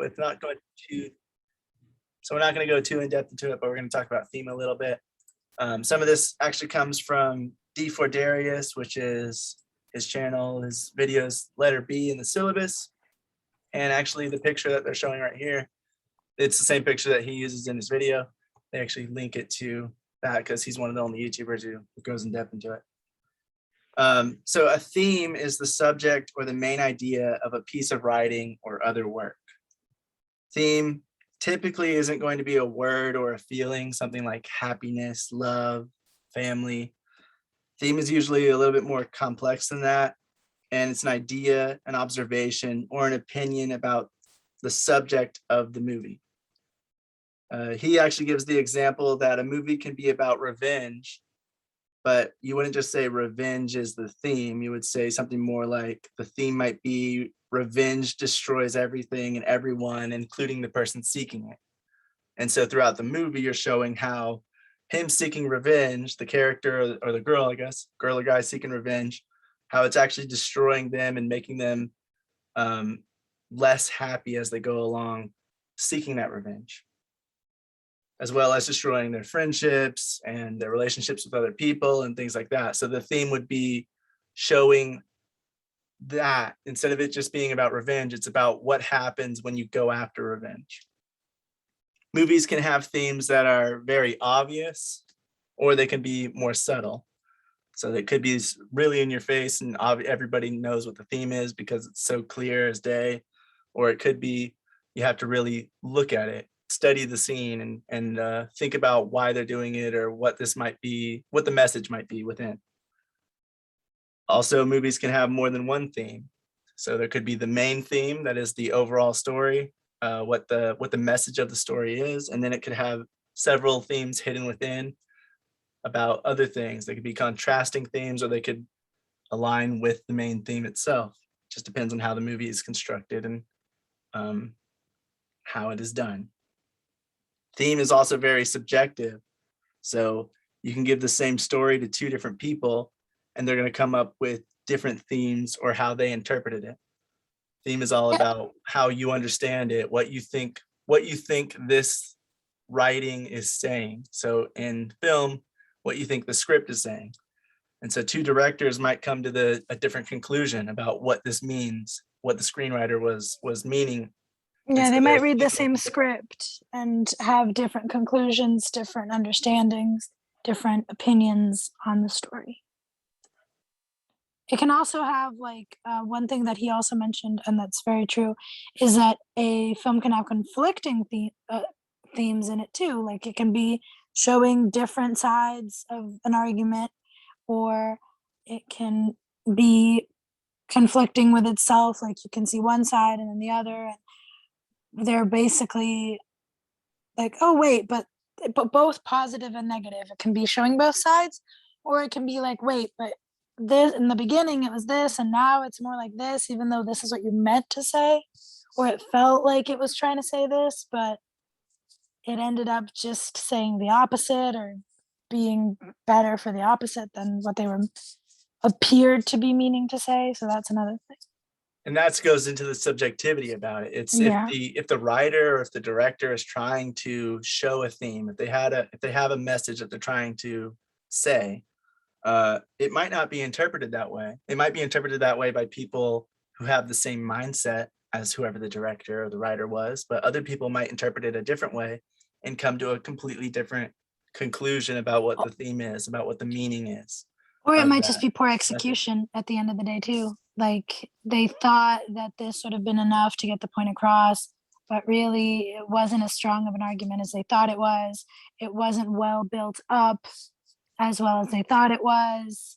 with, not going too, so we're not going to go too in depth into it, but we're going to talk about theme a little bit. Some of this actually comes from D4 Darius, which is his channel, his videos, letter B in the syllabus. And actually the picture that they're showing right here, it's the same picture that he uses in his video. They actually link it to that because he's one of the only YouTubers who goes in depth into it. So a theme is the subject or the main idea of a piece of writing or other work. Theme typically isn't going to be a word or a feeling, something like happiness, love, family. Theme is usually a little bit more complex than that. And it's an idea, an observation, or an opinion about the subject of the movie. He actually gives the example that a movie can be about revenge, but you wouldn't just say revenge is the theme. You would say something more like the theme might be revenge destroys everything and everyone, including the person seeking it. And so throughout the movie, you're showing how him seeking revenge, the character or the girl, I guess, girl or guy seeking revenge, how it's actually destroying them and making them less happy as they go along seeking that revenge, as well as destroying their friendships and their relationships with other people and things like that. So the theme would be showing that instead of it just being about revenge, it's about what happens when you go after revenge. Movies can have themes that are very obvious, or they can be more subtle. So they could be really in your face and everybody knows what the theme is because it's so clear as day, or it could be you have to really look at it, study the scene and think about why they're doing it or what this might be, what the message might be within. Also, movies can have more than one theme. So there could be the main theme that is the overall story, what the message of the story is, and then it could have several themes hidden within about other things. They could be contrasting themes, or they could align with the main theme itself. Just depends on how the movie is constructed and how it is done. Theme is also very subjective. So you can give the same story to two different people and they're going to come up with different themes or how they interpreted it. Theme is all about how you understand it, what you think this writing is saying. So in film, what you think the script is saying. And so two directors might come to a different conclusion about what this means, what the screenwriter was meaning. Yeah, they might read the same script and have different conclusions, different understandings, different opinions on the story. It can also have one thing that he also mentioned, and that's very true, is that a film can have conflicting themes in it too. Like it can be showing different sides of an argument, or it can be conflicting with itself. Like you can see one side and then the other, and they're basically like, oh wait, but both positive and negative. It can be showing both sides, or it can be like, wait, but this in the beginning it was this and now it's more like this, even though this is what you meant to say, or it felt like it was trying to say this, but it ended up just saying the opposite or being better for the opposite than what they were appeared to be meaning to say. So that's another thing. And that goes into the subjectivity about it. It's if the writer or if the director is trying to show a theme, if they have a message that they're trying to say, it might not be interpreted that way. It might be interpreted that way by people who have the same mindset as whoever the director or the writer was, but other people might interpret it a different way and come to a completely different conclusion about what the theme is, about what the meaning is. Or it might just be poor execution at the end of the day too. Like they thought that this would have been enough to get the point across, but really it wasn't as strong of an argument as they thought it was. It wasn't well built up as well as they thought it was.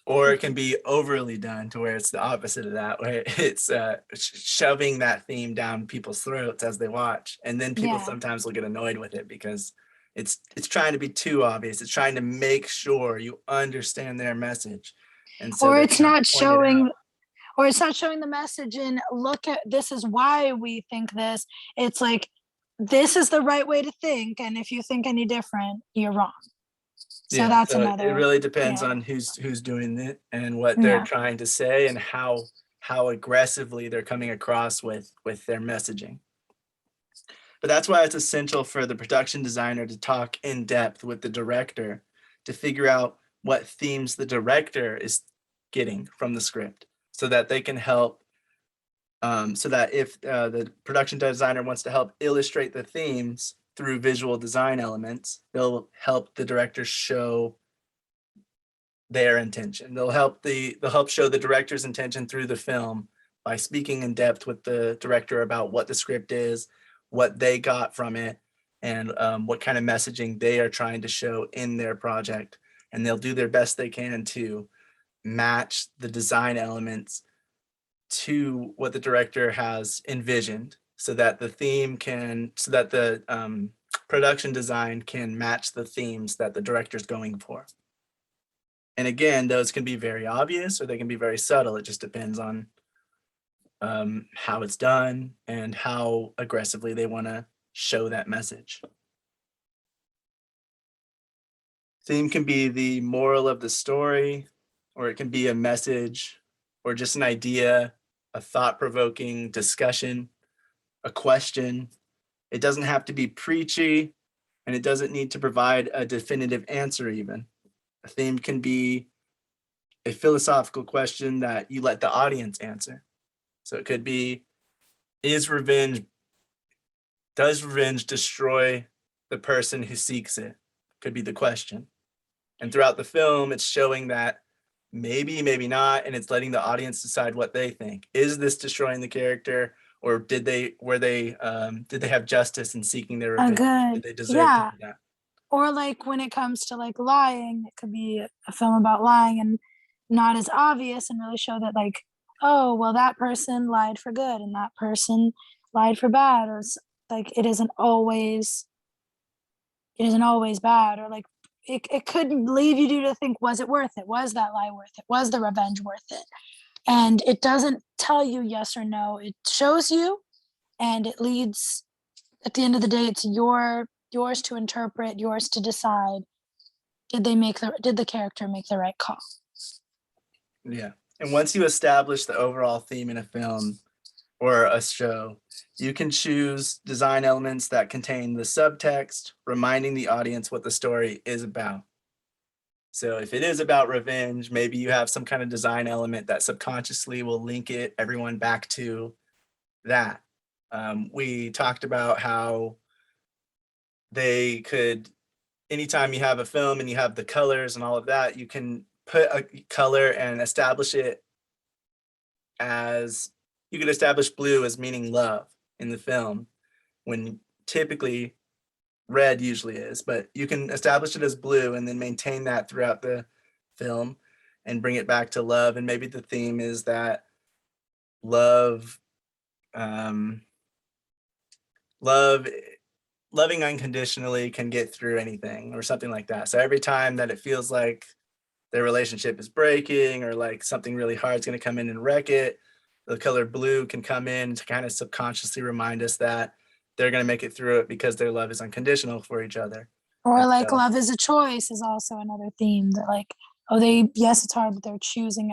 Or it can be overly done to where it's the opposite of that, where it's shoving that theme down people's throats as they watch. And then people sometimes will get annoyed with it because it's trying to be too obvious. It's trying to make sure you understand their message. And so or it's not showing the message in, look at, this is why we think this. It's like, this is the right way to think. And if you think any different, you're wrong. So that's another. It really depends on who's doing it and what they're trying to say and how aggressively they're coming across with their messaging. But that's why it's essential for the production designer to talk in depth with the director to figure out what themes the director is getting from the script so that they can help. So that if the production designer wants to help illustrate the themes through visual design elements, they'll help the director show their intention. They'll help show the director's intention through the film by speaking in depth with the director about what the script is, what they got from it, and what kind of messaging they are trying to show in their project. And they'll do their best they can to match the design elements to what the director has envisioned so that the production design can match the themes that the director's going for. And again, those can be very obvious or they can be very subtle. It just depends on how it's done and how aggressively they want to show that message. Theme can be the moral of the story, or it can be a message, or just an idea, a thought-provoking discussion, a question. It doesn't have to be preachy, and it doesn't need to provide a definitive answer even. A theme can be a philosophical question that you let the audience answer. So it could be, does revenge destroy the person who seeks it? Could be the question. And throughout the film, it's showing that maybe, maybe not, and it's letting the audience decide what they think. Is this destroying the character, or did they have justice in seeking their revenge? Did they deserve to do that? Or like when it comes to like lying, it could be a film about lying and not as obvious, and really show that like, oh, well, that person lied for good and that person lied for bad, or like it isn't always bad, or like it could leave you to think, was it worth it? Was that lie worth it? Was the revenge worth it? And it doesn't tell you yes or no. It shows you, and it leads, at the end of the day, it's yours to interpret, yours to decide. Did the character make the right call? Yeah. And once you establish the overall theme in a film or a show, you can choose design elements that contain the subtext, reminding the audience what the story is about. So if it is about revenge, maybe you have some kind of design element that subconsciously will link everyone back to that. We talked about how they could, anytime you have a film and you have the colors and all of that, you can put a color and establish it as, you could establish blue as meaning love in the film, when typically red usually is, but you can establish it as blue and then maintain that throughout the film and bring it back to love. And maybe the theme is that loving unconditionally can get through anything, or something like that. So every time that it feels like their relationship is breaking, or like something really hard is going to come in and wreck it, the color blue can come in to kind of subconsciously remind us that they're going to make it through it because their love is unconditional for each other. Or like love is a choice is also another theme, that like, yes, it's hard, but they're choosing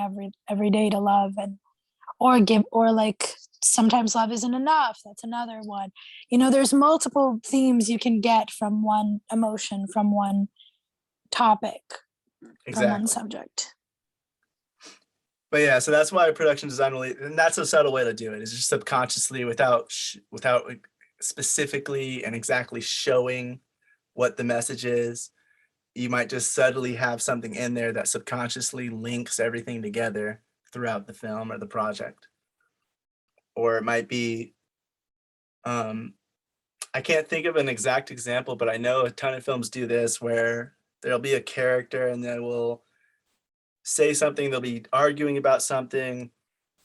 every day to love, and or like sometimes love isn't enough. That's another one. There's multiple themes you can get from one emotion, from one topic, from one subject. But yeah, so that's why production design and that's a subtle way to do it, is just subconsciously, without specifically and exactly showing what the message is. You might just subtly have something in there that subconsciously links everything together throughout the film or the project. Or it might be, I can't think of an exact example, but I know a ton of films do this, where there'll be a character and they will say something, they'll be arguing about something,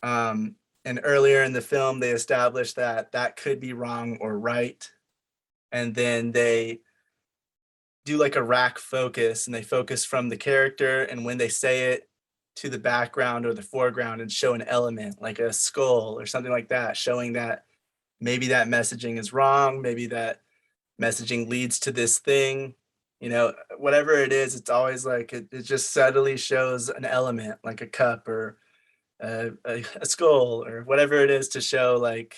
and earlier in the film they establish that could be wrong or right, and then they do like a rack focus, and they focus from the character, and when they say it, to the background or the foreground, and show an element like a skull or something like that, showing that maybe that messaging is wrong, maybe that messaging leads to this thing. Whatever it is, it's always like it just subtly shows an element, like a cup or a skull or whatever it is, to show like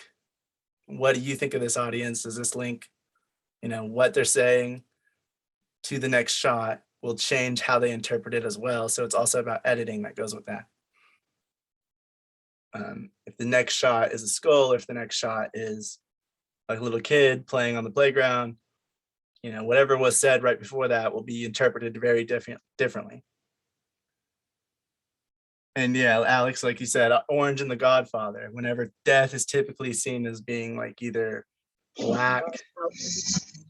what do you think of this audience? Does this link, what they're saying to the next shot will change how they interpret it as well. So it's also about editing that goes with that. If the next shot is a skull, or if the next shot is a little kid playing on the playground, whatever was said right before that will be interpreted very differently. And yeah, Alex, like you said, Orange and the Godfather, whenever death is typically seen as being like either black.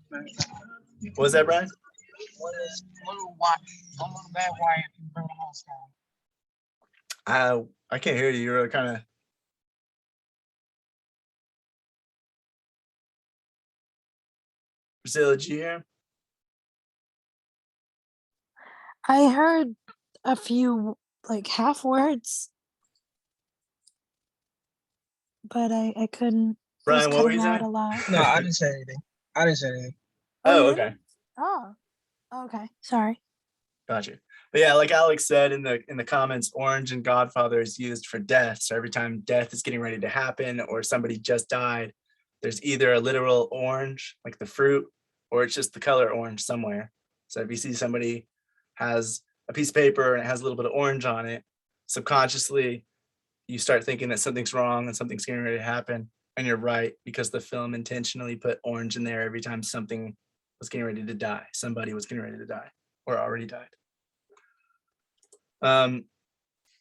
What was that, Brian? I can't hear you. You're kind of. Priscilla, did you hear him? I heard a few like half words, but I couldn't. Brian, what were you out saying? a lot. No, I didn't say anything. Oh, really? okay. Oh, okay. Sorry. Got you. But yeah, like Alex said in the comments, Orange and Godfather is used for death. So every time death is getting ready to happen or somebody just died, there's either a literal orange, like the fruit, or it's just the color orange somewhere. So if you see somebody has a piece of paper and it has a little bit of orange on it, subconsciously you start thinking that something's wrong and something's getting ready to happen. And you're right, because the film intentionally put orange in there every time something was getting ready to die. Somebody was getting ready to die or already died.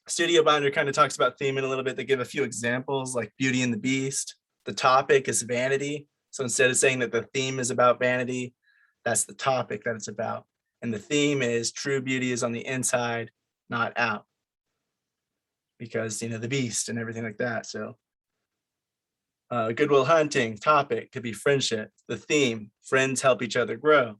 Studio Binder kind of talks about theming a little bit. They give a few examples like Beauty and the Beast. The topic is vanity. So instead of saying that the theme is about vanity, that's the topic that it's about. And the theme is true beauty is on the inside, not out. Because, the beast and everything like that. So Good Will Hunting, topic could be friendship. The theme, friends help each other grow.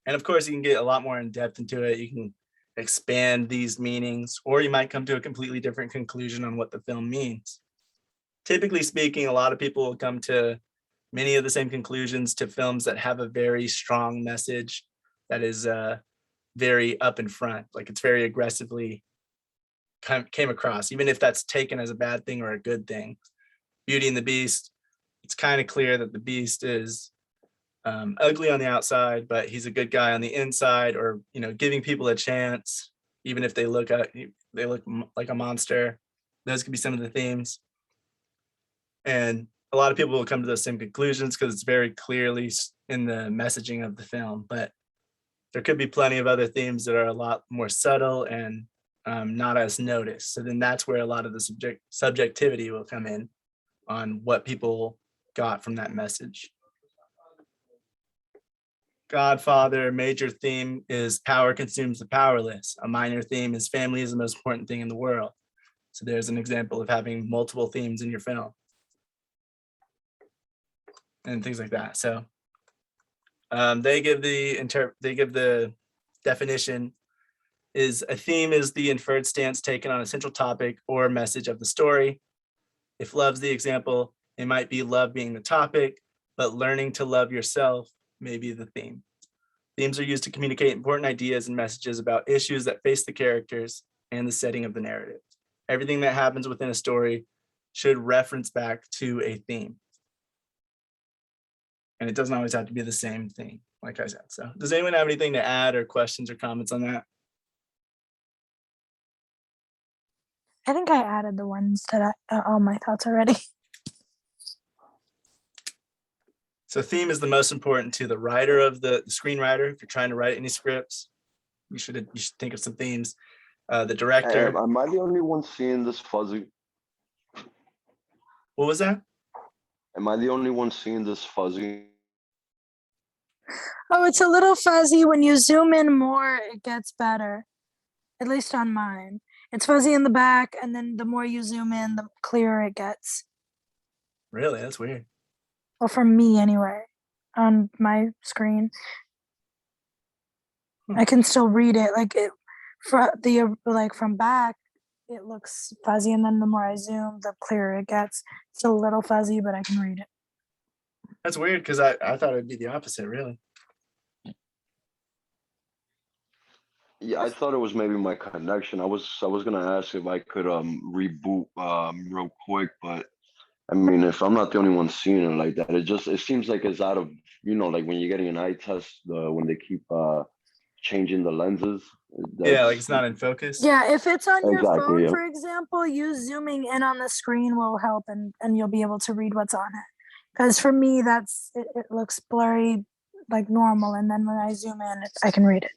And of course, you can get a lot more in depth into it. You can expand these meanings, or you might come to a completely different conclusion on what the film means. Typically speaking, a lot of people will come to many of the same conclusions to films that have a very strong message that is very up in front, like it's very aggressively came across, even if that's taken as a bad thing or a good thing. Beauty and the Beast, it's kind of clear that the beast is ugly on the outside, but he's a good guy on the inside, or giving people a chance, even if they look like a monster. Those could be some of the themes, and a lot of people will come to those same conclusions because it's very clearly in the messaging of the film. But there could be plenty of other themes that are a lot more subtle and not as noticed. So then that's where a lot of the subjectivity will come in on what people got from that message. Godfather, major theme is power consumes the powerless. A minor theme is family is the most important thing in the world. So there's an example of having multiple themes in your film and things like that. So they give the definition is a theme is the inferred stance taken on a central topic or message of the story. If love's the example, it might be love being the topic, but learning to love yourself may be the theme. Themes are used to communicate important ideas and messages about issues that face the characters and the setting of the narrative. Everything that happens within a story should reference back to a theme. And it doesn't always have to be the same thing, like I said. So does anyone have anything to add or questions or comments on that? I think I added the ones that all my thoughts already. So theme is the most important to the writer of the screenwriter. If you're trying to write any scripts, you should think of some themes. The director. Am I the only one seeing this fuzzy? What was that? Am I the only one seeing this fuzzy? Oh, it's a little fuzzy. When you zoom in more, it gets better. At least on mine. It's fuzzy in the back, and then the more you zoom in, the clearer it gets. Really? That's weird. Well, for me anyway, on my screen. I can still read it. From back, it looks fuzzy, and then the more I zoom, the clearer it gets. It's a little fuzzy, but I can read it. That's weird because I thought it'd be the opposite, really. Yeah, I thought it was maybe my connection. I was gonna ask if I could reboot real quick, but I mean, if I'm not the only one seeing it like that, it seems like it's out of, like when you're getting an eye test, when they keep changing the lenses. Yeah, like That's it's not in focus. Yeah, if it's on your exactly, phone, yeah. for example, you zooming in on the screen will help, and you'll be able to read what's on it. Because for me, it looks blurry like normal, and then when I zoom in, I can read it.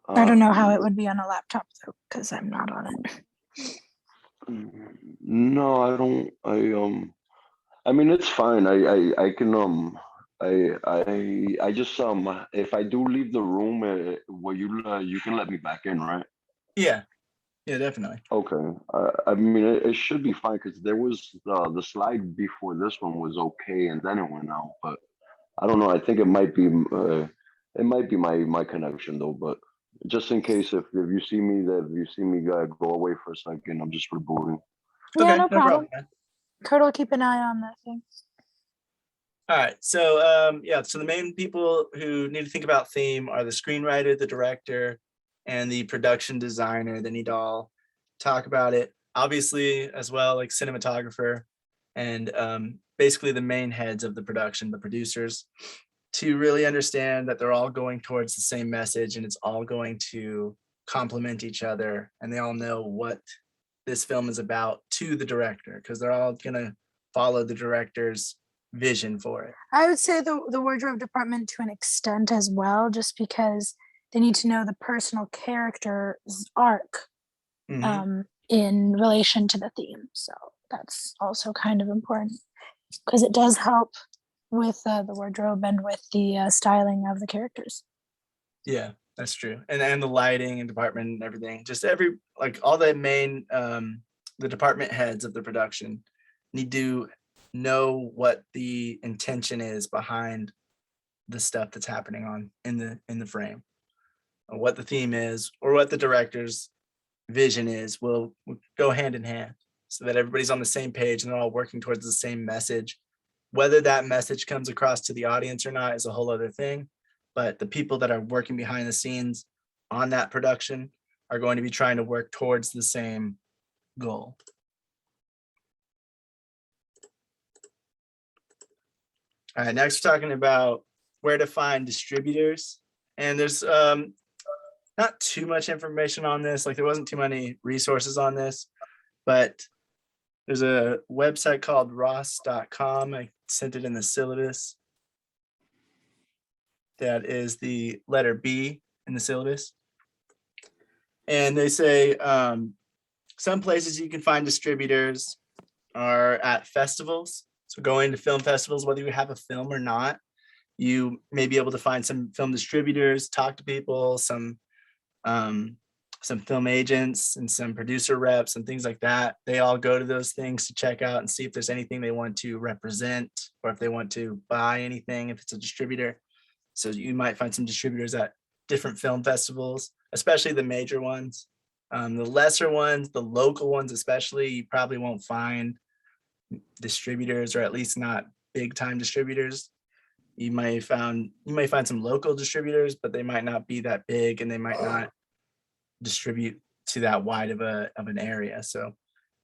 I don't know how it would be on a laptop though, because I'm not on it. No, I don't. I mean, it's fine. I can I just if I do leave the room, you can let me back in, right? Yeah, definitely. Okay. I mean, it should be fine because there was the slide before this one was okay, and then it went out. But I don't know. I think it might be my connection though. But just in case, if you see me go away for a second, I'm just rebooting. Yeah, Okay, no problem. man. Kurt will keep an eye on that thing. All right, so so the main people who need to think about theme are the screenwriter, the director, and the production designer. They need to all talk about it, obviously, as well, like cinematographer and basically the main heads of the production, the producers, to really understand that they're all going towards the same message and it's all going to complement each other, and they all know what this film is about to the director, because they're all going to follow the director's vision for it. I would say the wardrobe department to an extent as well, just because they need to know the personal character's arc in relation to the theme. So that's also kind of important because it does help with the wardrobe and with the styling of the characters. Yeah, that's true. And the lighting and department and everything, just all the main the department heads of the production need to know what the intention is behind the stuff that's happening on in the frame, or what the theme is, or what the director's vision is will go hand in hand, so that everybody's on the same page and they're all working towards the same message. Whether that message comes across to the audience or not is a whole other thing, but the people that are working behind the scenes on that production are going to be trying to work towards the same goal. All right, next we're talking about where to find distributors. And there's not too much information on this. Like there wasn't too many resources on this, but there's a website called ross.com. I sent it in the syllabus. That is the letter B in the syllabus. And they say some places you can find distributors are at festivals. So going to film festivals, whether you have a film or not, you may be able to find some film distributors, talk to people, some film agents and some producer reps and things like that. They all go to those things to check out and see if there's anything they want to represent or if they want to buy anything, if it's a distributor. So you might find some distributors at different film festivals, especially the major ones. The lesser ones, the local ones especially, you probably won't find distributors, or at least not big time distributors. You might find some local distributors, but they might not be that big and they might not distribute to that wide of an area. So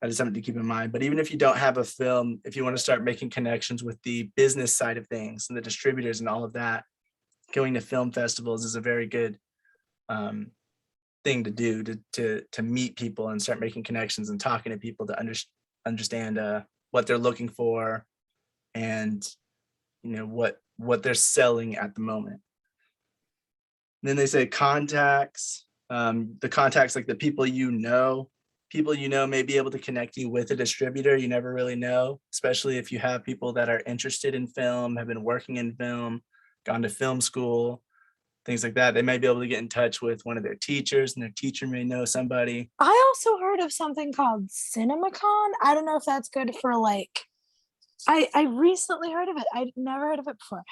that is something to keep in mind. But even if you don't have a film, if you want to start making connections with the business side of things and the distributors and all of that, going to film festivals is a very good thing to do to meet people and start making connections and talking to people to understand what they're looking for and what they're selling at the moment. And then they say contacts. The contacts, like the people you know may be able to connect you with a distributor. You never really know, especially if you have people that are interested in film, have been working in film, gone to film school, things like that. They may be able to get in touch with one of their teachers, and their teacher may know somebody. I also heard of something called CinemaCon. I don't know if that's good for I recently heard of it. I'd never heard of it before,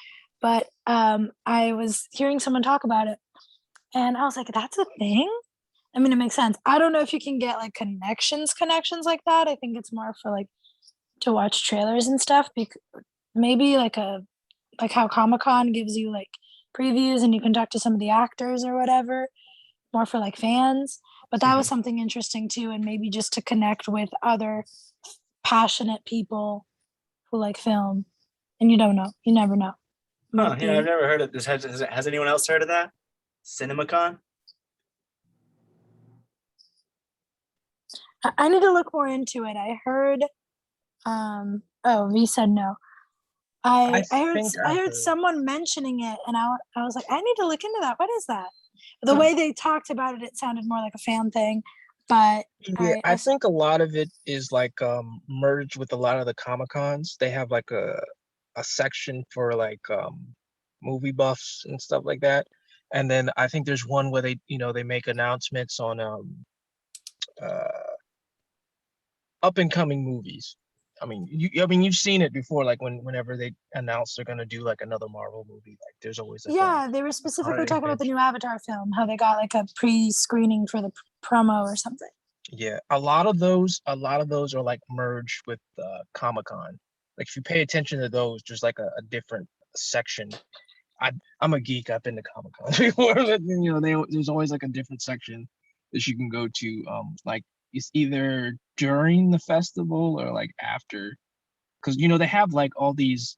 but I was hearing someone talk about it and I was like, that's a thing? I mean, it makes sense. I don't know if you can get like connections like that. I think it's more for to watch trailers and stuff. Maybe like how Comic-Con gives you like previews and you can talk to some of the actors or whatever, more for fans. But that was something interesting too, and maybe just to connect with other passionate people who like film, and you don't know, you never know. Huh, Might yeah, I've be- never heard of this. Has anyone else heard of that? CinemaCon? I need to look more into it. I heard, oh, V said no. I heard think I I heard heard. someone mentioning it, and I was like, I need to look into that. What is that? The Huh. way they talked about it, it sounded more like a fan thing, but Yeah, I I think a lot of it is like merged with a lot of the Comic Cons. They have like a section for like movie buffs and stuff like that. And then I think there's one where they make announcements on uh up and coming movies. I mean, you've seen it before, like whenever they announce they're gonna do like another Marvel movie, like there's always like yeah, they were specifically talking about the pitch. new Avatar film, how they got like a pre-screening for the promo or something. Yeah, a lot of those are like merged with Comic-Con. Like if you pay attention to those, there's like a different section. I'm a geek. I've been to Comic-Con before, but there's always like a different section that you can go to. Like it's either during the festival or like after, because they have like all these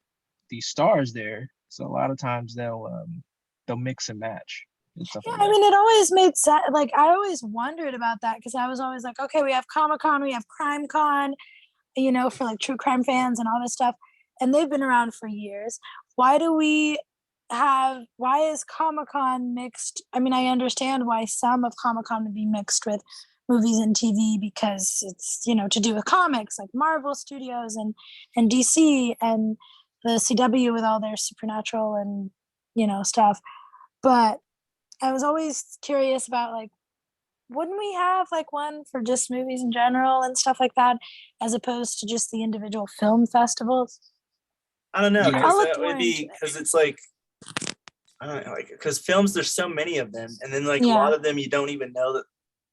stars there. So a lot of times they'll mix and match and stuff Yeah, like I that. mean, it always made sense. Like, I always wondered about that because I was always like, okay, we have Comic Con, we have Crime Con, for like true crime fans and all this stuff. And they've been around for years. Why is Comic Con mixed? I mean, I understand why some of Comic Con would be mixed with movies and TV because it's, to do with comics like Marvel Studios and DC and the CW with all their supernatural and, stuff. But I was always curious about like, wouldn't we have like one for just movies in general and stuff like that, as opposed to just the individual film festivals? I don't know, Yeah. because I'll look that more would be, into it. because it's like, I don't know, like, because films, there's so many of them, and then like a Yeah. lot of them you don't even know that,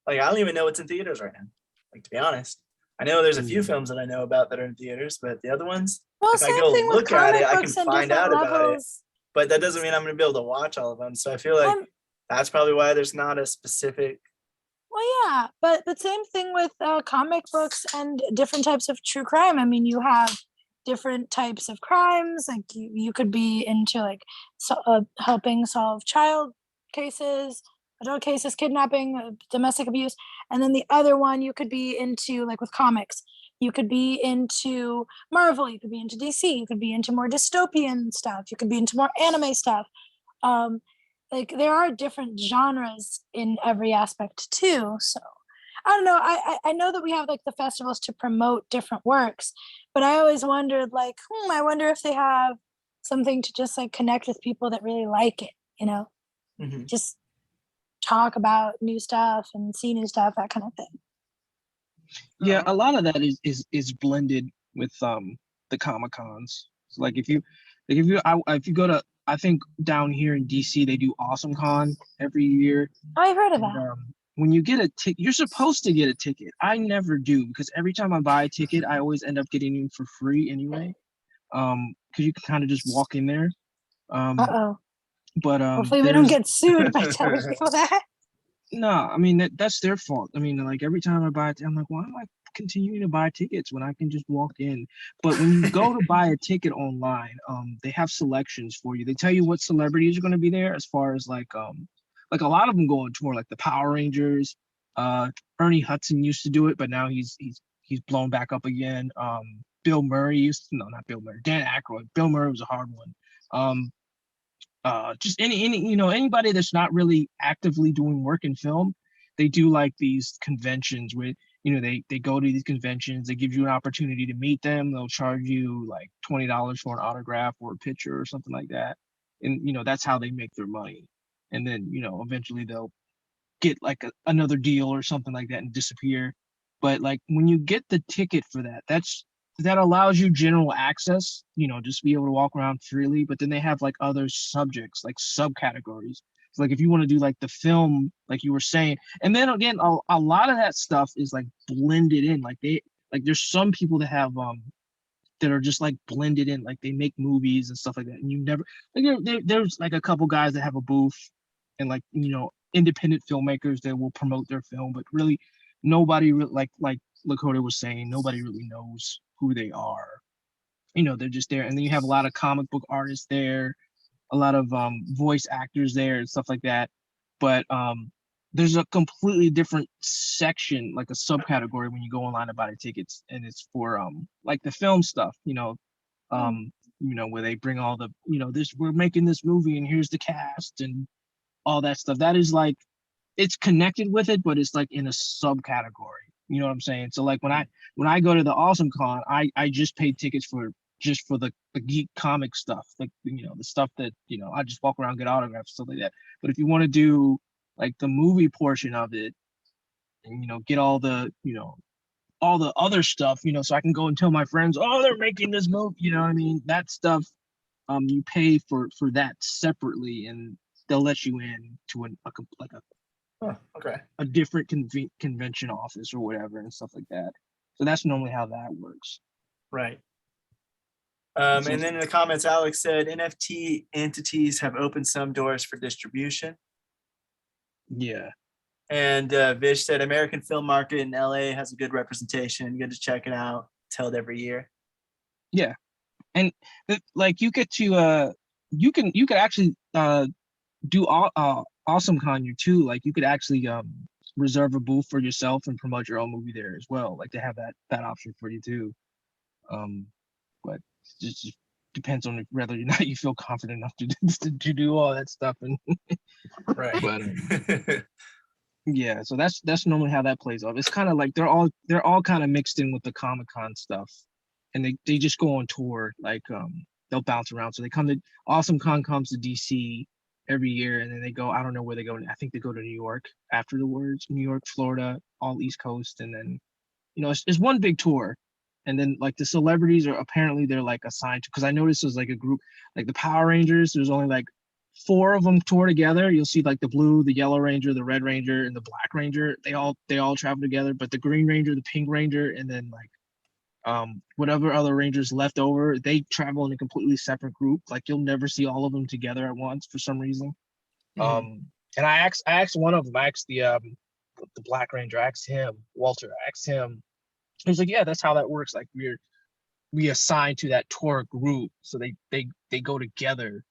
like, I don't even know what's in theaters right now, like, to be honest. I know there's a few films that I know about that are in theaters, but the other ones, Well, if I same go thing with look at comic it, I can books and find different out about it, levels. but that doesn't mean I'm gonna be able to watch all of them. So I feel like Um, that's probably why there's not a specific. Well, yeah, but same thing with comic books and different types of true crime. I mean, you have different types of crimes. Like you could be into like helping solve child cases, adult cases, kidnapping, domestic abuse, and then the other one you could be into like with comics. You could be into Marvel. You could be into DC. You could be into more dystopian stuff. You could be into more anime stuff. Um, like there are different genres in every aspect too, so I don't know. I know that we have like the festivals to promote different works, but I always wondered like I wonder if they have something to just like connect with people that really like it, Mhm. just talk about new stuff and see new stuff, that kind of thing. Yeah, a lot of that is blended with the Comic Cons. So like if you go to, I think down here in DC they do Awesome Con every year. Oh, I've heard of And, that. when you get a ticket, you're supposed to get a ticket. I never do because every time I buy a ticket, I always end up getting it for free anyway. Because you can kind of just walk in there. Uh-oh. But Hopefully we don't get sued by telling people that. No, I mean that's their fault. I mean, like every time I buy it, I'm like, why am I continuing to buy tickets when I can just walk in? But when you go to buy a ticket online, they have selections for you. They tell you what celebrities are going to be there, as far as like a lot of them go on tour, like the Power Rangers. Ernie Hudson used to do it, but now he's blown back up again. Bill Murray not Bill Murray, Dan Aykroyd. Bill Murray was a hard one. Just any anybody that's not really actively doing work in film, they do like these conventions where they go to these conventions, they give you an opportunity to meet them, they'll charge you like $20 for an autograph or a picture or something like that, and that's how they make their money. And then eventually they'll get like another deal or something like that and disappear. But like when you get the ticket for that, that allows you general access, just be able to walk around freely. But then they have like other subjects, like subcategories. So like if you want to do like the film, like you were saying, and then again, a lot of that stuff is like blended in. Like there's some people that have that are just like blended in, like they make movies and stuff like that. And you never like there's like a couple guys that have a booth and like independent filmmakers that will promote their film, but really nobody like Lakota was saying, nobody really knows who they are. You know, they're just there, and then you have a lot of comic book artists there, a lot of voice actors there and stuff like that. But there's a completely different section, like a subcategory when you go online to buy the tickets, and it's for like the film stuff, where they bring all the, we're making this movie and here's the cast and all that stuff. That is like, it's connected with it, but it's like in a subcategory. You know what I'm saying? So like when I go to the Awesome Con, I just paid tickets for the geek comic stuff, like the stuff that I just walk around, get autographs, stuff like that. But if you want to do like the movie portion of it, and get all the all the other stuff, so I can go and tell my friends, oh, they're making this movie, you know what I mean? That stuff, you pay for that separately, and they'll let you in to a different convention office or whatever and stuff like that. So that's normally how that works. Right. And then in the comments, Alex said NFT entities have opened some doors for distribution. Yeah. And Vish said American film market in LA has a good representation. Good to check it out. It's held every year. Yeah. And like you get to you could actually do Awesome Con here too. Like you could actually reserve a booth for yourself and promote your own movie there as well. Like they have that option for you too. But it just depends on whether or not you feel confident enough to do all that stuff. And right. But yeah, so that's normally how that plays off. It's kind of like they're all kind of mixed in with the Comic-Con stuff, and they just go on tour. Like they'll bounce around. So they come to Awesome Con comes to DC every year, and then they go, I don't know where they go. I think they go to New York afterwards, New York, Florida, all East Coast, and then it's one big tour. And then like the celebrities are apparently they're like assigned to, because I noticed there's like a group like the Power Rangers. There's only like 4 of them tour together. You'll see like the blue, the yellow ranger, the red ranger, and the black ranger. They all travel together. But the green ranger, the pink ranger, and then like whatever other rangers left over, they travel in a completely separate group. Like you'll never see all of them together at once for some reason. And I asked one of them. I asked the black ranger. I asked him, Walter. I asked him. He was like, yeah, that's how that works. Like we assign to that tour group, so they go together.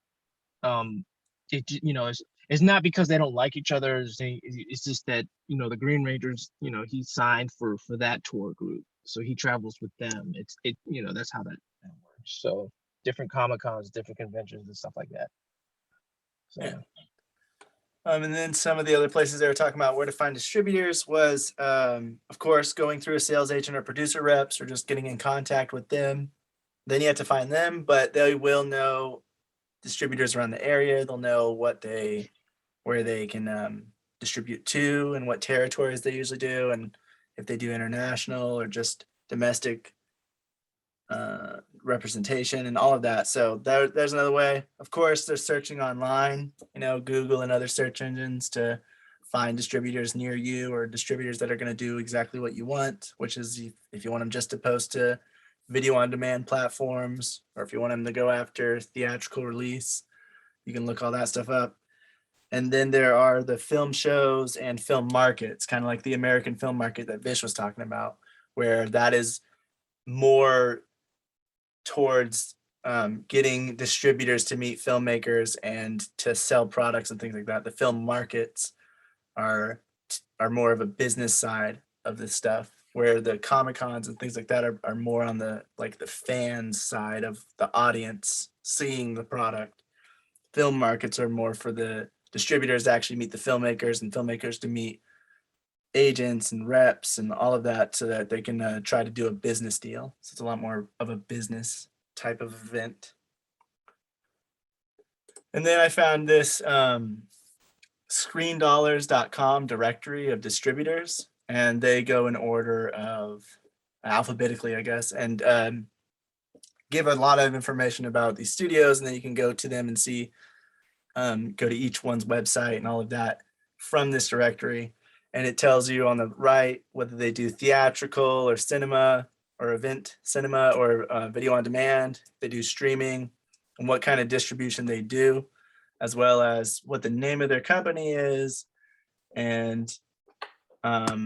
It's not because they don't like each other. It's just that the Green Rangers, he signed for that tour group, so he travels with them. That's how that works. So different Comic-Cons, different conventions, and stuff like that. So. Yeah. And then some of the other places they were talking about where to find distributors was, of course, going through a sales agent or producer reps or just getting in contact with them. Then you have to find them, but they will know distributors around the area. They'll know where they can distribute to and what territories they usually do, and if they do international or just domestic representation and all of that. So there's another way. Of course, they're searching online, Google and other search engines to find distributors near you or distributors that are going to do exactly what you want, which is if you want them just to post to video on demand platforms, or if you want them to go after theatrical release, you can look all that stuff up. And then there are the film shows and film markets, kind of like the American film market that Vish was talking about, where that is more towards getting distributors to meet filmmakers and to sell products and things like that. The film markets are more of a business side of this stuff, where the Comic-Cons and things like that are more on the fan side of the audience seeing the product. Film markets are more for the distributors to actually meet the filmmakers, and filmmakers to meet agents and reps and all of that, so that they can try to do a business deal. So it's a lot more of a business type of event. And then I found this screendollars.com directory of distributors, and they go in order of alphabetically, I guess, and give a lot of information about these studios, and then you can go to them and see, go to each one's website and all of that from this directory. And it tells you on the right whether they do theatrical or cinema or event cinema or video on demand, they do streaming, and what kind of distribution they do, as well as what the name of their company is, and a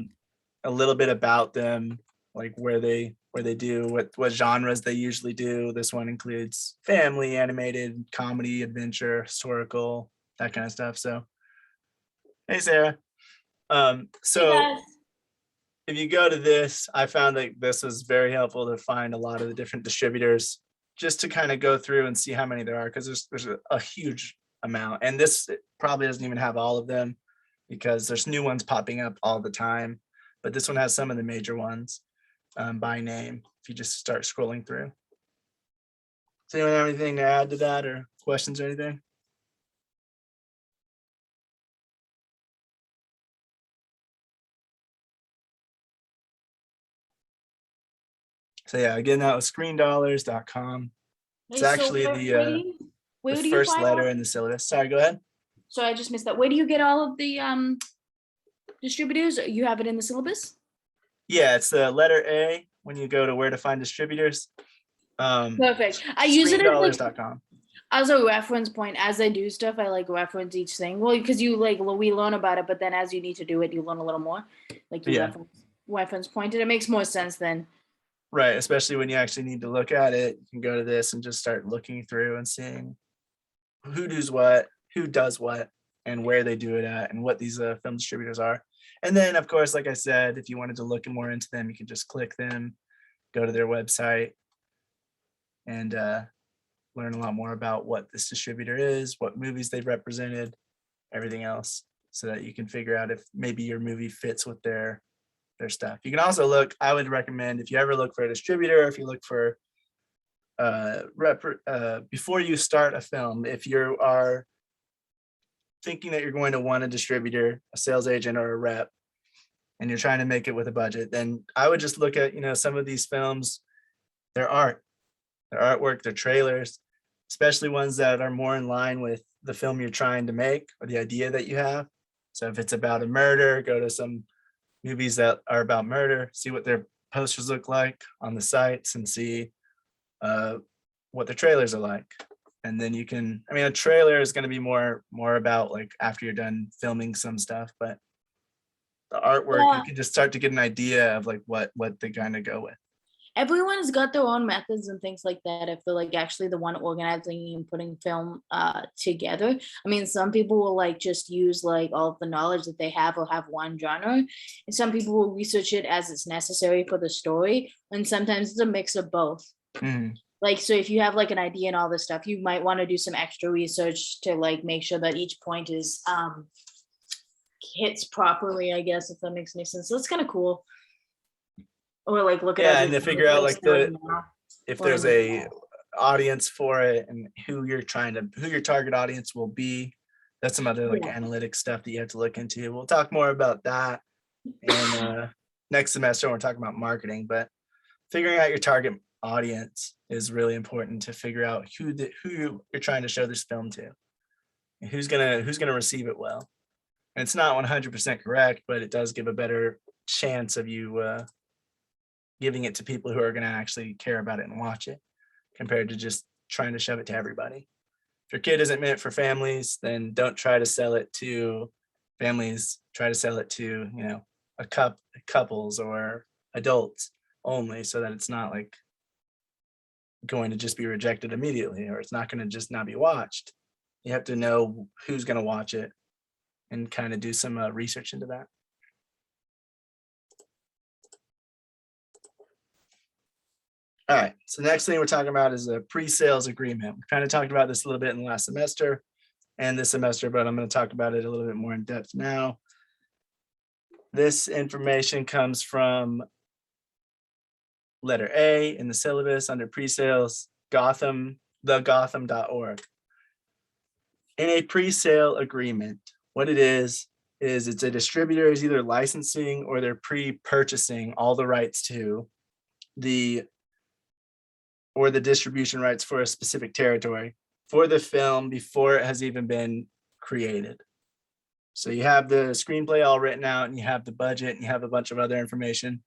little bit about them, like where they where they do what genres they usually do. This one includes family, animated, comedy, adventure, historical, that kind of stuff. So, hey, Sarah. So Hey, guys. if you go to this, I found that this was very helpful to find a lot of the different distributors just to kind of go through and see how many there are, because there's a huge amount. And this probably doesn't even have all of them because there's new ones popping up all the time. But this one has some of the major ones by name if you just start scrolling through. Does anyone have anything to add to that or questions or anything? So yeah, again, that was screendollars.com. It's Hey, so actually where do you, the where do you first find letter all- in the syllabus. Sorry, go ahead. So I just missed that. Where do you get all of the distributors? You have it in the syllabus? Yeah, it's the letter A when you go to where to find distributors. Perfect. I use it Screendollars.com. as a reference point. As I do stuff, I like reference each thing. Well, because you we learn about it, but then as you need to do it, you learn a little more. Like you Yeah. reference point, and it makes more sense than. Right, especially when you actually need to look at it, you can go to this and just start looking through and seeing who does what, and where they do it at, and what these film distributors are. And then, of course, like I said, if you wanted to look more into them, you can just click them, go to their website, and learn a lot more about what this distributor is, what movies they've represented, everything else, so that you can figure out if maybe your movie fits with their stuff. You can also look, I would recommend, if you ever look for a distributor, if you look for before you start a film, if you are thinking that you're going to want a distributor, a sales agent, or a rep, and you're trying to make it with a budget, then I would just look at, some of these films, their art, their artwork, their trailers, especially ones that are more in line with the film you're trying to make or the idea that you have. So if it's about a murder, go to some movies that are about murder, see what their posters look like on the sites, and see what their trailers are like. And then you can, a trailer is going to be more about like after you're done filming some stuff, but the artwork, Yeah. you can just start to get an idea of like what they kind of go with. Everyone's got their own methods and things like that. If they're like actually the one organizing and putting film together. Some people will like just use like all of the knowledge that they have or have one genre, and some people will research it as it's necessary for the story, and sometimes it's a mix of both. Mhm. Like, so if you have like an idea and all this stuff, you might want to do some extra research to like make sure that each point is hits properly, I guess, if that makes any sense. So it's kind of cool. Or like look at Yeah, and to figure out like if or there's anything. a audience for it and who your target audience will be. That's some other like Yeah. analytic stuff that you have to look into. We'll talk more about that in next semester when we're talking about marketing, but figuring out your target audience is really important to figure out who you're trying to show this film to, and who's gonna receive it well. And it's not 100% correct, but it does give a better chance of you giving it to people who are going to actually care about it and watch it, compared to just trying to shove it to everybody. If your kid isn't meant for families, then don't try to sell it to families. Try to sell it to, couples or adults only, so that it's not like going to just be rejected immediately, or it's not going to just not be watched. You have to know who's going to watch it and kind of do some research into that. All right, so the next thing we're talking about is a pre-sales agreement. We kind of talked about this a little bit in the last semester and this semester, but I'm going to talk about it a little bit more in depth now. This information comes from letter A in the syllabus under pre-sales, thegotham.org. In a pre-sale agreement, what it is it's a distributor is either licensing or they're pre-purchasing all the rights to the distribution rights for a specific territory for the film before it has even been created. So you have the screenplay all written out, and you have the budget, and you have a bunch of other information,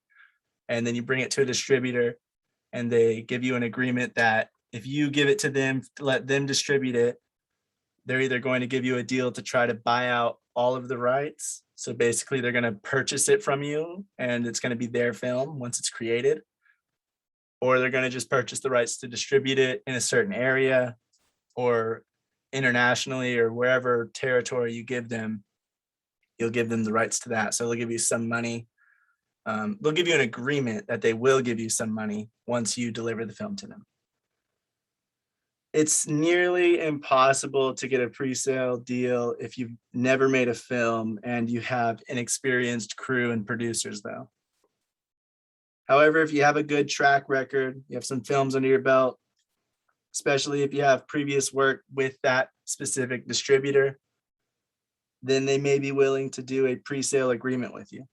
and then you bring it to a distributor, and they give you an agreement that if you give it to them, let them distribute it, they're either going to give you a deal to try to buy out all of the rights. So basically they're going to purchase it from you, and it's going to be their film once it's created. or they're going to just purchase the rights to distribute it in a certain area or internationally or wherever territory you give them, you'll give them the rights to that. So they'll give you some money. They'll give you an agreement that they will give you some money once you deliver the film to them. It's nearly impossible to get a pre-sale deal if you've never made a film and you have inexperienced crew and producers though. However, if you have a good track record, you have some films under your belt, especially if you have previous work with that specific distributor, then they may be willing to do a pre-sale agreement with you.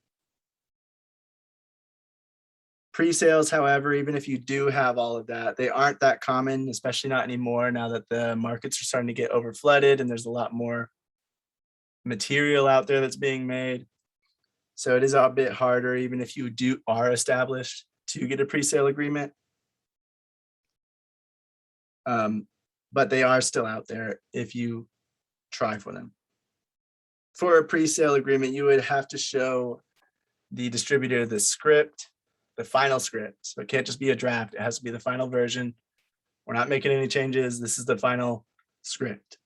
Pre-sales, however, even if you do have all of that, they aren't that common, especially not anymore now that the markets are starting to get over flooded and there's a lot more material out there that's being made. So it is a bit harder, even if you are established, to get a pre-sale agreement. But they are still out there if you try for them. For a pre-sale agreement, you would have to show the distributor the script, the final script. So it can't just be a draft. It has to be the final version. We're not making any changes. This is the final script.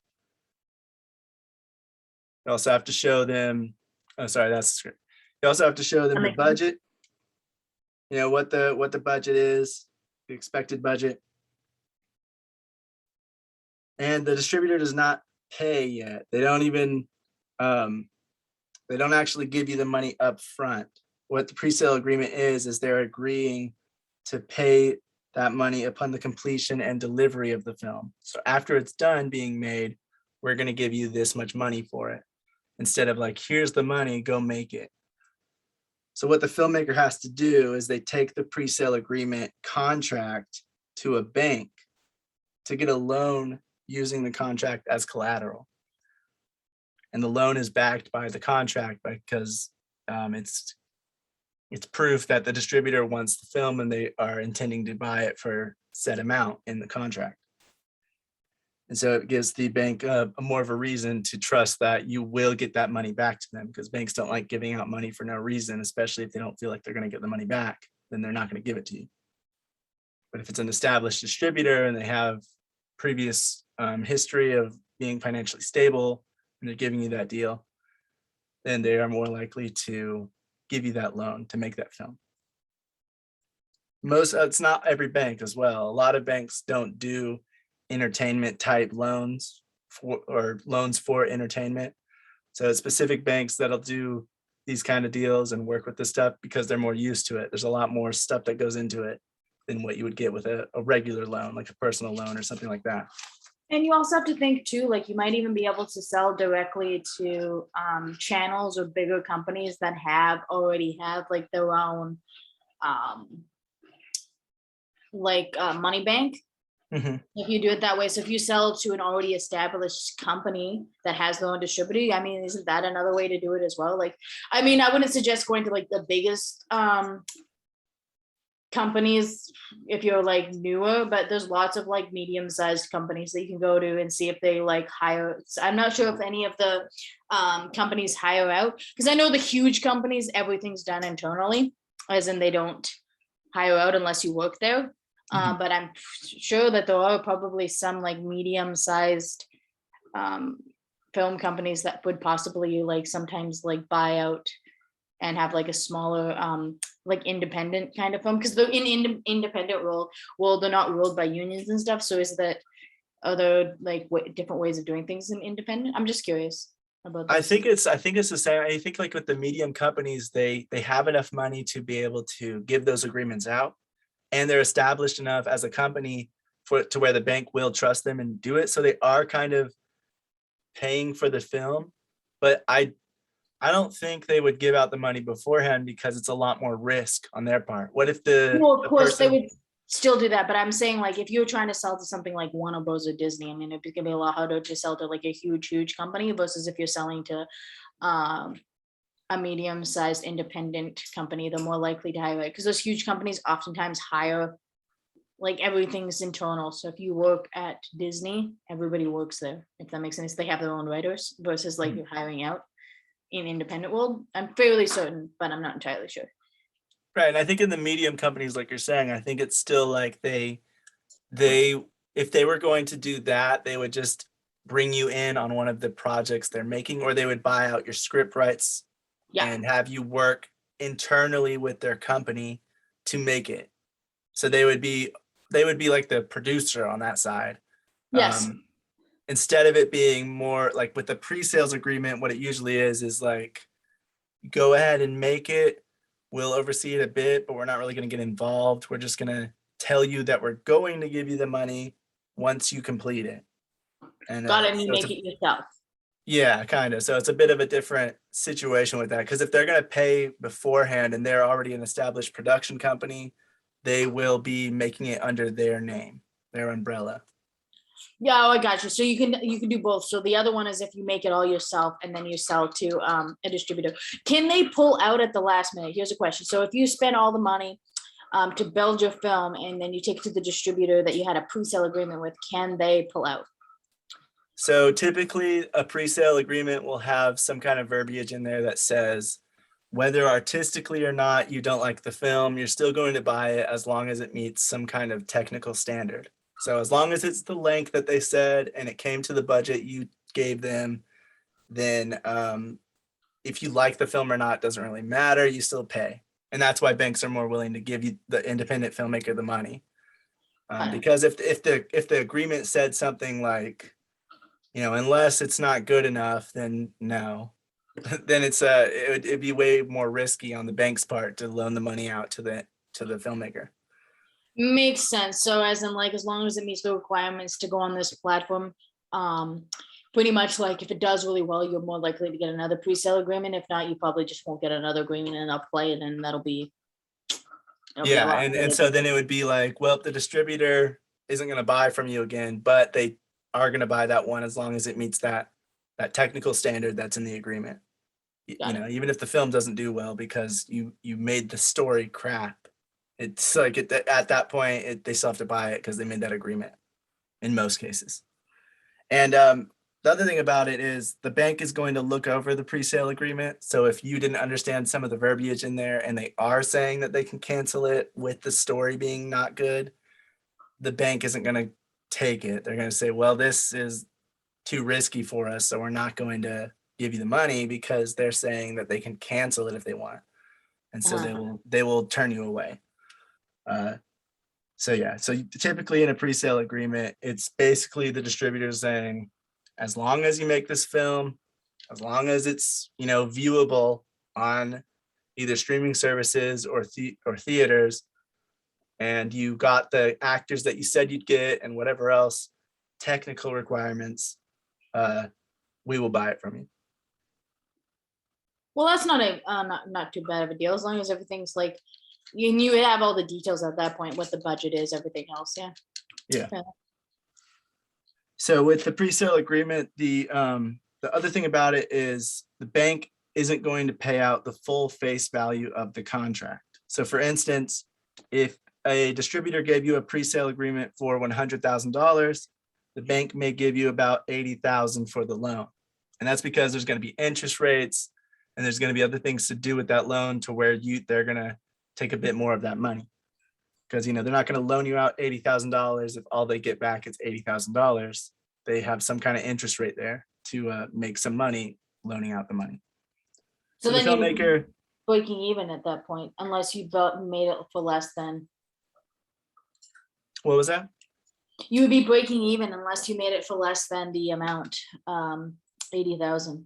You also have to show them, oh, sorry, that's the script. You also have to show them the budget, you know, what the budget is, the expected budget. And the distributor does not pay yet. They don't even, they don't actually give you the money up front. What the pre-sale agreement is they're agreeing to pay that money upon the completion and delivery of the film. So after it's done being made, we're going to give you this much money for it, instead of like, here's the money, go make it. So what the filmmaker has to do is they take the pre-sale agreement contract to a bank to get a loan using the contract as collateral. And the loan is backed by the contract because it's proof that the distributor wants the film and they are intending to buy it for set amount in the contract. And so it gives the bank more of a reason to trust that you will get that money back to them, because banks don't like giving out money for no reason, especially if they don't feel like they're going to get the money back, then they're not going to give it to you. But if it's an established distributor and they have previous history of being financially stable and they're giving you that deal, then they are more likely to give you that loan to make that film. It's not every bank as well. A lot of banks don't do entertainment type loans or loans for entertainment. So specific banks that'll do these kind of deals and work with this stuff because they're more used to it. There's a lot more stuff that goes into it than what you would get with a regular loan, like a personal loan or something like that. And you also have to think too, like you might even be able to sell directly to channels or bigger companies that already have like their own money bank. Mm-hmm. If you do it that way. So if you sell to an already established company that has their own distributor, I mean, isn't that another way to do it as well? Like, I mean, I wouldn't suggest going to like the biggest companies if you're like newer, but there's lots of like medium-sized companies that you can go to and see if they like hire. I'm not sure if any of the companies hire out, because I know the huge companies, everything's done internally, as in they don't hire out unless you work there. But I'm sure that there are probably some like medium-sized film companies that would possibly like sometimes like buy out and have like a smaller like independent kind of film, because they're in independent world, they're not ruled by unions and stuff. So is that other like different ways of doing things in independent? I'm just curious about this. I think it's the same. I think like with the medium companies, they have enough money to be able to give those agreements out, and they're established enough as a company to where the bank will trust them and do it. So they are kind of paying for the film, but I don't think they would give out the money beforehand because it's a lot more risk on their part. What if Well, of course they would still do that, but I'm saying like if you're trying to sell to something like Warner Bros. Or Disney, I mean, it's gonna be a lot harder to sell to like a huge company versus if you're selling to a medium-sized independent company, they're more likely to hire it, because those huge companies oftentimes hire, like everything's internal. So if you work at Disney, everybody works there, if that makes sense. They have their own writers versus like you're hiring out in independent world. I'm fairly certain, but I'm not entirely sure. Right, and I think in the medium companies, like you're saying, I think it's still like they if they were going to do that, they would just bring you in on one of the projects they're making, or they would buy out your script rights Yeah. and have you work internally with their company to make it. So they would be like the producer on that side. Yes. Instead of it being more like with the pre-sales agreement, what it usually is like, go ahead and make it. We'll oversee it a bit, but we're not really going to get involved. We're just going to tell you that we're going to give you the money once you complete it. And Got it. And you so make it yourself. yeah, kind of. So it's a bit of a different situation with that, because if they're going to pay beforehand and they're already an established production company, they will be making it under their name, their umbrella. Yeah, oh, I got you. So you can do both. So the other one is if you make it all yourself and then you sell to a distributor. Can they pull out at the last minute? Here's a question. So if you spend all the money to build your film and then you take it to the distributor that you had a pre-sale agreement with, can they pull out? So typically a pre-sale agreement will have some kind of verbiage in there that says whether artistically or not you don't like the film, you're still going to buy it as long as it meets some kind of technical standard. So as long as it's the length that they said and it came to the budget you gave them, then if you like the film or not, doesn't really matter, you still pay. And that's why banks are more willing to give you the independent filmmaker the money. Because if the agreement said something like, unless it's not good enough, then no, then it'd be way more risky on the bank's part to loan the money out to the filmmaker. Makes sense. So as in like, as long as it meets the requirements to go on this platform, pretty much like if it does really well, you're more likely to get another pre-sale agreement. If not, you probably just won't get another agreement and they'll play it and that'll be. Yeah, and so then it would be like, well, the distributor isn't going to buy from you again, but they are going to buy that one as long as it meets that technical standard that's in the agreement. Even if the film doesn't do well because you made the story crap, it's like at that point they still have to buy it because they made that agreement in most cases. And the other thing about it is the bank is going to look over the pre-sale agreement. So if you didn't understand some of the verbiage in there and they are saying that they can cancel it with the story being not good, the bank isn't going to take it. They're going to say, well, this is too risky for us, so we're not going to give you the money, because they're saying that they can cancel it if they want. And so they will turn you away. So typically in a pre-sale agreement, it's basically the distributor saying, as long as you make this film, as long as it's viewable on either streaming services or theaters, and you got the actors that you said you'd get and whatever else technical requirements, we will buy it from you. Well, that's not too bad of a deal, as long as everything's like, you have all the details at that point, what the budget is, everything else. Yeah. So with the pre-sale agreement, the other thing about it is the bank isn't going to pay out the full face value of the contract. So for instance, if a distributor gave you a pre-sale agreement for $100,000, the bank may give you about $80,000 for the loan. And that's because there's going to be interest rates and there's going to be other things to do with that loan to where they're going to take a bit more of that money. Because they're not going to loan you out $80,000 if all they get back is $80,000. They have some kind of interest rate there to make some money loaning out the money. So the then filmmaker breaking even at that point, unless you made it for less than. What was that? You would be breaking even unless you made it for less than the amount, 80,000.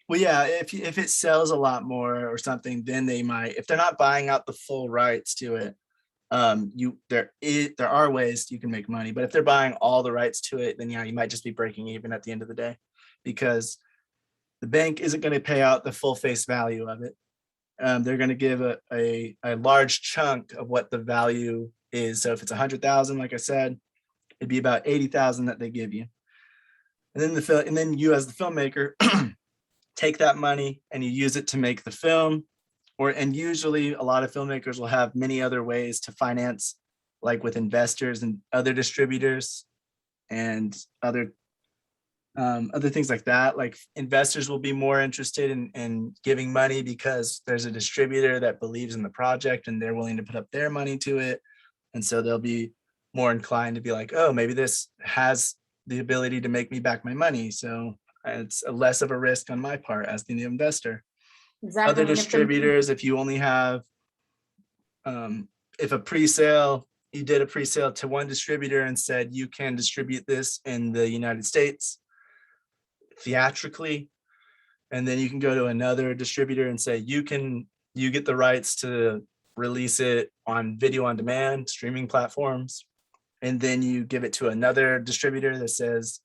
Well, yeah, if it sells a lot more or something, then they might. If they're not buying out the full rights to it, there are ways you can make money. But if they're buying all the rights to it, then you might just be breaking even at the end of the day, because the bank isn't going to pay out the full face value of it. They're going to give a large chunk of what the value is. So if it's 100,000, like I said, it'd be about 80,000 that they give you. And then you as the filmmaker take that money and you use it to make the film. And usually a lot of filmmakers will have many other ways to finance, like with investors and other distributors and other Other things like that, like investors will be more interested in giving money because there's a distributor that believes in the project and they're willing to put up their money to it. And so they'll be more inclined to be like, oh, maybe this has the ability to make me back my money. So it's less of a risk on my part as the investor. Exactly. Other And if the- distributors, if you only have, if a pre-sale, you did a pre-sale to one distributor and said you can distribute this in the United States theatrically, and then you can go to another distributor and say you get the rights to release it on video on demand streaming platforms, and then you give it to another distributor that says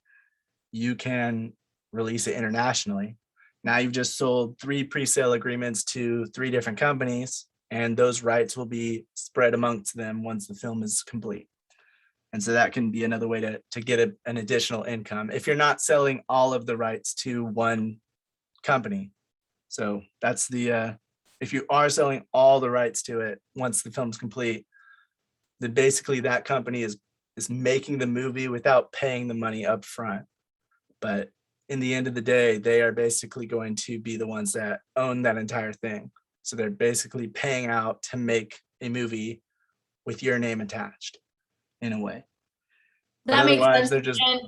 you can release it internationally. Now you've just sold 3 pre-sale agreements to 3 different companies, and those rights will be spread amongst them once the film is complete. And so that can be another way to get an additional income if you're not selling all of the rights to one company. So that's the, if you are selling all the rights to it once the film's complete, then basically that company is making the movie without paying the money up front. But in the end of the day, they are basically going to be the ones that own that entire thing. So they're basically paying out to make a movie with your name attached in a way. But That makes otherwise, sense. they're just, And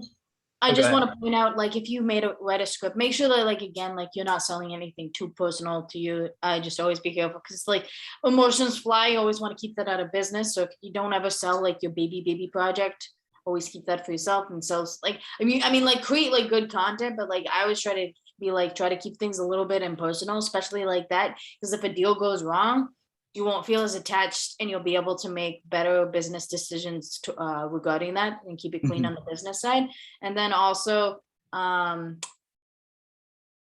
Oh, I go just ahead. want to point out, like, if you write a script, make sure that, like, again, like, you're not selling anything too personal to you. I just always be careful because, like, emotions fly. You always want to keep that out of business. So if you don't ever sell like your baby project, always keep that for yourself. And so, like, I mean, like, create like good content, but like, I always try to keep things a little bit impersonal, especially like that, because if a deal goes wrong, you won't feel as attached and you'll be able to make better business decisions regarding that and keep it clean on the business side. And then also,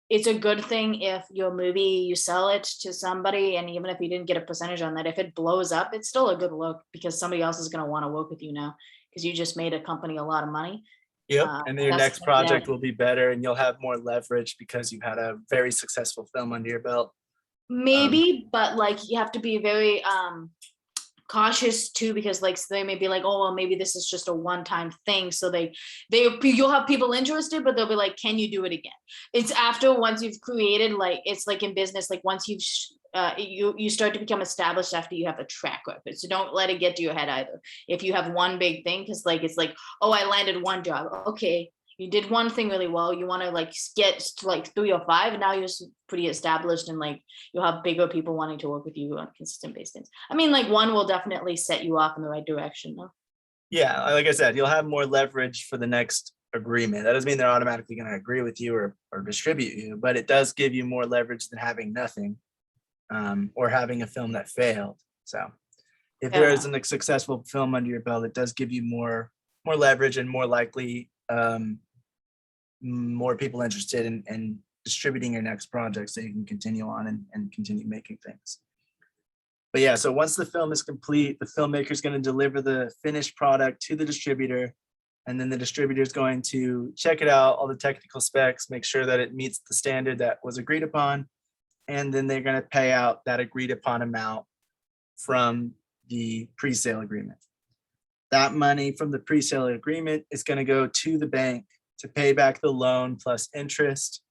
it's a good thing if your movie, you sell it to somebody, and even if you didn't get a percentage on that, if it blows up, it's still a good look because somebody else is going to want to work with you now because you just made a company a lot of money. Yep. And then your that's next the project thing. will be better and you'll have more leverage because you had a very successful film under your belt. Maybe, but like you have to be very cautious too, because like they may be like, oh well, maybe this is just a one-time thing. So you'll have people interested, but they'll be like, can you do it again? It's after once you've created, like it's like in business, like once you've you start to become established after you have a track record. So don't let it get to your head either. If you have one big thing, because like it's like, oh, I landed one job. Okay, you did one thing really well. You want to like get to like 3 or 5, and now you're pretty established, and like you'll have bigger people wanting to work with you on a consistent basis. I mean, like one will definitely set you off in the right direction, though. Yeah, like I said, you'll have more leverage for the next agreement. That doesn't mean they're automatically going to agree with you or distribute you, but it does give you more leverage than having nothing, or having a film that failed. So if there Yeah. isn't a successful film under your belt, it does give you more leverage and more likely more people interested in distributing your next project so you can continue on and continue making things. But yeah, so once the film is complete, the filmmaker is going to deliver the finished product to the distributor, and then the distributor is going to check it out, all the technical specs, make sure that it meets the standard that was agreed upon, and then they're going to pay out that agreed upon amount from the pre-sale agreement. That money from the pre-sale agreement is going to go to the bank to pay back the loan plus interest.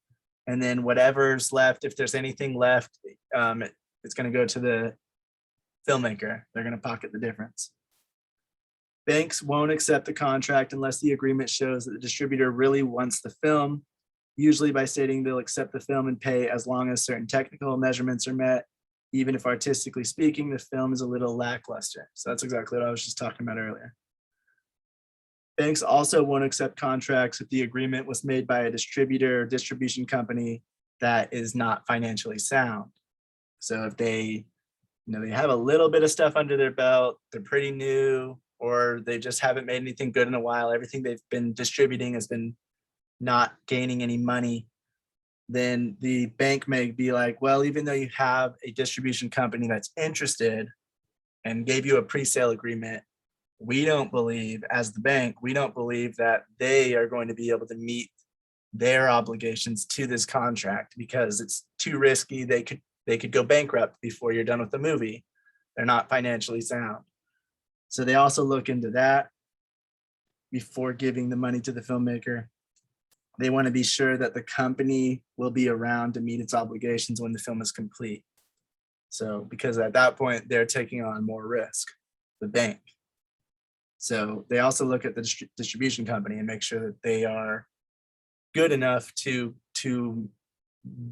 And then whatever's left, if there's anything left, it's going to go to the filmmaker. They're going to pocket the difference. Banks won't accept the contract unless the agreement shows that the distributor really wants the film, usually by stating they'll accept the film and pay as long as certain technical measurements are met, even if artistically speaking, the film is a little lackluster. So that's exactly what I was just talking about earlier. Banks also won't accept contracts if the agreement was made by a distributor or distribution company that is not financially sound. So if they have a little bit of stuff under their belt, they're pretty new, or they just haven't made anything good in a while, everything they've been distributing has been not gaining any money, then the bank may be like, well, even though you have a distribution company that's interested and gave you a pre-sale agreement, we don't believe, as the bank, we don't believe that they are going to be able to meet their obligations to this contract because it's too risky. They could go bankrupt before you're done with the movie. They're not financially sound. So they also look into that before giving the money to the filmmaker. they want to be sure that the company will be around to meet its obligations when the film is complete. So, because at that point, they're taking on more risk, the bank. So they also look at the distribution company and make sure that they are good enough to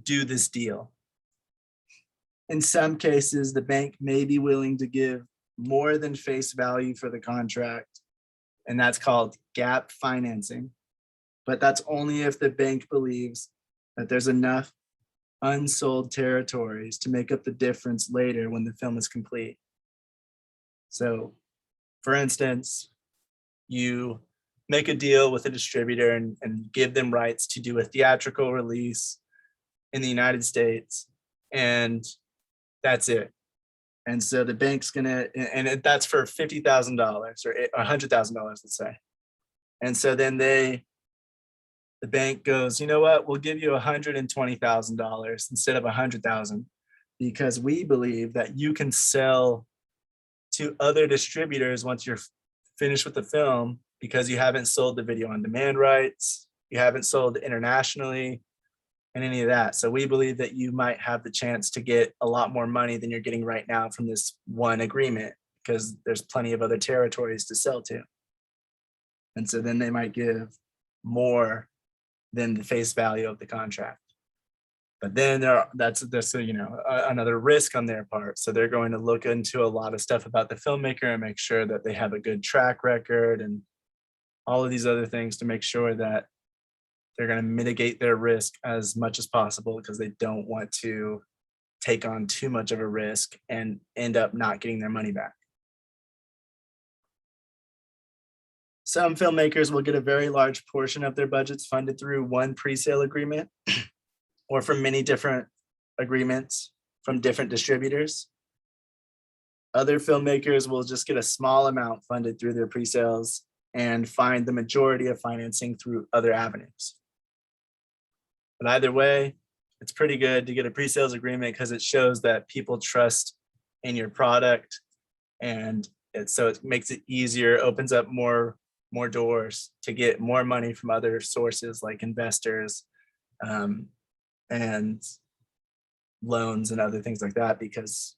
do this deal. In some cases, the bank may be willing to give more than face value for the contract, and that's called gap financing. But that's only if the bank believes that there's enough unsold territories to make up the difference later when the film is complete. So, for instance, you make a deal with a distributor and give them rights to do a theatrical release in the United States, and that's it. And so the bank's gonna, and that's for $50,000 or $100,000, let's say. And so then the bank goes, you know what, we'll give you $120,000 instead of $100,000 because we believe that you can sell to other distributors once you're finished with the film because you haven't sold the video on demand rights, you haven't sold internationally and any of that. So we believe that you might have the chance to get a lot more money than you're getting right now from this one agreement because there's plenty of other territories to sell to. And so then they might give more than the face value of the contract. But then that's another risk on their part. So they're going to look into a lot of stuff about the filmmaker and make sure that they have a good track record and all of these other things to make sure that they're going to mitigate their risk as much as possible because they don't want to take on too much of a risk and end up not getting their money back. Some filmmakers will get a very large portion of their budgets funded through one pre-sale agreement or from many different agreements from different distributors. Other filmmakers will just get a small amount funded through their pre-sales and find the majority of financing through other avenues. But either way, it's pretty good to get a pre-sales agreement because it shows that people trust in your product, and so it makes it easier, opens up more doors to get more money from other sources like investors and loans and other things like that, because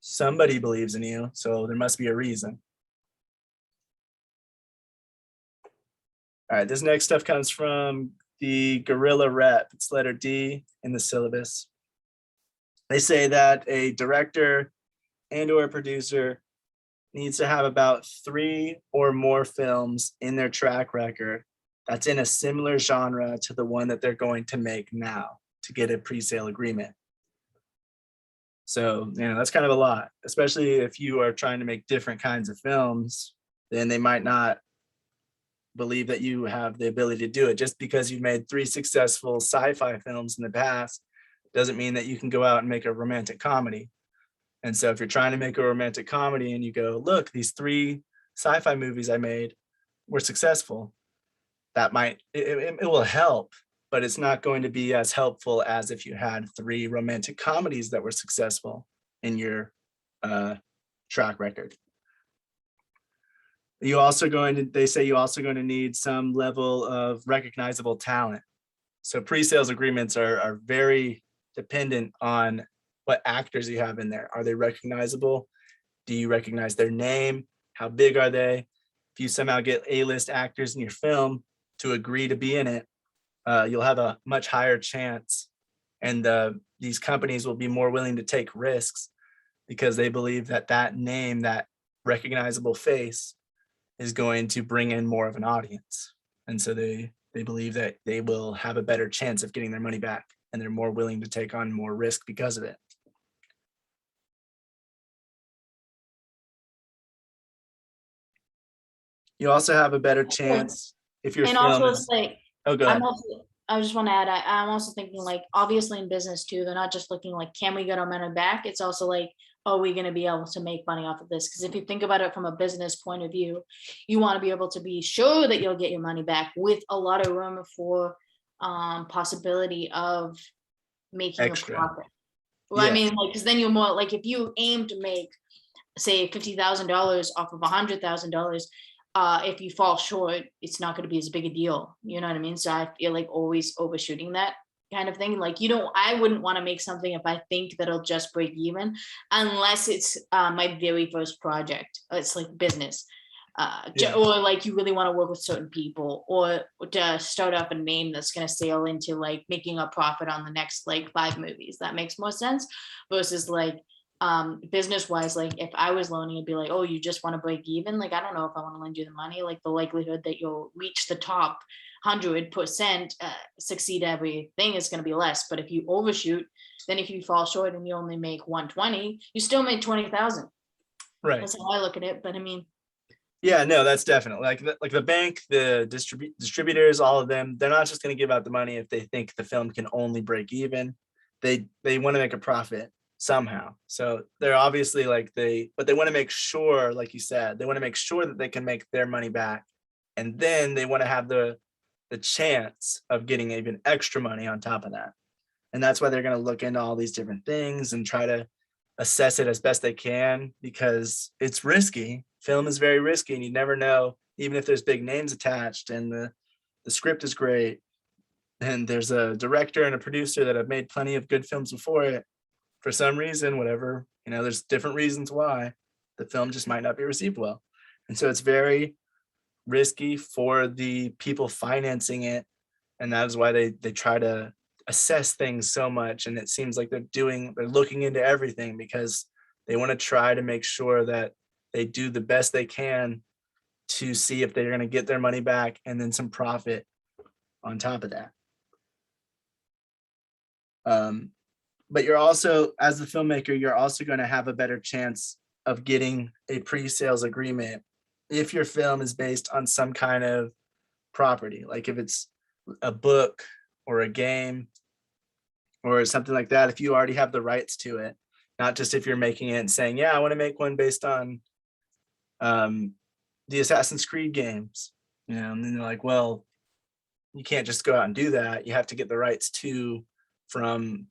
somebody believes in you, so there must be a reason. All right, this next stuff comes from the Guerrilla Rep. It's letter D in the syllabus. They say that a director and or a producer needs to have about 3 or more films in their track record that's in a similar genre to the one that they're going to make now to get a pre-sale agreement. So, that's kind of a lot, especially if you are trying to make different kinds of films, then they might not believe that you have the ability to do it. Just because you've made 3 successful sci-fi films in the past doesn't mean that you can go out and make a romantic comedy. And so if you're trying to make a romantic comedy and you go, look, these 3 sci-fi movies I made were successful, that might, it will help, but it's not going to be as helpful as if you had 3 romantic comedies that were successful in your track record. They say you're also going to need some level of recognizable talent. So pre-sales agreements are very dependent on what actors you have in there. Are they recognizable? Do you recognize their name? How big are they? If you somehow get A-list actors in your film to agree to be in it, you'll have a much higher chance. And these companies will be more willing to take risks because they believe that name, that recognizable face, is going to bring in more of an audience. And so they believe that they will have a better chance of getting their money back, and they're more willing to take on more risk because of it. You also have a better chance if your And film also, is, it's like, oh, go ahead. I just want to add, I'm also thinking like, obviously in business too, they're not just looking like, can we get our money back? It's also like, are we going to be able to make money off of this? Because if you think about it from a business point of view, you want to be able to be sure that you'll get your money back with a lot of room for possibility of making Extra. a profit. Well, Yeah. I mean, like, because then you're more like, if you aim to make, say, $50,000 off of $100,000, if you fall short, it's not going to be as big a deal. You know what I mean? So I feel like always overshooting that kind of thing. Like, I wouldn't want to make something if I think that it'll just break even, unless it's my very first project. It's like business. Yeah. Or like you really want to work with certain people, or to start up a name that's going to sail into like making a profit on the next like 5 movies. That makes more sense versus like business wise. Like if I was loaning, it'd be like, oh, you just want to break even. Like, I don't know if I want to lend you the money. Like the likelihood that you'll reach the top 100% succeed everything is going to be less. But if you overshoot, then if you fall short and you only make 120, you still made 20,000. Right. That's how I look at it. But I mean, Yeah, no, that's definitely like the bank, the distributors, all of them. They're not just going to give out the money if they think the film can only break even. They want to make a profit somehow. So they're obviously but they want to make sure, like you said, they want to make sure that they can make their money back, and then they want to have the chance of getting even extra money on top of that. And that's why they're going to look into all these different things and try to assess it as best they can, because it's risky. Film is very risky, and you never know, even if there's big names attached and the script is great and there's a director and a producer that have made plenty of good films before it, for some reason, whatever, there's different reasons why the film just might not be received well. And so it's very risky for the people financing it, and that is why they try to assess things so much. And it seems like they're looking into everything, because they want to try to make sure that they do the best they can to see if they're going to get their money back and then some profit on top of that. But you're also, as the filmmaker, you're also going to have a better chance of getting a pre-sales agreement if your film is based on some kind of property, like if it's a book or a game or something like that. If you already have the rights to it, not just if you're making it and saying, yeah, I want to make one based on the Assassin's Creed games, and then they're like, well, you can't just go out and do that. You have to get the rights from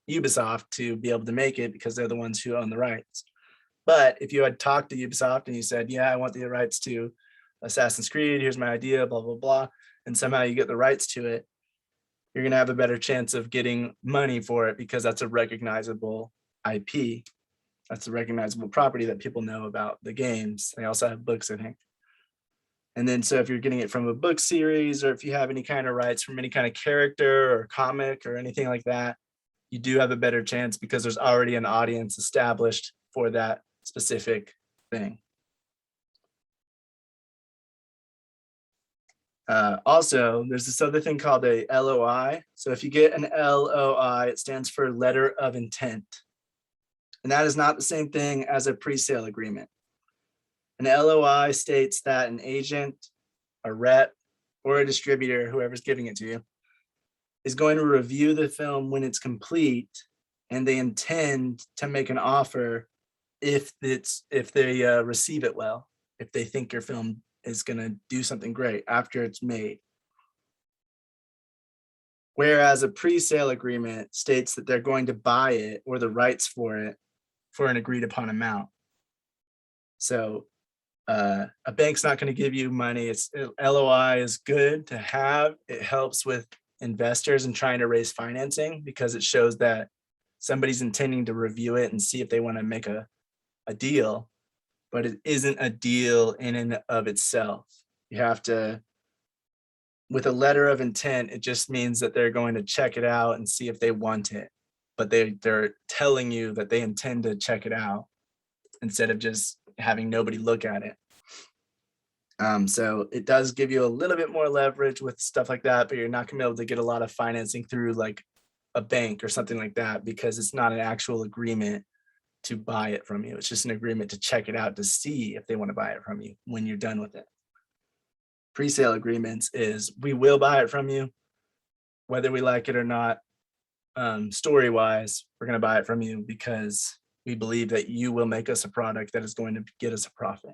Ubisoft to be able to make it, because they're the ones who own the rights. But if you had talked to Ubisoft and you said, yeah, I want the rights to Assassin's Creed, here's my idea, blah, blah, blah, and somehow you get the rights to it, you're going to have a better chance of getting money for it, because that's a recognizable IP. That's a recognizable property that people know about the games. They also have books, I think. And then, so if you're getting it from a book series, or if you have any kind of rights from any kind of character or comic or anything like that, you do have a better chance, because there's already an audience established for that specific thing. Also, there's this other thing called a LOI. So if you get an LOI, it stands for letter of intent. And that is not the same thing as a pre-sale agreement. An LOI states that an agent, a rep, or a distributor, whoever's giving it to you, is going to review the film when it's complete, and they intend to make an offer if they receive it well, if they think your film is going to do something great after it's made. Whereas a pre-sale agreement states that they're going to buy it, or the rights for it, for an agreed upon amount. So a bank's not going to give you money. LOI is good to have. It helps with investors and trying to raise financing, because it shows that somebody's intending to review it and see if they want to make a deal, but it isn't a deal in and of itself. You have to, with a letter of intent, it just means that they're going to check it out and see if they want it, but they're telling you that they intend to check it out instead of just having nobody look at it. So it does give you a little bit more leverage with stuff like that, but you're not gonna be able to get a lot of financing through like a bank or something like that, because it's not an actual agreement to buy it from you. It's just an agreement to check it out to see if they want to buy it from you when you're done with it. Pre-sale agreements is, we will buy it from you, whether we like it or not. Story-wise, we're going to buy it from you because we believe that you will make us a product that is going to get us a profit.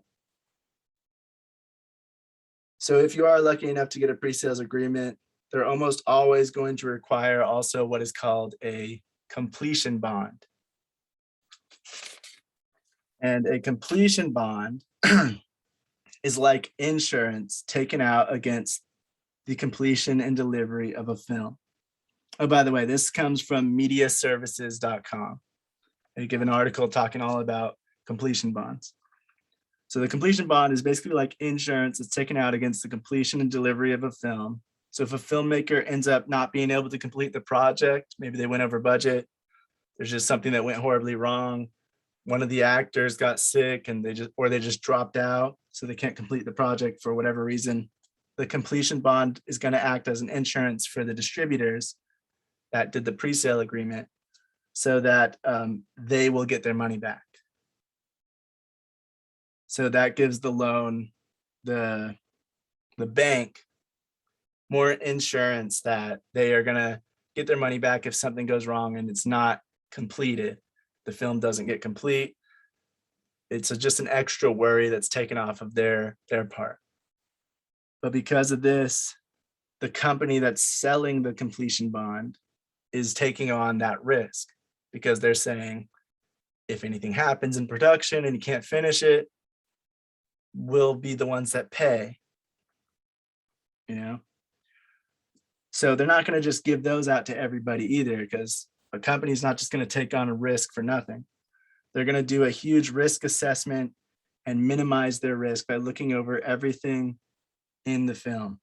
So if you are lucky enough to get a pre-sales agreement, they're almost always going to require also what is called a completion bond. And a completion bond is like insurance taken out against the completion and delivery of a film. Oh, by the way, this comes from mediaservices.com. They give an article talking all about completion bonds. So the completion bond is basically like insurance that's taken out against the completion and delivery of a film. So if a filmmaker ends up not being able to complete the project, maybe they went over budget, there's just something that went horribly wrong, one of the actors got sick and they just dropped out, so they can't complete the project for whatever reason, the completion bond is going to act as an insurance for the distributors that did the pre-sale agreement, so that they will get their money back. So that gives the loan, the bank, more insurance that they are going to get their money back if something goes wrong and it's not completed. The film doesn't get complete. It's just an extra worry that's taken off of their part. But because of this, the company that's selling the completion bond is taking on that risk, because they're saying, if anything happens in production and you can't finish it, we'll be the ones that pay, you know? So they're not going to just give those out to everybody either, because a company's not just going to take on a risk for nothing. They're going to do a huge risk assessment and minimize their risk by looking over everything in the film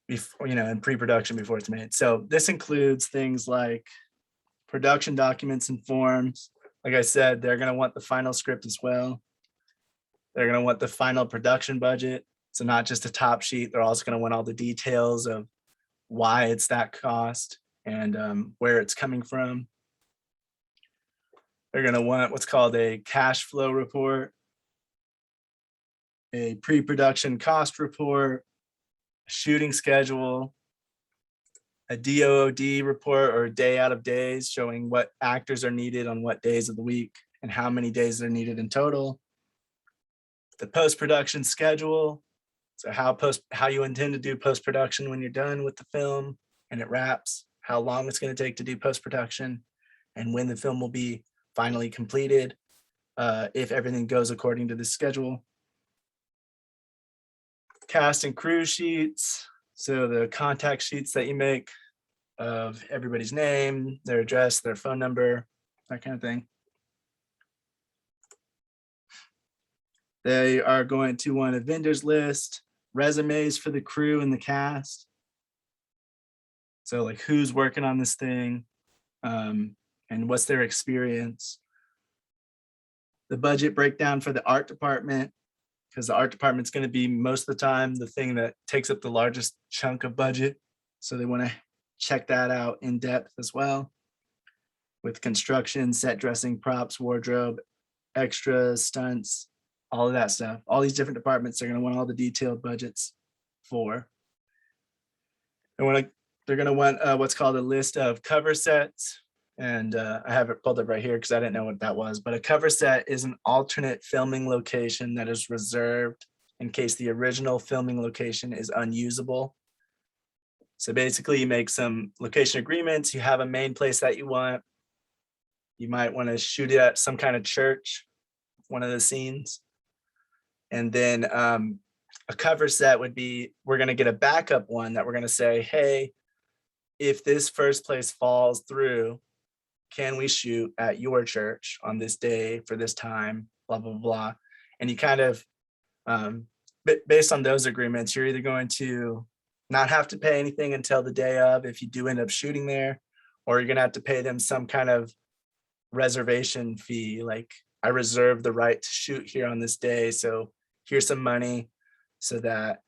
before, in pre-production before it's made. So this includes things like production documents and forms. Like I said, they're going to want the final script as well. They're going to want the final production budget. So not just a top sheet, they're also going to want all the details of why it's that cost and where it's coming from. They're going to want what's called a cash flow report, a pre-production cost report, a shooting schedule, a DOOD report, or a day out of days, showing what actors are needed on what days of the week and how many days they're needed in total. The post-production schedule, so how you intend to do post-production when you're done with the film and it wraps, how long it's going to take to do post-production, and when the film will be finally completed, if everything goes according to the schedule. Cast and crew sheets, so the contact sheets that you make of everybody's name, their address, their phone number, that kind of thing. They are going to want a vendors list, resumes for the crew and the cast. So like who's working on this thing, and what's their experience. The budget breakdown for the art department, because the art department's going to be most of the time the thing that takes up the largest chunk of budget. So they want to check that out in depth as well, with construction, set dressing, props, wardrobe, extras, stunts, all of that stuff. All these different departments are going to want all the detailed budgets for. They're going to want what's called a list of cover sets. And I have it pulled up right here because I didn't know what that was. But a cover set is an alternate filming location that is reserved in case the original filming location is unusable. So basically you make some location agreements. You have a main place that you want. You might want to shoot it at some kind of church, one of the scenes. And then a cover set would be, we're going to get a backup one that we're going to say, hey, if this first place falls through, can we shoot at your church on this day for this time, blah, blah, blah. And you kind of, based on those agreements, you're either going to not have to pay anything until the day of if you do end up shooting there, or you're going to have to pay them some kind of reservation fee. Like, I reserve the right to shoot here on this day, so here's some money so that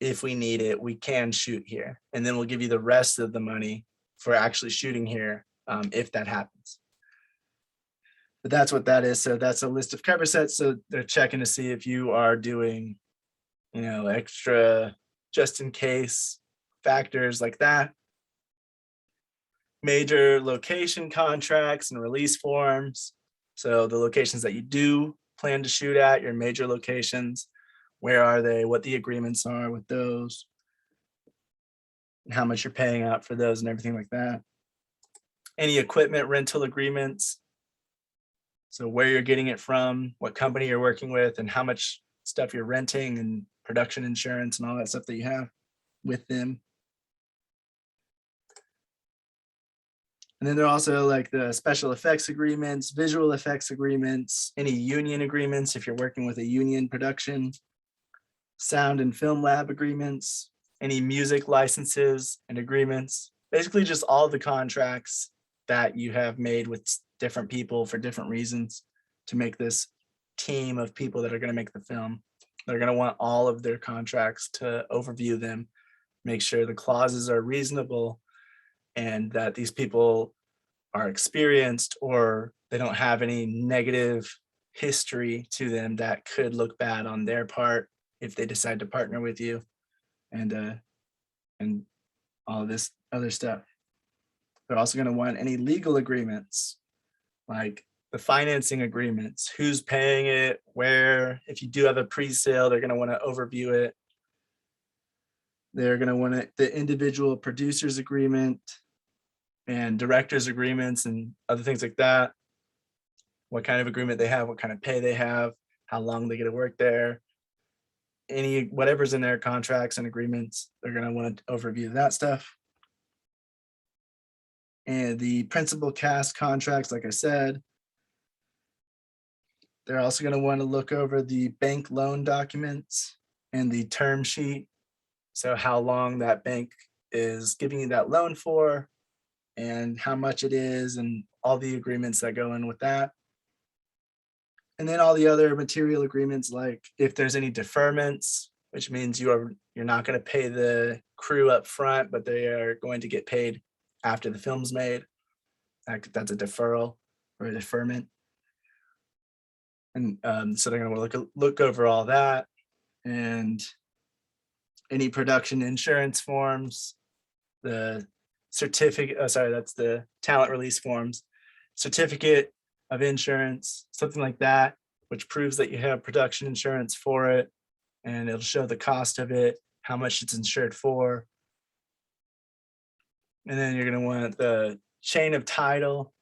if we need it, we can shoot here. And then we'll give you the rest of the money for actually shooting here if that happens. But that's what that is. So that's a list of cover sets. So they're checking to see if you are doing, extra just in case factors like that. Major location contracts and release forms. So the locations that you do plan to shoot at, your major locations, where are they, what the agreements are with those, and how much you're paying out for those and everything like that. Any equipment rental agreements. So where you're getting it from, what company you're working with, and how much stuff you're renting and production insurance and all that stuff that you have with them. And then there are also like the special effects agreements, visual effects agreements, any union agreements if you're working with a union production, sound and film lab agreements, any music licenses and agreements, basically just all the contracts that you have made with different people for different reasons to make this team of people that are going to make the film. They're going to want all of their contracts to overview them, make sure the clauses are reasonable and that these people are experienced or they don't have any negative history to them that could look bad on their part if they decide to partner with you, and all of this other stuff. They're also going to want any legal agreements, like the financing agreements, who's paying it, where, if you do have a pre-sale, they're going to want to overview it. They're going to want the individual producers agreement and directors agreements and other things like that. What kind of agreement they have, what kind of pay they have, how long they get to work there, any whatever's in their contracts and agreements, they're going to want to overview that stuff. And the principal cast contracts, like I said, they're also going to want to look over the bank loan documents and the term sheet. So how long that bank is giving you that loan for and how much it is and all the agreements that go in with that. And then all the other material agreements, like if there's any deferments, which means you're not going to pay the crew up front, but they are going to get paid after the film's made. That's a deferral or a deferment. And so they're going to look over all that and any production insurance forms, the certificate, that's the talent release forms, certificate of insurance, something like that, which proves that you have production insurance for it. And it'll show the cost of it, how much it's insured for. And then you're going to want the chain of title,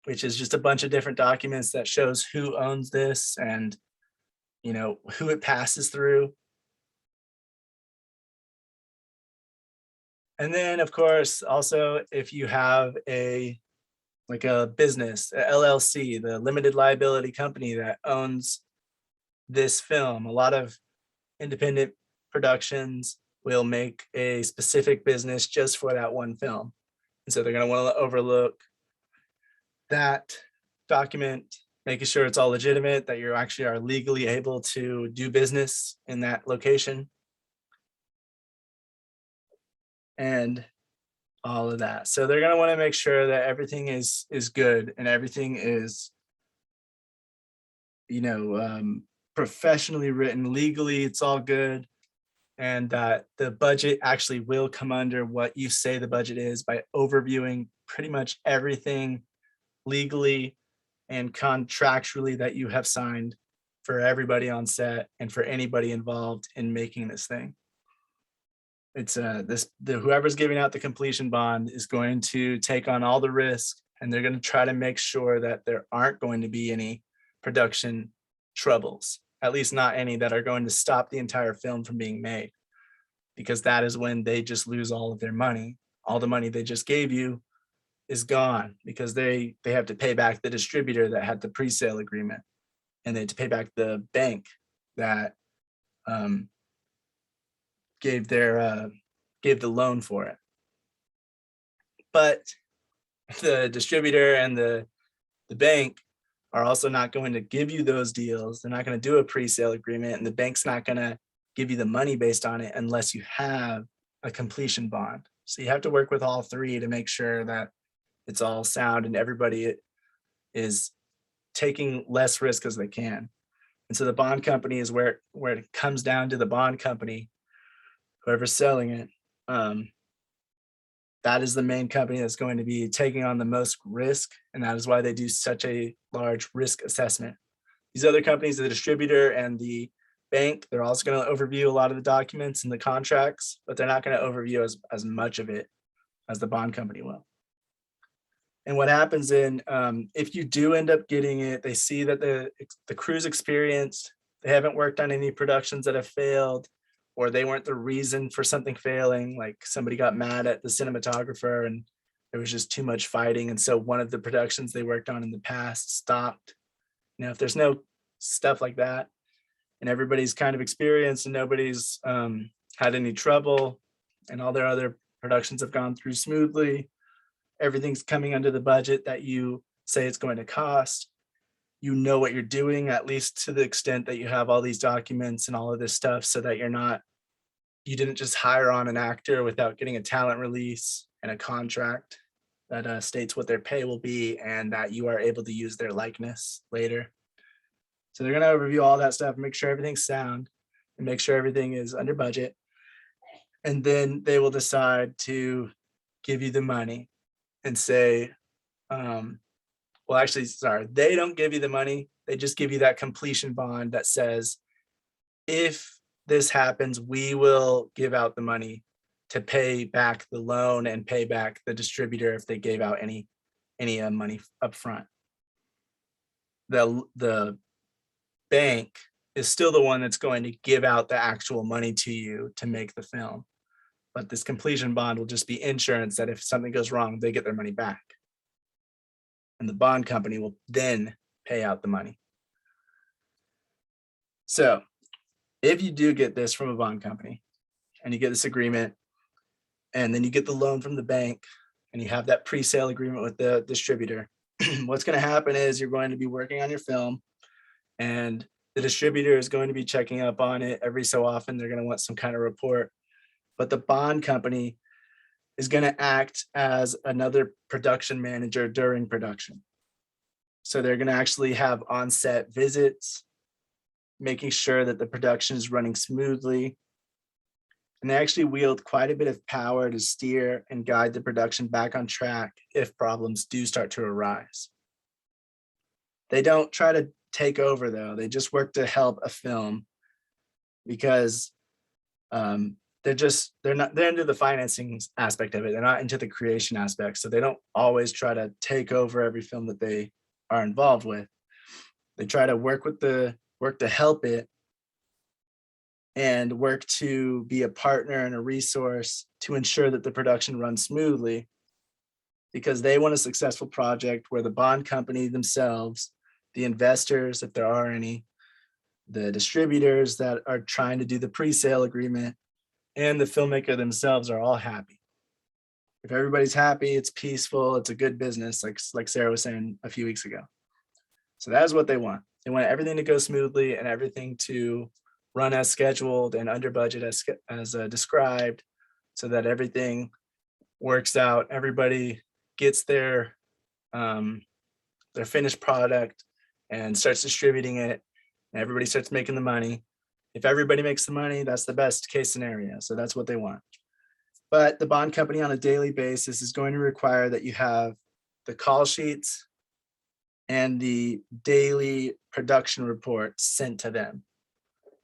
which is just a bunch of different documents that shows who owns this and, you know, who it passes through. And then, of course, also, if you have a business, a LLC, the limited liability company that owns this film, a lot of independent productions will make a specific business just for that one film. And so they're going to want to overlook that document, making sure it's all legitimate, that you actually are legally able to do business in that location. And all of that. So they're going to want to make sure that everything is good and everything is, you know, professionally written, legally, it's all good. And that the budget actually will come under what you say the budget is by overviewing pretty much everything legally and contractually that you have signed for everybody on set and for anybody involved in making this thing. It's whoever's giving out the completion bond is going to take on all the risk, and they're going to try to make sure that there aren't going to be any production troubles, at least not any that are going to stop the entire film from being made, because that is when they just lose all of their money. All the money they just gave you is gone because they have to pay back the distributor that had the pre-sale agreement, and they have to pay back the bank that gave the loan for it. But the distributor and the bank are also not going to give you those deals. They're not going to do a pre-sale agreement, and the bank's not going to give you the money based on it unless you have a completion bond. So you have to work with all three to make sure that it's all sound and everybody is taking less risk as they can. And so the bond company is where it comes down to the bond company, whoever's selling it. That is the main company that's going to be taking on the most risk, and that is why they do such a large risk assessment. These other companies, the distributor and the bank, they're also going to overview a lot of the documents and the contracts, but they're not going to overview as much of it as the bond company will. And what happens if you do end up getting it, they see that the crew's experienced, they haven't worked on any productions that have failed, or they weren't the reason for something failing. Like somebody got mad at the cinematographer and there was just too much fighting. And so one of the productions they worked on in the past stopped. If there's no stuff like that and everybody's kind of experienced and nobody's had any trouble and all their other productions have gone through smoothly, everything's coming under the budget that you say it's going to cost, you know what you're doing, at least to the extent that you have all these documents and all of this stuff, so that you didn't just hire on an actor without getting a talent release and a contract that states what their pay will be and that you are able to use their likeness later. So they're going to review all that stuff, make sure everything's sound and make sure everything is under budget. And then they will decide to give you the money and say, they don't give you the money. They just give you that completion bond that says, if this happens, we will give out the money to pay back the loan and pay back the distributor if they gave out any money up front. The bank is still the one that's going to give out the actual money to you to make the film. But this completion bond will just be insurance that if something goes wrong, they get their money back. And the bond company will then pay out the money. So if you do get this from a bond company and you get this agreement, and then you get the loan from the bank and you have that pre-sale agreement with the distributor, what's going to happen is you're going to be working on your film and the distributor is going to be checking up on it every so often. They're going to want some kind of report, but the bond company is going to act as another production manager during production. So they're going to actually have on-set visits, making sure that the production is running smoothly. And they actually wield quite a bit of power to steer and guide the production back on track if problems do start to arise. They don't try to take over though. They just work to help a film because they're into the financing aspect of it. They're not into the creation aspect. So they don't always try to take over every film that they are involved with. They try to work to help it and work to be a partner and a resource to ensure that the production runs smoothly, because they want a successful project where the bond company themselves, the investors, if there are any, the distributors that are trying to do the pre-sale agreement, and the filmmaker themselves are all happy. If everybody's happy, it's peaceful, it's a good business, like Sarah was saying a few weeks ago. So that's what they want. They want everything to go smoothly and everything to run as scheduled and under budget as described, so that everything works out. Everybody gets their finished product and starts distributing it, and everybody starts making the money. If everybody makes the money, that's the best case scenario. So that's what they want. But the bond company on a daily basis is going to require that you have the call sheets and the daily production reports sent to them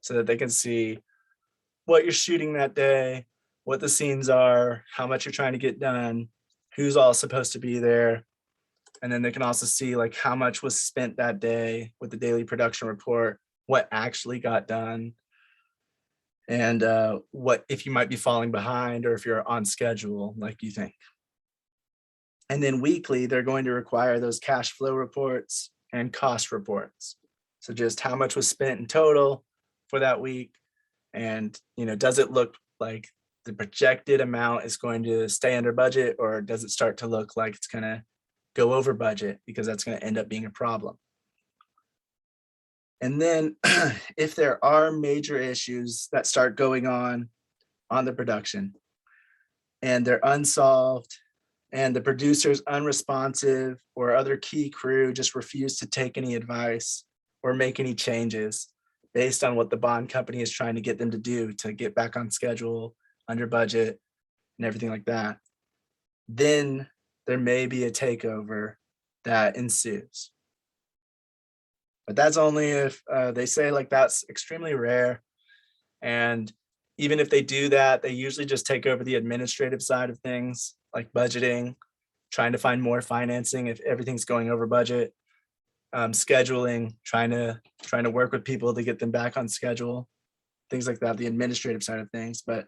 so that they can see what you're shooting that day, what the scenes are, how much you're trying to get done, who's all supposed to be there. And then they can also see like how much was spent that day with the daily production report, what actually got done, and what if you might be falling behind or if you're on schedule like you think. And then weekly, they're going to require those cash flow reports and cost reports. So just how much was spent in total for that week. And, does it look like the projected amount is going to stay under budget, or does it start to look like it's going to go over budget, because that's going to end up being a problem. And then if there are major issues that start going on the production and they're unsolved and the producer's unresponsive, or other key crew just refuse to take any advice or make any changes based on what the bond company is trying to get them to do to get back on schedule, under budget, and everything like that, then there may be a takeover that ensues. But that's only if they say like that's extremely rare. And even if they do that, they usually just take over the administrative side of things, like budgeting, trying to find more financing if everything's going over budget. scheduling, trying to work with people to get them back on schedule, things like that, the administrative side of things. But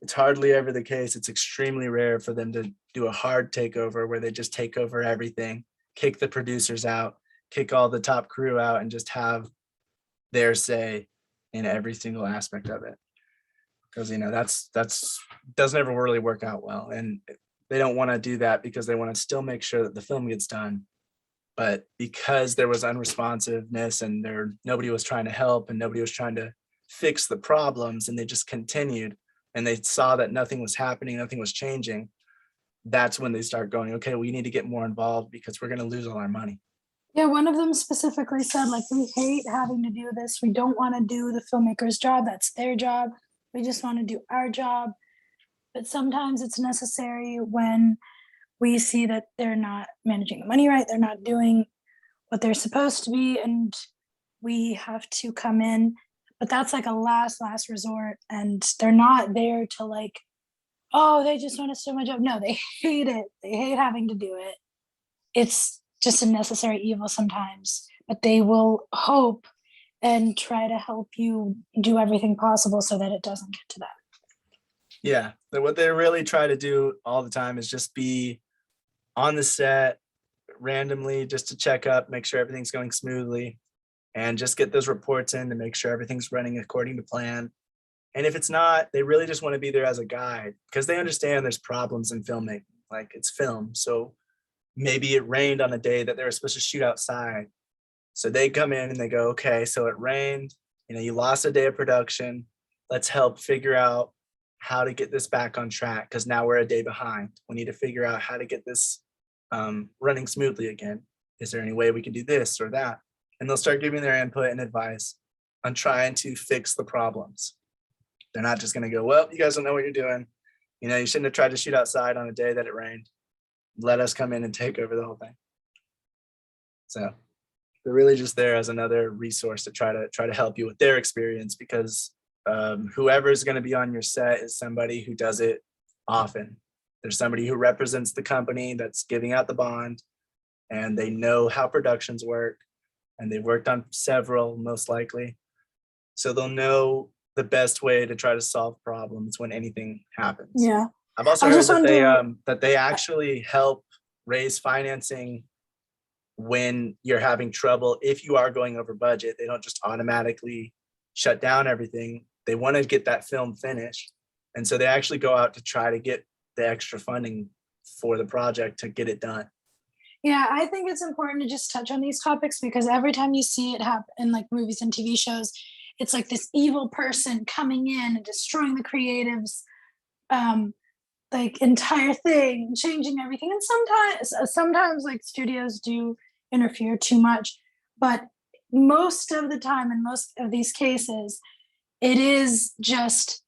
it's hardly ever the case. It's extremely rare for them to do a hard takeover where they just take over everything, kick the producers out, kick all the top crew out, and just have their say in every single aspect of it. Because that's doesn't ever really work out well. And they don't want to do that because they want to still make sure that the film gets done. But because there was unresponsiveness and nobody was trying to help and nobody was trying to fix the problems, and they just continued, and they saw that nothing was happening, nothing was changing, that's when they start going, okay, we need to get more involved because we're going to lose all our money. Yeah, one of them specifically said, like, we hate having to do this. We don't want to do the filmmaker's job. That's their job. We just want to do our job. But sometimes it's necessary when we see that they're not managing the money right. They're not doing what they're supposed to be. And we have to come in. But that's like a last resort. And they're not there to like, oh, they just want to do my job. No, they hate it. They hate having to do it. It's just a necessary evil sometimes. But they will hope and try to help you do everything possible so that it doesn't get to that. Yeah, what they really try to do all the time is just be on the set randomly, just to check up, make sure everything's going smoothly, and just get those reports in to make sure everything's running according to plan. And if it's not, they really just want to be there as a guide because they understand there's problems in filmmaking, like it's film. So maybe it rained on a day that they were supposed to shoot outside. So they come in and they go, okay, so it rained, you lost a day of production. Let's help figure out how to get this back on track because now we're a day behind. We need to figure out how to get this running smoothly again. Is there any way we can do this or that? And they'll start giving their input and advice on trying to fix the problems. They're not just going to go, well, you guys don't know what you're doing. You shouldn't have tried to shoot outside on a day that it rained. Let us come in and take over the whole thing. So they're really just there as another resource to try to help you with their experience because whoever is going to be on your set is somebody who does it often. There's somebody who represents the company that's giving out the bond, and they know how productions work, and they've worked on several most likely. So they'll know the best way to try to solve problems when anything happens. Yeah. I've also heard that they actually help raise financing when you're having trouble. If you are going over budget, they don't just automatically shut down everything. They want to get that film finished. And so they actually go out to try to get the extra funding for the project to get it done. Yeah, I think it's important to just touch on these topics because every time you see it happen in like movies and TV shows, it's like this evil person coming in and destroying the creatives, like entire thing, changing everything. And sometimes like studios do interfere too much, but most of the time in most of these cases, it is just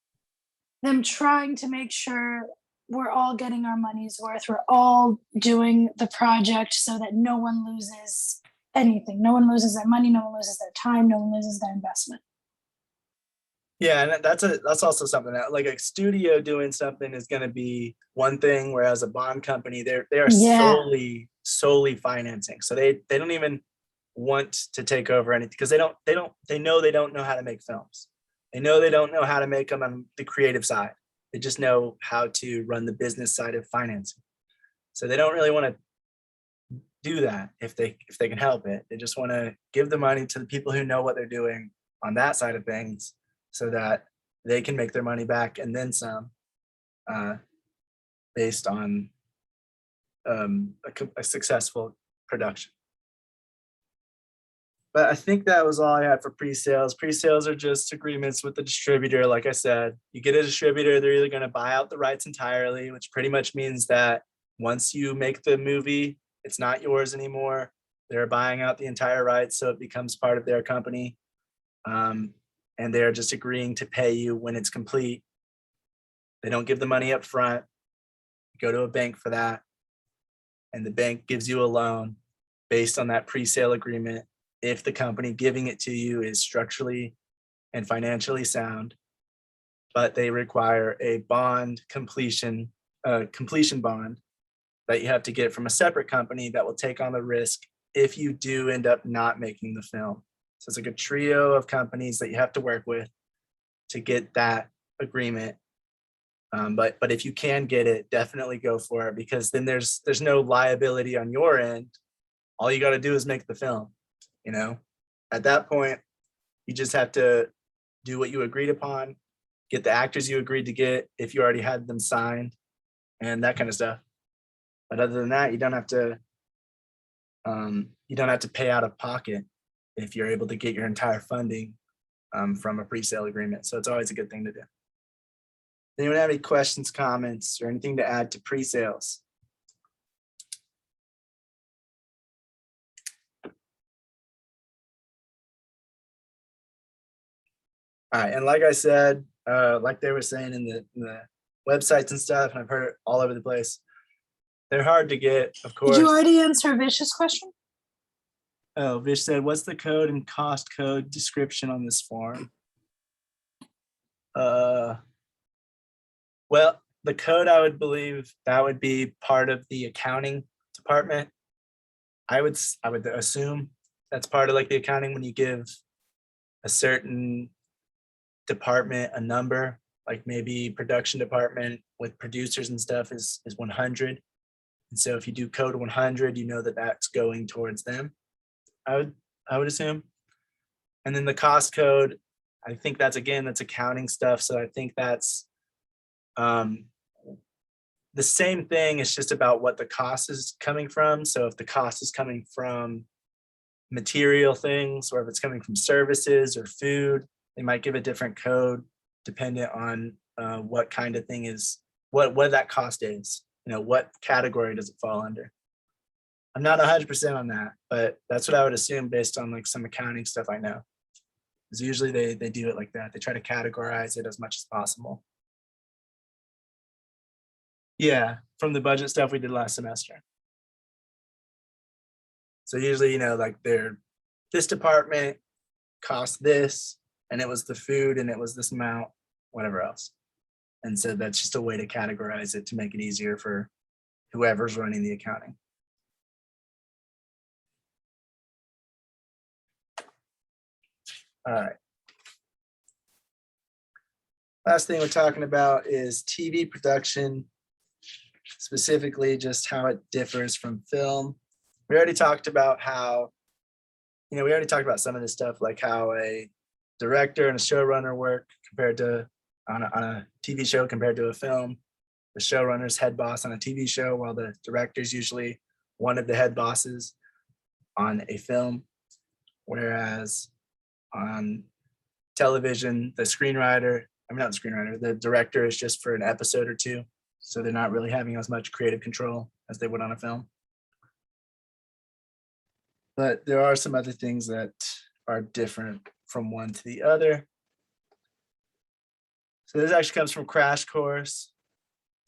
them trying to make sure we're all getting our money's worth. We're all doing the project so that no one loses anything. No one loses their money, no one loses their time, no one loses their investment. Yeah, and that's also something that like a studio doing something is going to be one thing, whereas a bond company, they are solely financing. So they don't even want to take over anything because they know they don't know how to make films. They know they don't know how to make them on the creative side. They just know how to run the business side of financing. So they don't really want to do that if they can help it. They just want to give the money to the people who know what they're doing on that side of things so that they can make their money back and then some based on a successful production. But I think that was all I had for pre-sales. Pre-sales are just agreements with the distributor. Like I said, you get a distributor, they're either going to buy out the rights entirely, which pretty much means that once you make the movie, it's not yours anymore. They're buying out the entire rights, so it becomes part of their company. And they're just agreeing to pay you when it's complete. They don't give the money up front. You go to a bank for that, and the bank gives you a loan based on that pre-sale agreement. If the company giving it to you is structurally and financially sound, but they require a bond completion bond that you have to get from a separate company that will take on the risk if you do end up not making the film. So it's like a trio of companies that you have to work with to get that agreement. But if you can get it, definitely go for it, because then there's no liability on your end. All you got to do is make the film. You know, at that point, you just have to do what you agreed upon, get the actors you agreed to get if you already had them signed, and that kind of stuff. But other than that, you don't have to pay out of pocket if you're able to get your entire funding from a pre-sale agreement. So it's always a good thing to do. Anyone have any questions, comments, or anything to add to pre-sales? All right, and like I said, like they were saying in the websites and stuff, and I've heard it all over the place, they're hard to get, of course. Did you already answer Vish's question? Oh, Vish said, what's the code and cost code description on this form? Well, the code, I would believe that would be part of the accounting department. I would assume that's part of like the accounting when you give a certain department a number, like maybe production department with producers and stuff is 100. And so if you do code 100, you know that that's going towards them. I would assume. And then the cost code, I think that's accounting stuff. So I think that's the same thing. It's just about what the cost is coming from. So if the cost is coming from material things, or if it's coming from services or food, they might give a different code dependent on what kind of thing is, what that cost is. You know, what category does it fall under? I'm not 100% on that, but that's what I would assume based on like some accounting stuff I know. Because usually they do it like that. They try to categorize it as much as possible. Yeah, from the budget stuff we did last semester. So usually, you know, like this department cost this, and it was the food, and it was this amount, whatever else. And so that's just a way to categorize it to make it easier for whoever's running the accounting. All right. Last thing we're talking about is TV production, specifically just how it differs from film. We already talked about how, we already talked about some of this stuff, like how a director and a showrunner work compared to on a TV show compared to a film. The showrunner's head boss on a TV show, while the director's usually one of the head bosses on a film. Whereas on television, the director is just for an episode or two. So they're not really having as much creative control as they would on a film. But there are some other things that are different from one to the other. So this actually comes from Crash Course,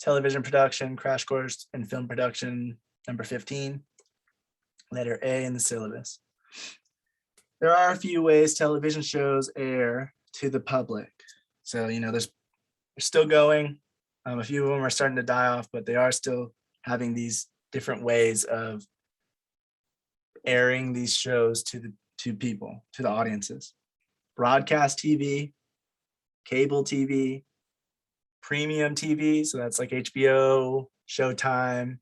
Television Production, Crash Course in Film Production, number 15, letter A in the syllabus. There are a few ways television shows air to the public. So, they're still going. A few of them are starting to die off, but they are still having these different ways of airing these shows to people, to the audiences. Broadcast TV, cable TV, premium TV. So that's like HBO, Showtime,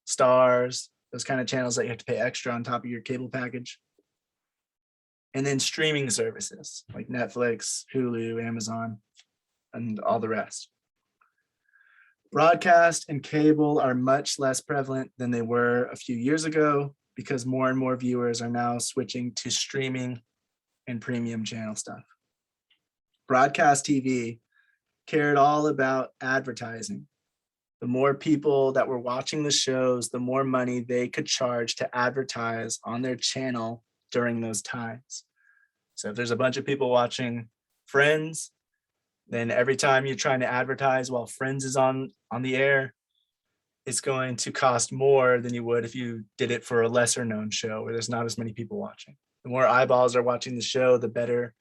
Stars, those kind of channels that you have to pay extra on top of your cable package. And then streaming services like Netflix, Hulu, Amazon, and all the rest. Broadcast and cable are much less prevalent than they were a few years ago because more and more viewers are now switching to streaming and premium channel stuff. Broadcast TV cared all about advertising. The more people that were watching the shows, the more money they could charge to advertise on their channel during those times. So if there's a bunch of people watching Friends, then every time you're trying to advertise while Friends is on the air, it's going to cost more than you would if you did it for a lesser known show where there's not as many people watching. The more eyeballs are watching the show, the better,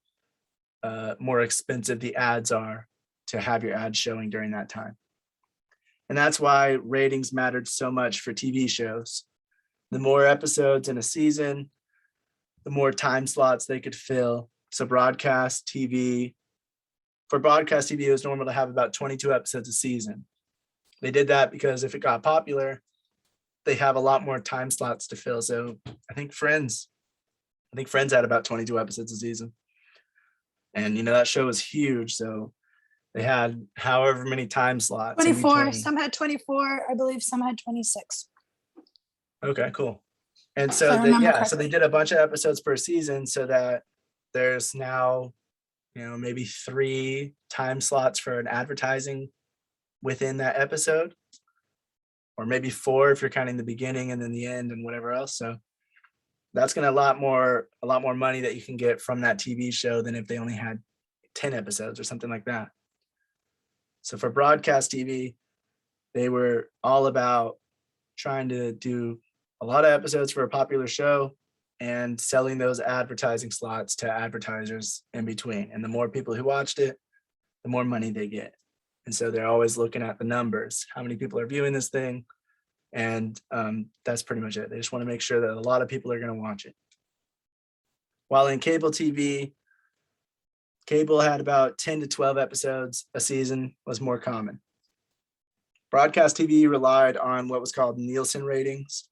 more expensive the ads are to have your ads showing during that time. And that's why ratings mattered so much for TV shows. The more episodes in a season, the more time slots they could fill. So broadcast TV, for broadcast TV, it was normal to have about 22 episodes a season. They did that because if it got popular, they have a lot more time slots to fill. So I think Friends had about 22 episodes a season. And that show was huge. So they had however many time slots. in 24. between. Some had 24. I believe some had 26. Okay, cool. And If so I remember so they correctly. did a bunch of episodes per season so that there's now, maybe 3 time slots for an advertising within that episode, or maybe 4 if you're counting the beginning and then the end and whatever else. So that's going to a lot more money that you can get from that TV show than if they only had 10 episodes or something like that. So for broadcast TV, they were all about trying to do a lot of episodes for a popular show and selling those advertising slots to advertisers in between. And the more people who watched it, the more money they get. And so they're always looking at the numbers, how many people are viewing this thing. And that's pretty much it. They just want to make sure that a lot of people are going to watch it. While in cable TV, cable had about 10 to 12 episodes a season was more common. Broadcast TV relied on what was called Nielsen ratings,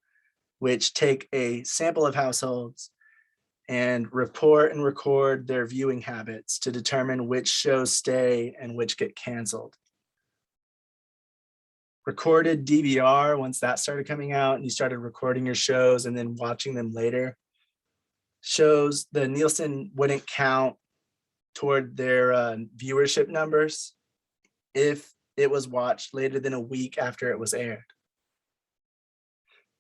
which take a sample of households and report and record their viewing habits to determine which shows stay and which get canceled. Recorded DVR, once that started coming out and you started recording your shows and then watching them later, shows the Nielsen wouldn't count toward their viewership numbers if it was watched later than a week after it was aired.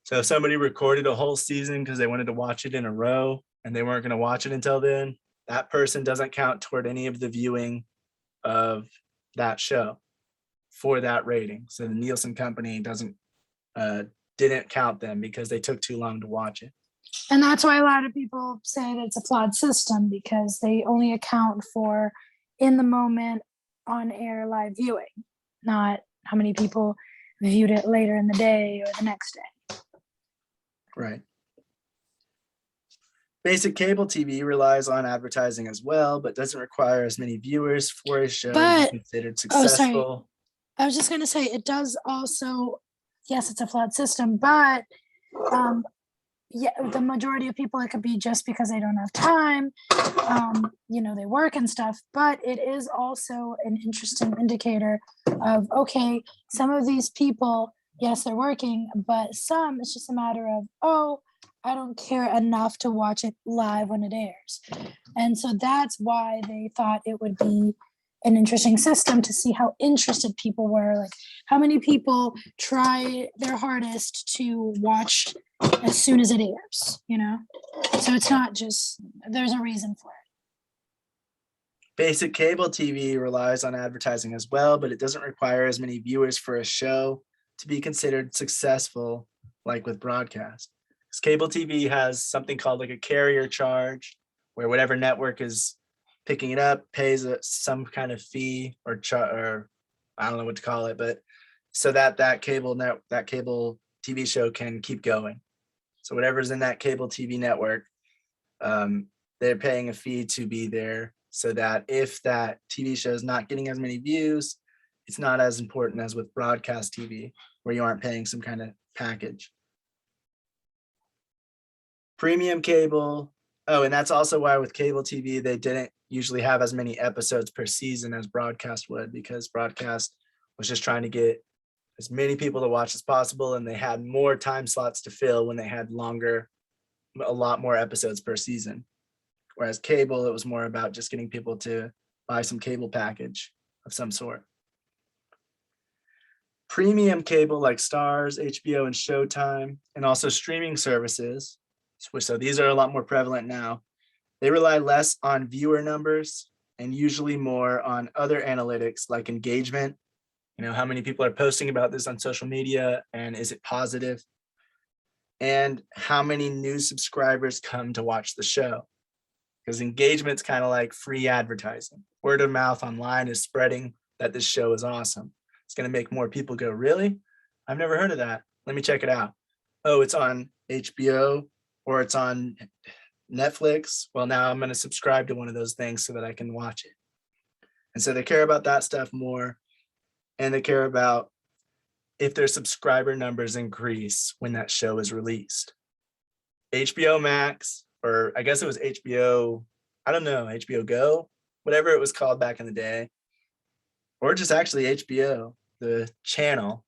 So if somebody recorded a whole season because they wanted to watch it in a row and they weren't going to watch it until then, that person doesn't count toward any of the viewing of that show for that rating. So the Nielsen company didn't count them because they took too long to watch it. And that's why a lot of people say that it's a flawed system, because they only account for in the moment on air live viewing, not how many people viewed it later in the day or the next day. Right. Basic cable TV relies on advertising as well, but doesn't require as many viewers for a show to But- be considered sorry. successful. I was just going to say, it does also, yes, it's a flawed system, but yeah, the majority of people, it could be just because they don't have time, they work and stuff, but it is also an interesting indicator of, okay, some of these people, yes, they're working, but some, it's just a matter of, oh, I don't care enough to watch it live when it airs. And so that's why they thought it would be an interesting system to see how interested people were, like how many people try their hardest to watch as soon as it airs, So it's not just, there's a reason for it. Basic cable TV relies on advertising as well, but it doesn't require as many viewers for a show to be considered successful, like with broadcast. Because cable TV has something called like a carrier charge, where whatever network is picking it up pays some kind of fee or I don't know what to call it, but so that cable TV show can keep going. So whatever's in that cable TV network, they're paying a fee to be there, so that if that TV show is not getting as many views, it's not as important as with broadcast TV, where you aren't paying some kind of package. Premium cable. Oh, and that's also why with cable TV, they didn't usually have as many episodes per season as broadcast would, because broadcast was just trying to get as many people to watch as possible, and they had more time slots to fill when they had a lot more episodes per season. Whereas cable, it was more about just getting people to buy some cable package of some sort. Premium cable like Stars, HBO, and Showtime, and also streaming services, so these are a lot more prevalent now. They rely less on viewer numbers and usually more on other analytics like engagement. How many people are posting about this on social media, and is it positive? And how many new subscribers come to watch the show? Because engagement's kind of like free advertising. Word of mouth online is spreading that this show is awesome. It's going to make more people go, really? I've never heard of that. Let me check it out. Oh, it's on HBO or it's on Netflix. Well, now I'm going to subscribe to one of those things so that I can watch it. And so they care about that stuff more. And they care about if their subscriber numbers increase when that show is released. HBO Max, or I guess it was HBO, I don't know, HBO Go, whatever it was called back in the day, or just actually HBO, the channel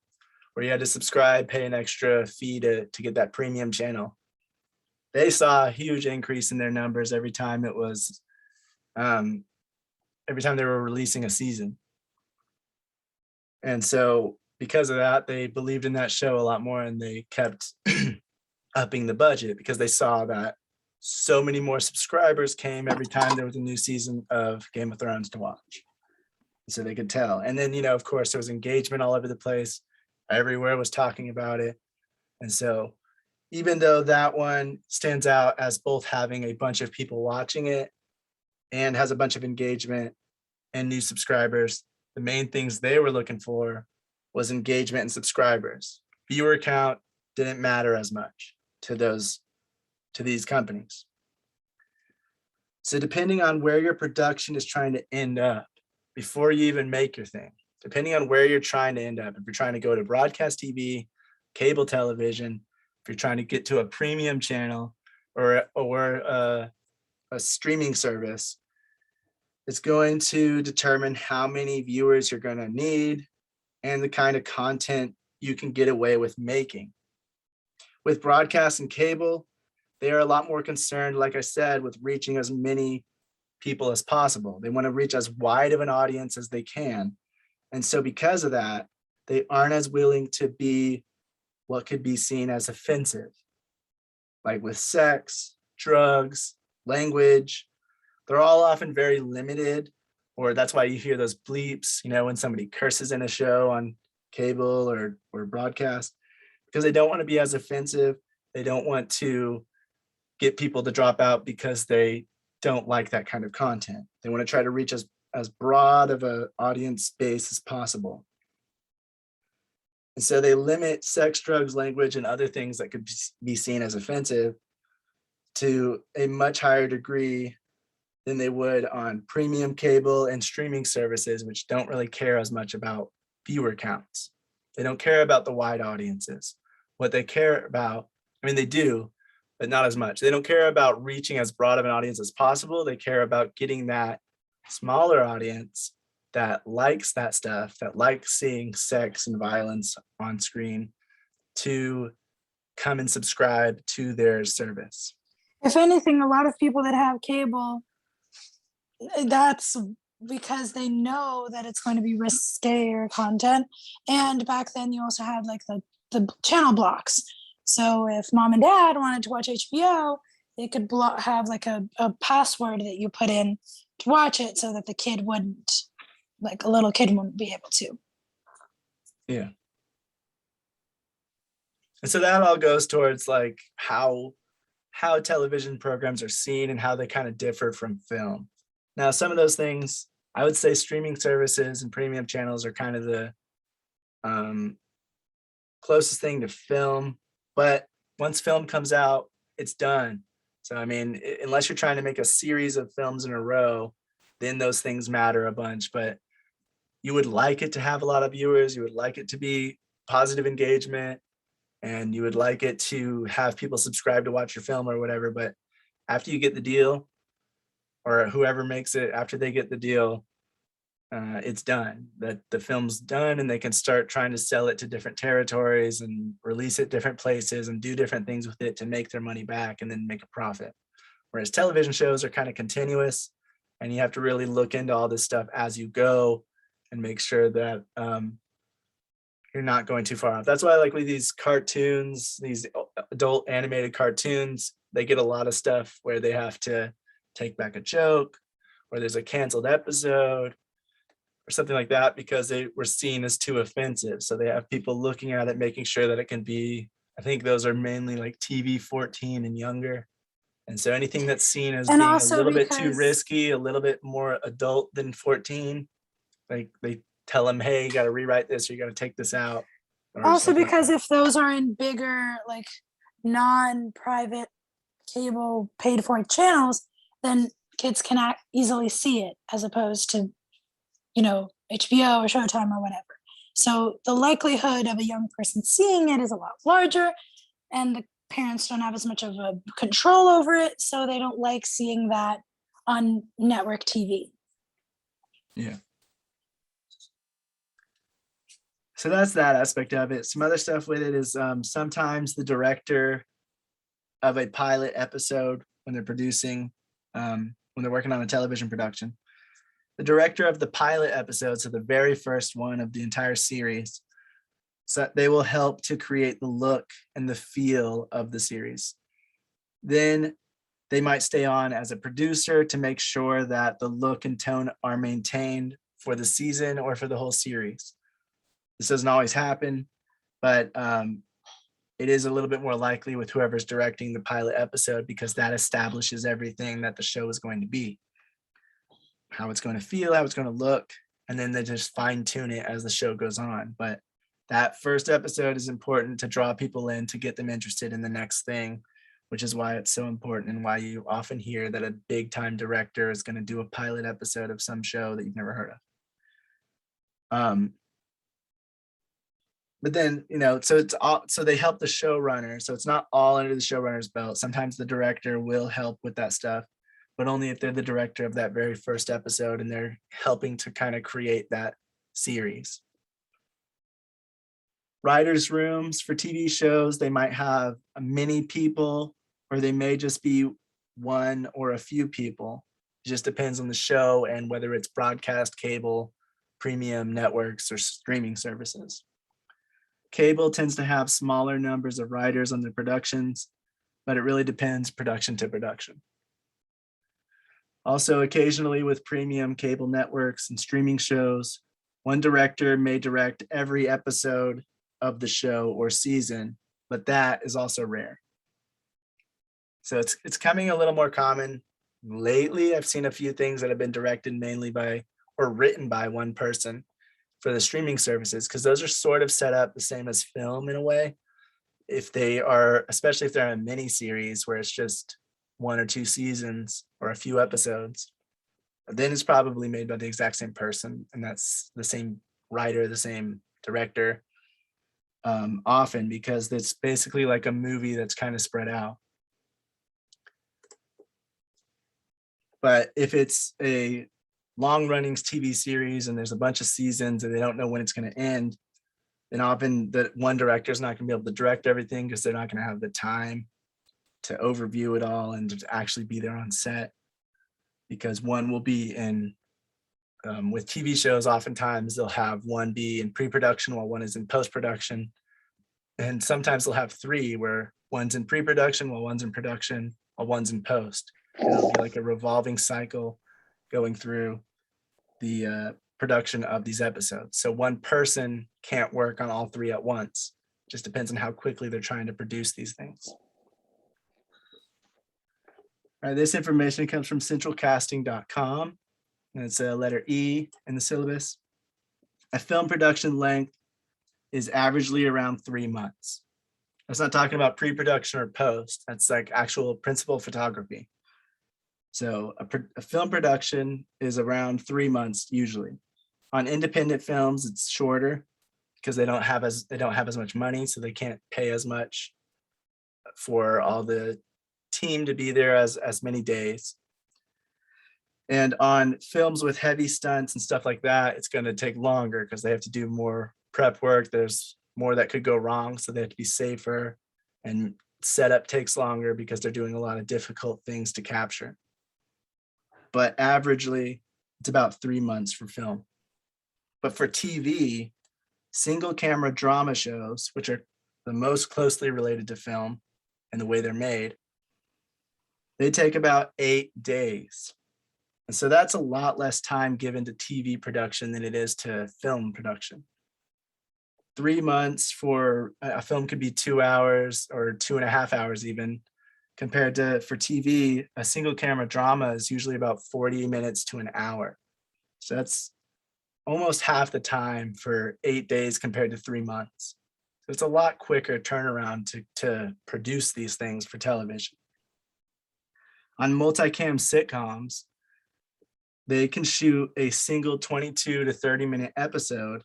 where you had to subscribe, pay an extra fee to get that premium channel. They saw a huge increase in their numbers every time it was, every time they were releasing a season. And so because of that, they believed in that show a lot more, and they kept upping the budget because they saw that so many more subscribers came every time there was a new season of Game of Thrones to watch. So they could tell. And then, of course, there was engagement all over the place. Everywhere was talking about it. And so even though that one stands out as both having a bunch of people watching it and has a bunch of engagement and new subscribers, the main things they were looking for was engagement and subscribers. Viewer count didn't matter as much to these companies. So depending on where your production is trying to end up, before you even make your thing, depending on where you're trying to end up, if you're trying to go to broadcast TV, cable television, if you're trying to get to a premium channel or a streaming service, it's going to determine how many viewers you're going to need and the kind of content you can get away with making. With broadcast and cable, they are a lot more concerned, like I said, with reaching as many people as possible. They want to reach as wide of an audience as they can. And so because of that, they aren't as willing to be what could be seen as offensive, like with sex, drugs, language. They're all often very limited, or that's why you hear those bleeps, when somebody curses in a show on cable or broadcast, because they don't want to be as offensive. They don't want to get people to drop out because they don't like that kind of content. They want to try to reach as broad of an audience base as possible. And so they limit sex, drugs, language, and other things that could be seen as offensive to a much higher degree than they would on premium cable and streaming services, which don't really care as much about viewer counts. They don't care about the wide audiences. What they care about, they do, but not as much. They don't care about reaching as broad of an audience as possible. They care about getting that smaller audience that likes that stuff, that likes seeing sex and violence on screen, to come and subscribe to their service. If anything, a lot of people that have cable, that's because they know that it's going to be riskier content. And back then you also had like the channel blocks. So if mom and dad wanted to watch HBO, they could have like a password that you put in to watch it so that the kid wouldn't, like a little kid wouldn't be able to. Yeah. And so that all goes towards like how television programs are seen and how they kind of differ from film. Now, some of those things, I would say streaming services and premium channels are kind of the closest thing to film. But once film comes out, it's done. So, unless you're trying to make a series of films in a row, then those things matter a bunch. But you would like it to have a lot of viewers. You would like it to be positive engagement, and you would like it to have people subscribe to watch your film or whatever. But after you get the deal, or whoever makes it, after they get the deal, it's done. That the film's done, and they can start trying to sell it to different territories and release it different places and do different things with it to make their money back and then make a profit. Whereas television shows are kind of continuous, and you have to really look into all this stuff as you go and make sure that you're not going too far off. That's why, like with these cartoons, these adult animated cartoons, they get a lot of stuff where they have to take back a joke, or there's a canceled episode or something like that because they were seen as too offensive. So they have people looking at it, making sure that it can be, I think those are mainly like TV 14 and younger. And so anything that's seen as being a little bit too risky, a little bit more adult than 14, like they tell them, hey, you got to rewrite this, or you got to take this out. Also because if those are in bigger, like non-private cable paid for channels, then kids can easily see it as opposed to, HBO or Showtime or whatever. So the likelihood of a young person seeing it is a lot larger, and the parents don't have as much of a control over it, so they don't like seeing that on network TV. Yeah. So that's that aspect of it. Some other stuff with it is sometimes the director of a pilot episode, when they're producing, when they're working on a television production, the director of the pilot episode, so the very first one of the entire series, so they will help to create the look and the feel of the series. Then they might stay on as a producer to make sure that the look and tone are maintained for the season or for the whole series. This doesn't always happen, but it is a little bit more likely with whoever's directing the pilot episode, because that establishes everything that the show is going to be, how it's going to feel, how it's going to look, and then they just fine tune it as the show goes on. But that first episode is important to draw people in, to get them interested in the next thing, which is why it's so important and why you often hear that a big time director is going to do a pilot episode of some show that you've never heard of. But then, so they help the showrunner. So it's not all under the showrunner's belt. Sometimes the director will help with that stuff, but only if they're the director of that very first episode and they're helping to kind of create that series. Writers' rooms for TV shows, they might have many people, or they may just be one or a few people. It just depends on the show and whether it's broadcast, cable, premium networks, or streaming services. Cable tends to have smaller numbers of writers on the productions, but it really depends production to production. Also, occasionally with premium cable networks and streaming shows, one director may direct every episode of the show or season, but that is also rare. So it's coming a little more common lately. I've seen a few things that have been directed mainly by or written by one person for the streaming services, because those are sort of set up the same as film in a way. If they are, especially if they're a mini series where it's just 1 or 2 seasons or a few episodes, then it's probably made by the exact same person, and that's the same writer, the same director, often, because it's basically like a movie that's kind of spread out. But if it's a long-running TV series and there's a bunch of seasons and they don't know when it's going to end, then often the one director is not going to be able to direct everything, because they're not going to have the time to overview it all and to actually be there on set. Because one will be in, with TV shows, oftentimes they'll have one be in pre-production while one is in post-production. And sometimes they'll have 3 where one's in pre-production while one's in production while one's in post. And it'll be like a revolving cycle going through the production of these episodes. So one person can't work on all 3 at once. Just depends on how quickly they're trying to produce these things. All right, this information comes from centralcasting.com, and it's a letter E in the syllabus. A film production length is averagely around 3 months. That's not talking about pre-production or post. That's like actual principal photography. So a film production is around 3 months usually. On independent films, it's shorter because they don't have as much money, so they can't pay as much for all the team to be there as many days. And on films with heavy stunts and stuff like that, it's going to take longer because they have to do more prep work. There's more that could go wrong, so they have to be safer, and setup takes longer because they're doing a lot of difficult things to capture. But averagely, it's about 3 months for film. But for TV, single camera drama shows, which are the most closely related to film and the way they're made, they take about 8 days. And so that's a lot less time given to TV production than it is to film production. 3 months for a film could be 2 hours or 2.5 hours even, compared to, for TV, a single camera drama is usually about 40 minutes to an hour. So that's almost half the time for 8 days compared to 3 months. It's a lot quicker turnaround to produce these things for television. On multicam sitcoms, they can shoot a single 22 to 30-minute episode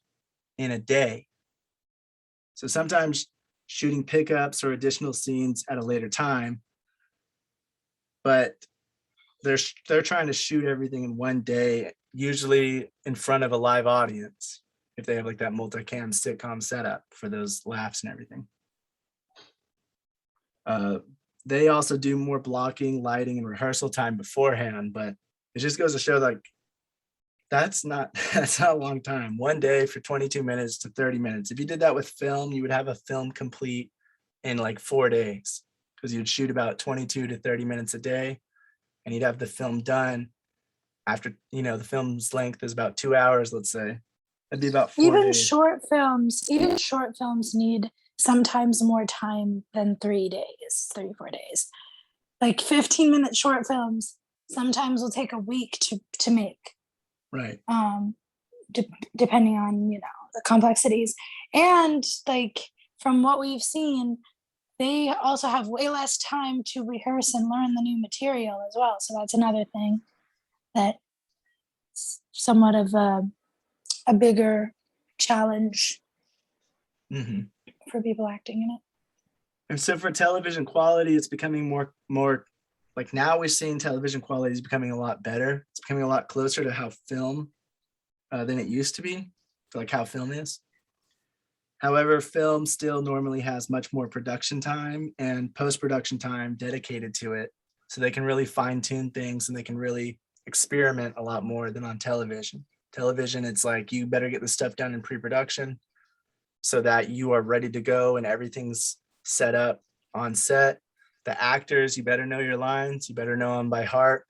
in a day. So sometimes shooting pickups or additional scenes at a later time, but they're trying to shoot everything in one day, usually in front of a live audience, if they have like that multicam sitcom setup for those laughs and everything. They also do more blocking, lighting, and rehearsal time beforehand, but it just goes to show like that's not a long time. One day for 22 minutes to 30 minutes. If you did that with film, you would have a film complete in like 4 days, because you'd shoot about 22 to 30 minutes a day, and you'd have the film done after, the film's length is about 2 hours, let's say. That'd be about 4 Even days. short films need sometimes more time than 3 days, 3-4 days. Like 15-minute short films sometimes will take a week to make, Right. depending on, the complexities. And like from what we've seen, they also have way less time to rehearse and learn the new material as well. So that's another thing that somewhat of a bigger challenge Mm-hmm. for people acting in it. And so for television quality, it's becoming more like, now we're seeing television quality is becoming a lot better. It's becoming a lot closer to how film than it used to be, to like how film is. However, film still normally has much more production time and post-production time dedicated to it. So they can really fine tune things and they can really experiment a lot more than on television. Television, it's like, you better get the stuff done in pre-production so that you are ready to go and everything's set up on set. The actors, you better know your lines, you better know them by heart,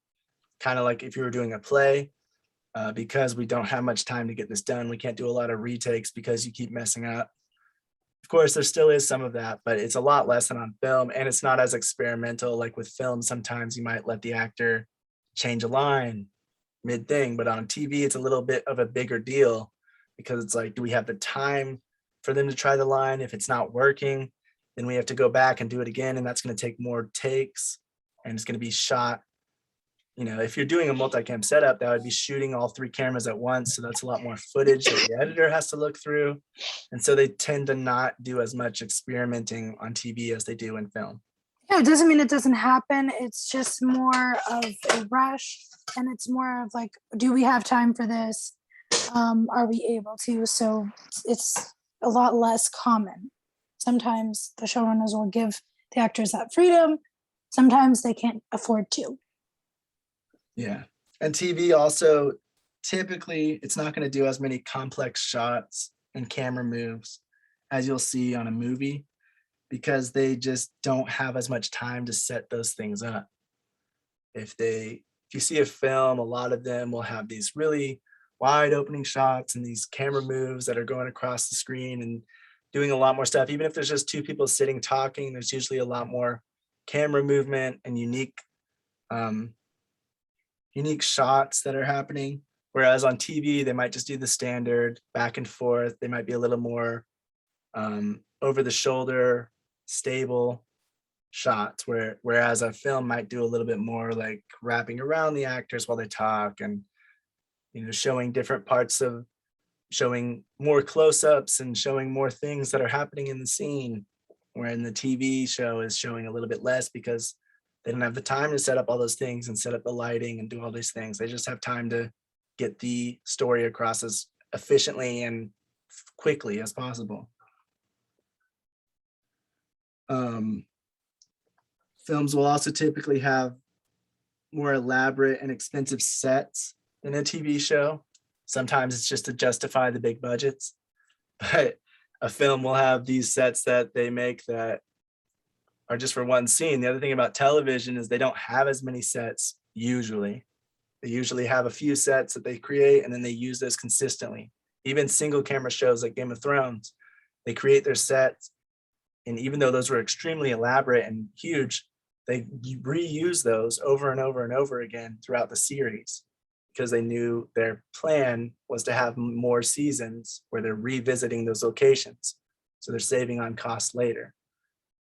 kind of like if you were doing a play. Because we don't have much time to get this done, we can't do a lot of retakes because you keep messing up. Of course, there still is some of that, but it's a lot less than on film, and it's not as experimental. Like with film, sometimes you might let the actor change a line mid-thing, but on TV, it's a little bit of a bigger deal, because it's like, do we have the time for them to try the line? If it's not working, then we have to go back and do it again, and that's going to take more takes, and it's going to be shot. If you're doing a multicam setup, that would be shooting all 3 cameras at once. So that's a lot more footage that the editor has to look through. And so they tend to not do as much experimenting on TV as they do in film. Yeah, it doesn't mean it doesn't happen. It's just more of a rush, and it's more of like, do we have time for this? Are we able to? So it's a lot less common. Sometimes the showrunners will give the actors that freedom. Sometimes they can't afford to. Yeah. And TV also, typically, it's not going to do as many complex shots and camera moves as you'll see on a movie, because they just don't have as much time to set those things up. If you see a film, a lot of them will have these really wide opening shots and these camera moves that are going across the screen and doing a lot more stuff. Even if there's just 2 people sitting talking, there's usually a lot more camera movement and unique shots that are happening. Whereas on TV, they might just do the standard back and forth. They might be a little more over the shoulder, stable shots, whereas a film might do a little bit more like wrapping around the actors while they talk, and showing different parts of, showing more close-ups and showing more things that are happening in the scene, where in the TV show is showing a little bit less, because they don't have the time to set up all those things and set up the lighting and do all these things. They just have time to get the story across as efficiently and quickly as possible. Films will also typically have more elaborate and expensive sets than a TV show. Sometimes it's just to justify the big budgets, but a film will have these sets that they make that are just for one scene. The other thing about television is they don't have as many sets usually. They usually have a few sets that they create, and then they use those consistently. Even single camera shows like Game of Thrones, they create their sets, and even though those were extremely elaborate and huge, they reuse those over and over and over again throughout the series, because they knew their plan was to have more seasons where they're revisiting those locations. So they're saving on cost later.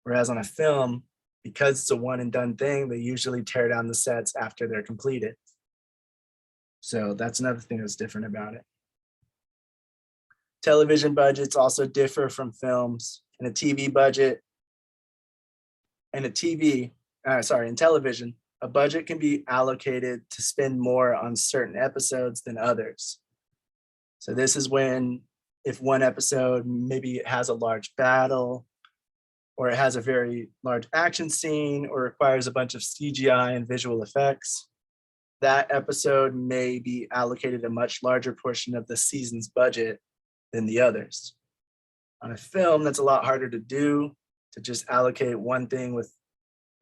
Whereas on a film, because it's a one and done thing, they usually tear down the sets after they're completed. So that's another thing that's different about it. Television budgets also differ from films. In a TV budget, in television, a budget can be allocated to spend more on certain episodes than others. So this is when, if one episode, maybe it has a large battle, or it has a very large action scene, or requires a bunch of CGI and visual effects, that episode may be allocated a much larger portion of the season's budget than the others. On a film, that's a lot harder to do, to just allocate one thing with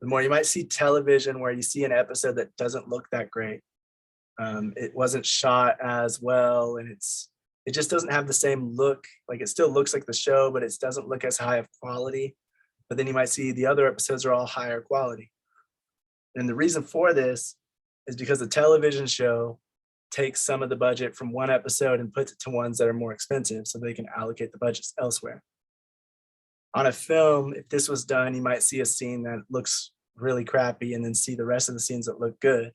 the more. You might see television where you see an episode that doesn't look that great. It wasn't shot as well, and it just doesn't have the same look. Like, it still looks like the show, but it doesn't look as high of quality. But then you might see the other episodes are all higher quality. And the reason for this is because the television show takes some of the budget from one episode and puts it to ones that are more expensive, so they can allocate the budgets elsewhere. On a film, if this was done, you might see a scene that looks really crappy and then see the rest of the scenes that look good.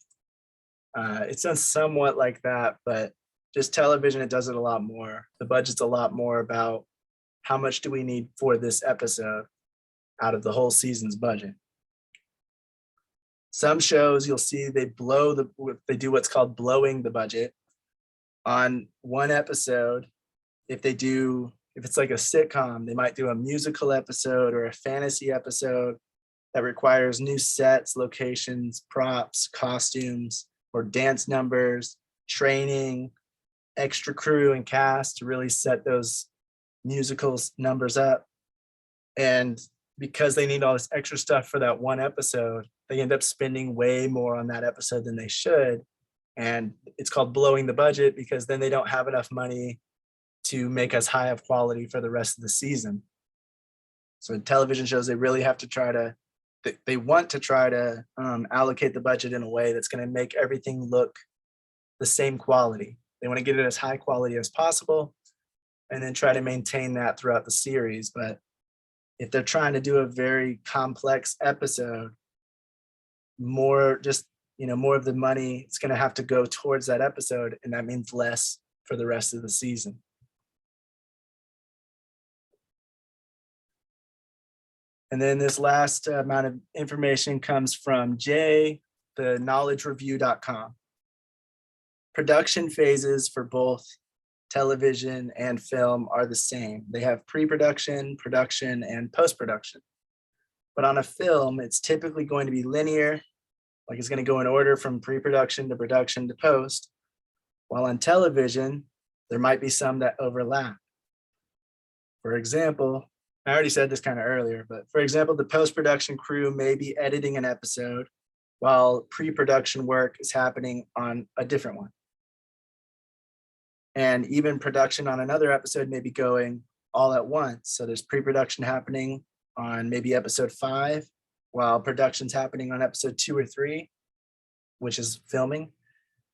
It's done somewhat like that, but just television, it does it a lot more. The budget's a lot more about how much do we need for this episode out of the whole season's budget. Some shows you'll see they do what's called blowing the budget on one episode. If it's like a sitcom, they might do a musical episode or a fantasy episode that requires new sets, locations, props, costumes, or dance numbers, training, extra crew and cast to really set those musical numbers up. And because they need all this extra stuff for that one episode, they end up spending way more on that episode than they should. And it's called blowing the budget, because then they don't have enough money to make as high of quality for the rest of the season. So in television shows, they really have to try to, they want to try to allocate the budget in a way that's going to make everything look the same quality. They want to get it as high quality as possible and then try to maintain that throughout the series. But if they're trying to do a very complex episode, more of the money is going to have to go towards that episode, and that means less for the rest of the season. And then this last amount of information comes from Jay, the knowledgereview.com. Production phases for both television and film are the same. They have pre-production, production, and post-production. But on a film, it's typically going to be linear, like it's going to go in order from pre-production to production to post. While on television, there might be some that overlap. For example, I already said this kind of earlier, but for example, the post-production crew may be editing an episode while pre-production work is happening on a different one. And even production on another episode may be going all at once. So there's pre-production happening on maybe episode 5, while production's happening on episode 2 or 3, which is filming,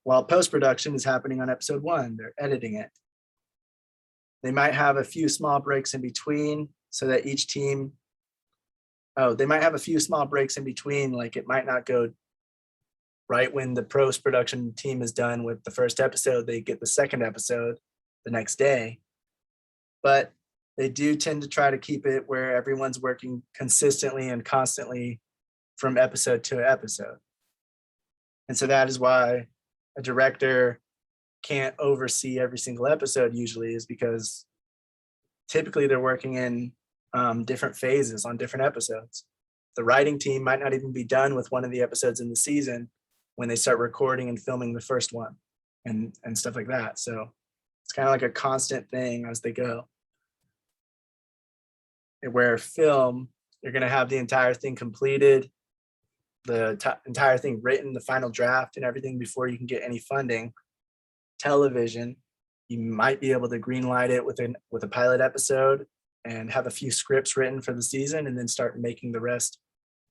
while post-production is happening on episode 1. They're editing it. They might have a few small breaks in between, so that each team, they might have a few small breaks in between, like it might not go right when the post-production team is done with the first episode, they get the second episode the next day. But they do tend to try to keep it where everyone's working consistently and constantly from episode to episode. And so that is why a director can't oversee every single episode usually, is because typically they're working in different phases on different episodes. The writing team might not even be done with one of the episodes in the season when they start recording and filming the first one and stuff like that. So it's kind of like a constant thing as they go. Where film, you're going to have the entire thing completed, the entire thing written, the final draft and everything before you can get any funding. Television, you might be able to greenlight it with a pilot episode and have a few scripts written for the season, and then start making the rest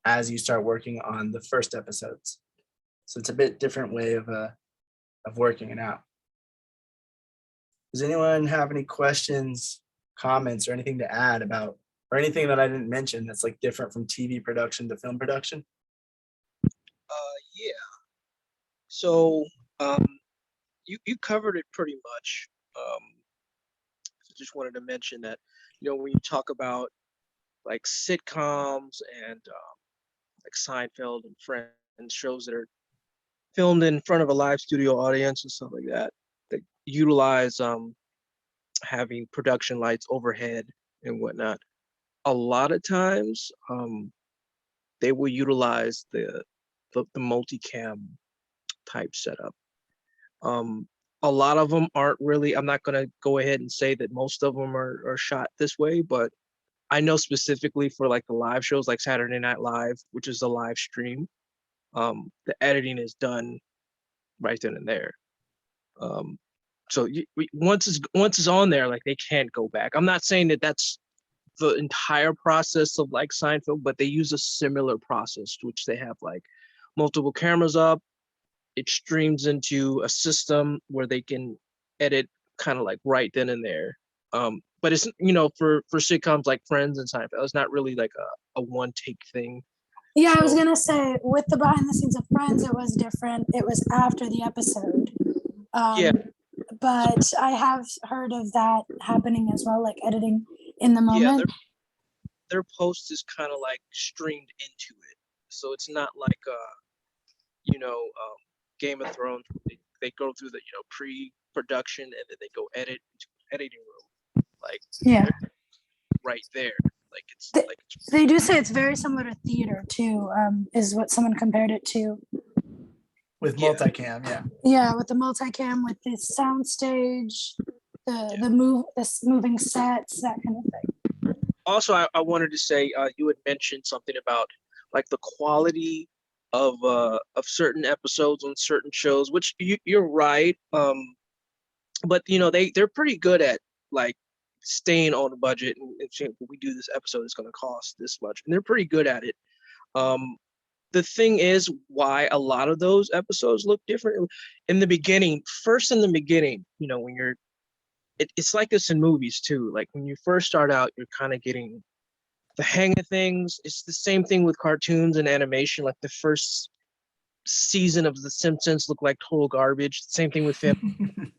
as you start working on the first episodes. So it's a bit different way of working it out. Does anyone have any questions comments or anything to add about, or anything that I didn't mention that's like different from TV production to film production? Yeah. So you covered it pretty much. Just wanted to mention that, when you talk about like sitcoms and like Seinfeld and Friends, shows that are filmed in front of a live studio audience and stuff like that, that utilize having production lights overhead and whatnot. A lot of times, they will utilize the multicam type setup. A lot of them aren't really. I'm not gonna go ahead and say that most of them are shot this way, but I know specifically for like the live shows, like Saturday Night Live, which is a live stream, the editing is done right then and there. So once it's on there, like they can't go back. I'm not saying that that's the entire process of like Seinfeld, but they use a similar process, which they have like multiple cameras up. It streams into a system where they can edit kind of like right then and there. But it's, for sitcoms like Friends and Seinfeld, it's not really like a one take thing. Yeah, I was So- gonna say with the behind the scenes of Friends, it was different. It was after the episode. Yeah. But I have heard of that happening as well, like editing in the Yeah, moment. their post is kind of like streamed into it, so it's not like Game of Thrones. They go through the pre-production and then they go edit into an editing room, like Yeah. they're right there. Like it's The- like They do say it's very similar to theater too, is what someone compared it to. With Yeah. multicam, yeah. Yeah, with the multicam, with the sound stage, the moving sets, that kind of thing. Also, I wanted to say, you had mentioned something about like the quality of certain episodes on certain shows, which you're right. But they're pretty good at like staying on the budget and saying, "When we do this episode, it's going to cost this much," and they're pretty good at it. The thing is, why a lot of those episodes look different in the beginning. First, in the beginning, when you're it's like this in movies too. Like when you first start out, you're kind of getting the hang of things. It's the same thing with cartoons and animation. Like the first season of The Simpsons looked like total garbage. Same thing with film.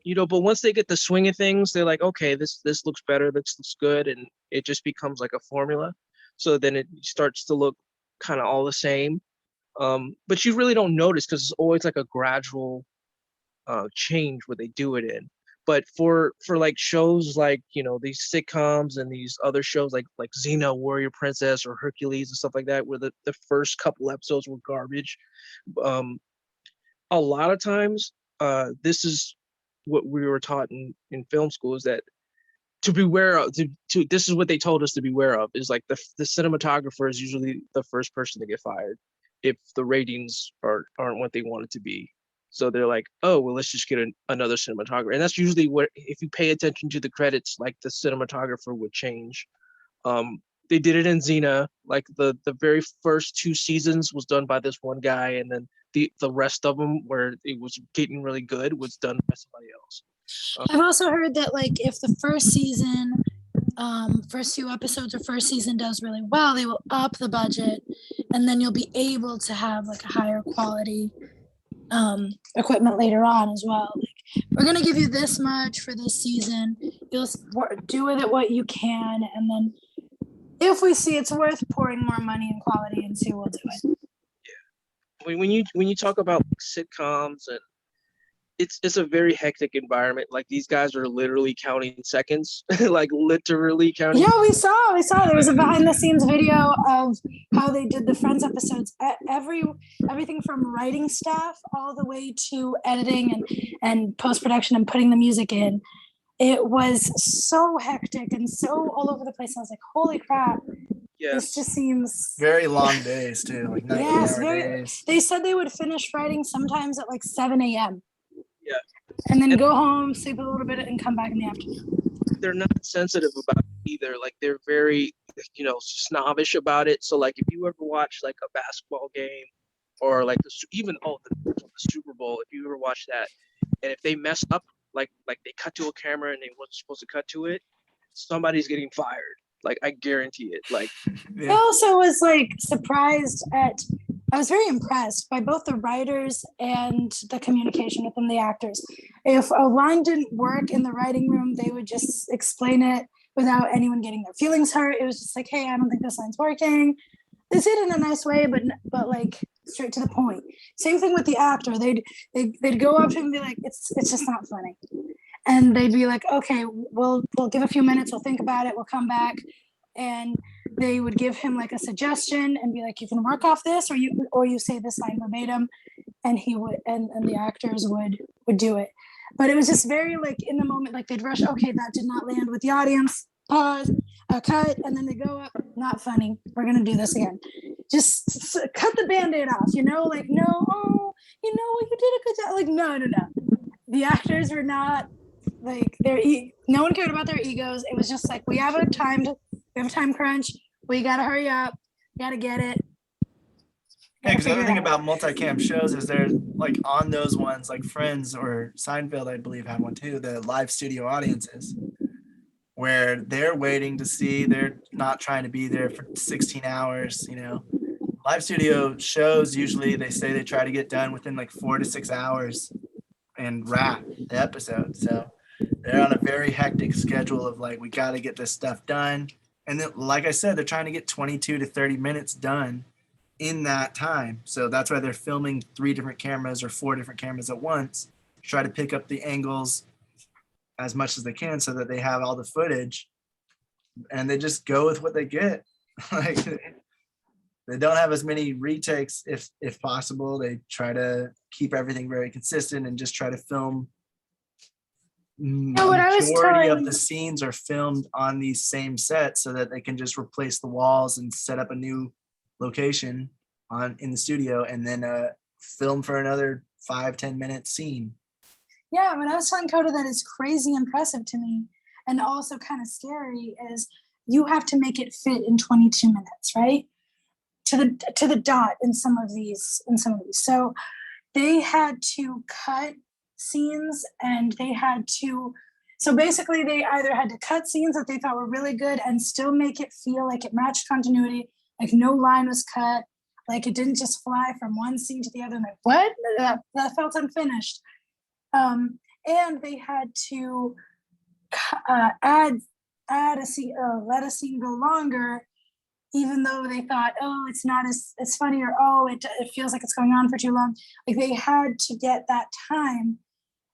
But once they get the swing of things, they're like, okay, this looks better, this looks good, and it just becomes like a formula. So then it starts to look kind of all the same. But you really don't notice because it's always like a gradual change where they do it in. But for like shows like these sitcoms and these other shows like Xena, Warrior Princess, or Hercules and stuff like that, where the first couple episodes were garbage, a lot of times this is what we were taught in film school, is that to beware of this is what they told us to beware of, is like the cinematographer is usually the first person to get fired if the ratings aren't what they want it to be. So they're like, oh, well, let's just get another cinematographer. And that's usually what, if you pay attention to the credits, like the cinematographer would change. They did it in Xena, like the very first 2 seasons was done by this one guy, and then the rest of them, where it was getting really good, was done by somebody else. I've also heard that like if the first season, first few episodes or first season does really well, they will up the budget, and then you'll be able to have like a higher quality equipment later on as well. Like, we're gonna give you this much for this season. You'll do with it what you can, and then if we see it's worth pouring more money and quality into, we'll do it. When you talk about sitcoms, and it's a very hectic environment. Like these guys are literally counting seconds, like literally counting. Yeah, we saw. There was a behind the scenes video of how they did the Friends episodes. Everything from writing staff all the way to editing and post production and putting the music in. It was so hectic and so all over the place. I was like, holy crap. Yes. This just seems Very long days too, like 19-hour days. They said they would finish writing sometimes at like 7 a.m. Yeah. And then go home, sleep a little bit, and come back in the afternoon. They're not sensitive about it either. Like they're very, snobbish about it. So like if you ever watch like a basketball game, or like the Super Bowl, if you ever watch that, and if they mess up, like they cut to a camera and they weren't supposed to cut to it, somebody's getting fired. Like, I guarantee it. Like, I also was like surprised I was very impressed by both the writers and the communication within the actors. If a line didn't work in the writing room, they would just explain it without anyone getting their feelings hurt. It was just like, hey, I don't think this line's working. They said it in a nice way, but like straight to the point. Same thing with the actor. They'd go up to him and be like, it's just not funny. And they'd be like, okay, we'll give a few minutes, we'll think about it, we'll come back. And they would give him like a suggestion and be like, you can work off this, or you say this line verbatim, and he would, and the actors would do it. But it was just very like in the moment, like they'd rush, okay, that did not land with the audience, pause, a cut, and then they go up, not funny, we're gonna do this again. Just cut the Band-Aid off, like, no, oh, you did a good job. Like, no. The actors were not like no one cared about their egos. It was just like, we have a time crunch. We gotta hurry up. We gotta get it. Yeah, because the other thing about multicam shows is they're like on those ones, like Friends or Seinfeld, I believe, have one too, the live studio audiences, where they're waiting to see, they're not trying to be there for 16 hours, Live studio shows, usually they say they try to get done within like 4 to 6 hours and wrap the episode. So they're on a very hectic schedule of like, we got to get this stuff done. And then, like I said, they're trying to get 22 to 30 minutes done in that time. So that's why they're filming 3 different cameras or 4 different cameras at once, try to pick up the angles as much as they can so that they have all the footage, and they just go with what they get. Like, they don't have as many retakes if possible. They try to keep everything very consistent and just try to film. Majority of the scenes are filmed on these same sets so that they can just replace the walls and set up a new location in the studio, and then film for another 5-10 minute scene. Yeah, when I was telling Coda that is crazy impressive to me, and also kind of scary, is you have to make it fit in 22 minutes, right? To the dot in some of these. So they had to cut scenes, and so basically they either had to cut scenes that they thought were really good and still make it feel like it matched continuity, like no line was cut, like it didn't just fly from one scene to the other. Like, what? That felt unfinished. And they had to add a scene, let a scene go longer, even though they thought, oh, it's not as funny, or oh, it feels like it's going on for too long. Like, they had to get that time.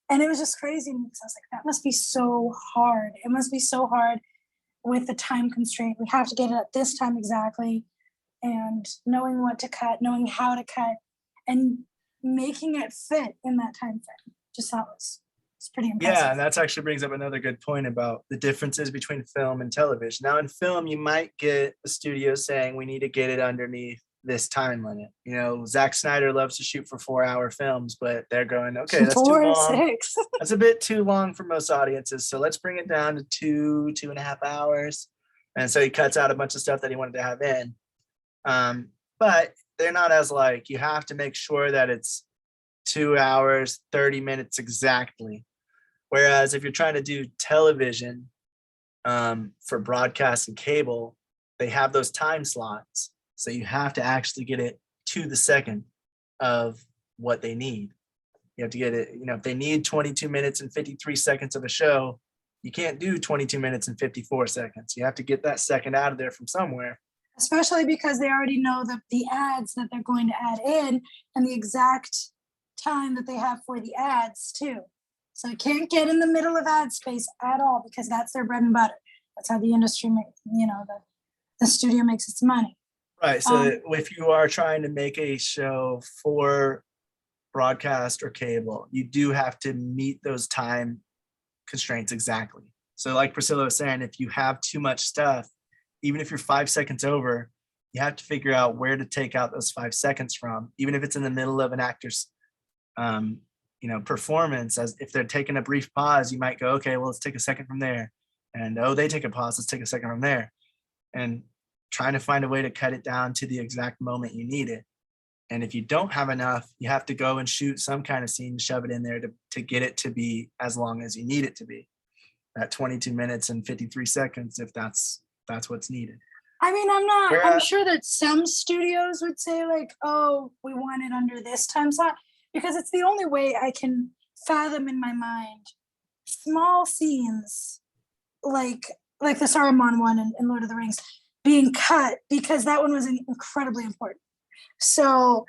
And it was just crazy because I was like, that must be so hard. It must be so hard with the time constraint. We have to get it at this time exactly. And knowing what to cut, knowing how to cut, and making it fit in that time frame. Just thought it's pretty impressive. Yeah, and that actually brings up another good point about the differences between film and television. Now, in film, you might get a studio saying we need to get it underneath this time limit. Zack Snyder loves to shoot for 4-hour films, but they're going, okay, that's 4 too or long. 6. That's a bit too long for most audiences. So let's bring it down to 2.5 hours. And so he cuts out a bunch of stuff that he wanted to have in. But they're not as like, you have to make sure that it's 2 hours, 30 minutes exactly. Whereas if you're trying to do television for broadcast and cable, they have those time slots. So you have to actually get it to the second of what they need. You have to get it, if they need 22 minutes and 53 seconds of a show, you can't do 22 minutes and 54 seconds. You have to get that second out of there from somewhere. Especially because they already know the ads that they're going to add in and the exact time that they have for the ads too. So it can't get in the middle of ad space at all, because that's their bread and butter. That's how the industry makes, the studio makes its money. Right. So if you are trying to make a show for broadcast or cable, you do have to meet those time constraints exactly. So like Priscilla was saying, if you have too much stuff, even if you're 5 seconds over, you have to figure out where to take out those 5 seconds from, even if it's in the middle of an actor's performance. As if they're taking a brief pause, you might go, okay, well, let's take a second from there. And they take a pause, let's take a second from there. And trying to find a way to cut it down to the exact moment you need it. And if you don't have enough, you have to go and shoot some kind of scene, shove it in there to get it to be as long as you need it to be. that 22 minutes and 53 seconds if that's what's needed. I mean, I'm Whereas- sure that some studios would say like, oh, we want it under this time slot, because it's the only way I can fathom in my mind small scenes like the Saruman one in Lord of the Rings being cut, because that one was incredibly important. So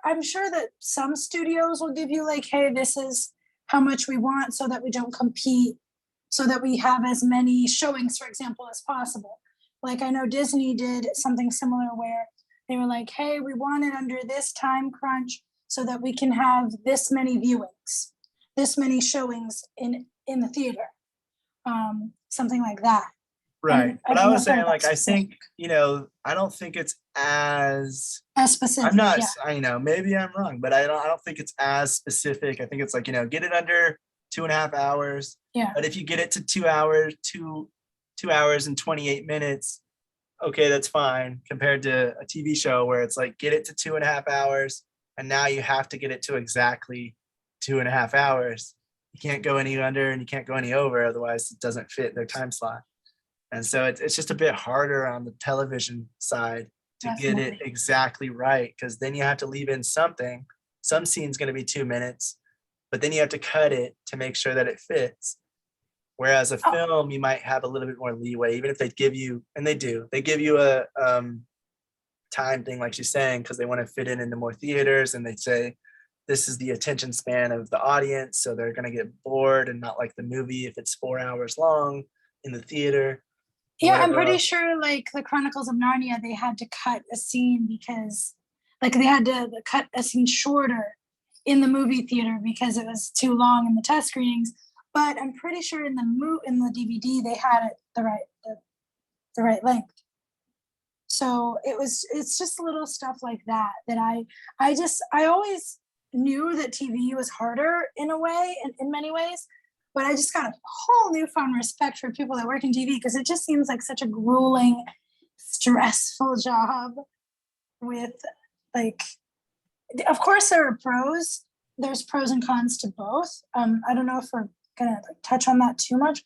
I'm sure that some studios will give you like, hey, this is how much we want so that we don't compete, so that we have as many showings, for example, as possible. Like I know Disney did something similar where they were like, hey, we want it under this time crunch so that we can have this many viewings, this many showings in the theater. Something like that. Right. And But I I don't was know if saying, like, I that's think, I don't think it's as specific. I'm not, Yeah. I know, maybe I'm wrong, but I don't think it's as specific. I think it's like, get it under 2.5 hours. Yeah. But if you get it to 2 hours, 2 hours and 28 minutes, okay, that's fine, compared to a TV show where it's like, get it to 2.5 hours. And now you have to get it to exactly 2.5 hours. You can't go any under and you can't go any over. Otherwise it doesn't fit their time slot. And so it's just a bit harder on the television side to get it Definitely. exactly right, because then you have to leave in something. Some scene's going to be 2 minutes, but then you have to cut it to make sure that it fits. Whereas a Oh. film, you might have a little bit more leeway, even if they give you, and they give you a time thing, like she's saying, because they want to fit it into more theaters, and they say this is the attention span of the audience, so they're going to get bored and not like the movie if it's 4 hours long in the theater. Yeah, I'm whatever pretty else. sure like the Chronicles of Narnia, they had to cut a scene because like they had to cut a scene shorter in the movie theater because it was too long in the test screenings. But I'm pretty sure in the DVD they had it the right length. So it's just little stuff like that I always knew that TV was harder in a way, in many ways, but I just got a whole newfound respect for people that work in TV, because it just seems like such a grueling, stressful job with like, of course there are pros, there's pros and cons to both. I don't know if we're gonna like touch on that too much,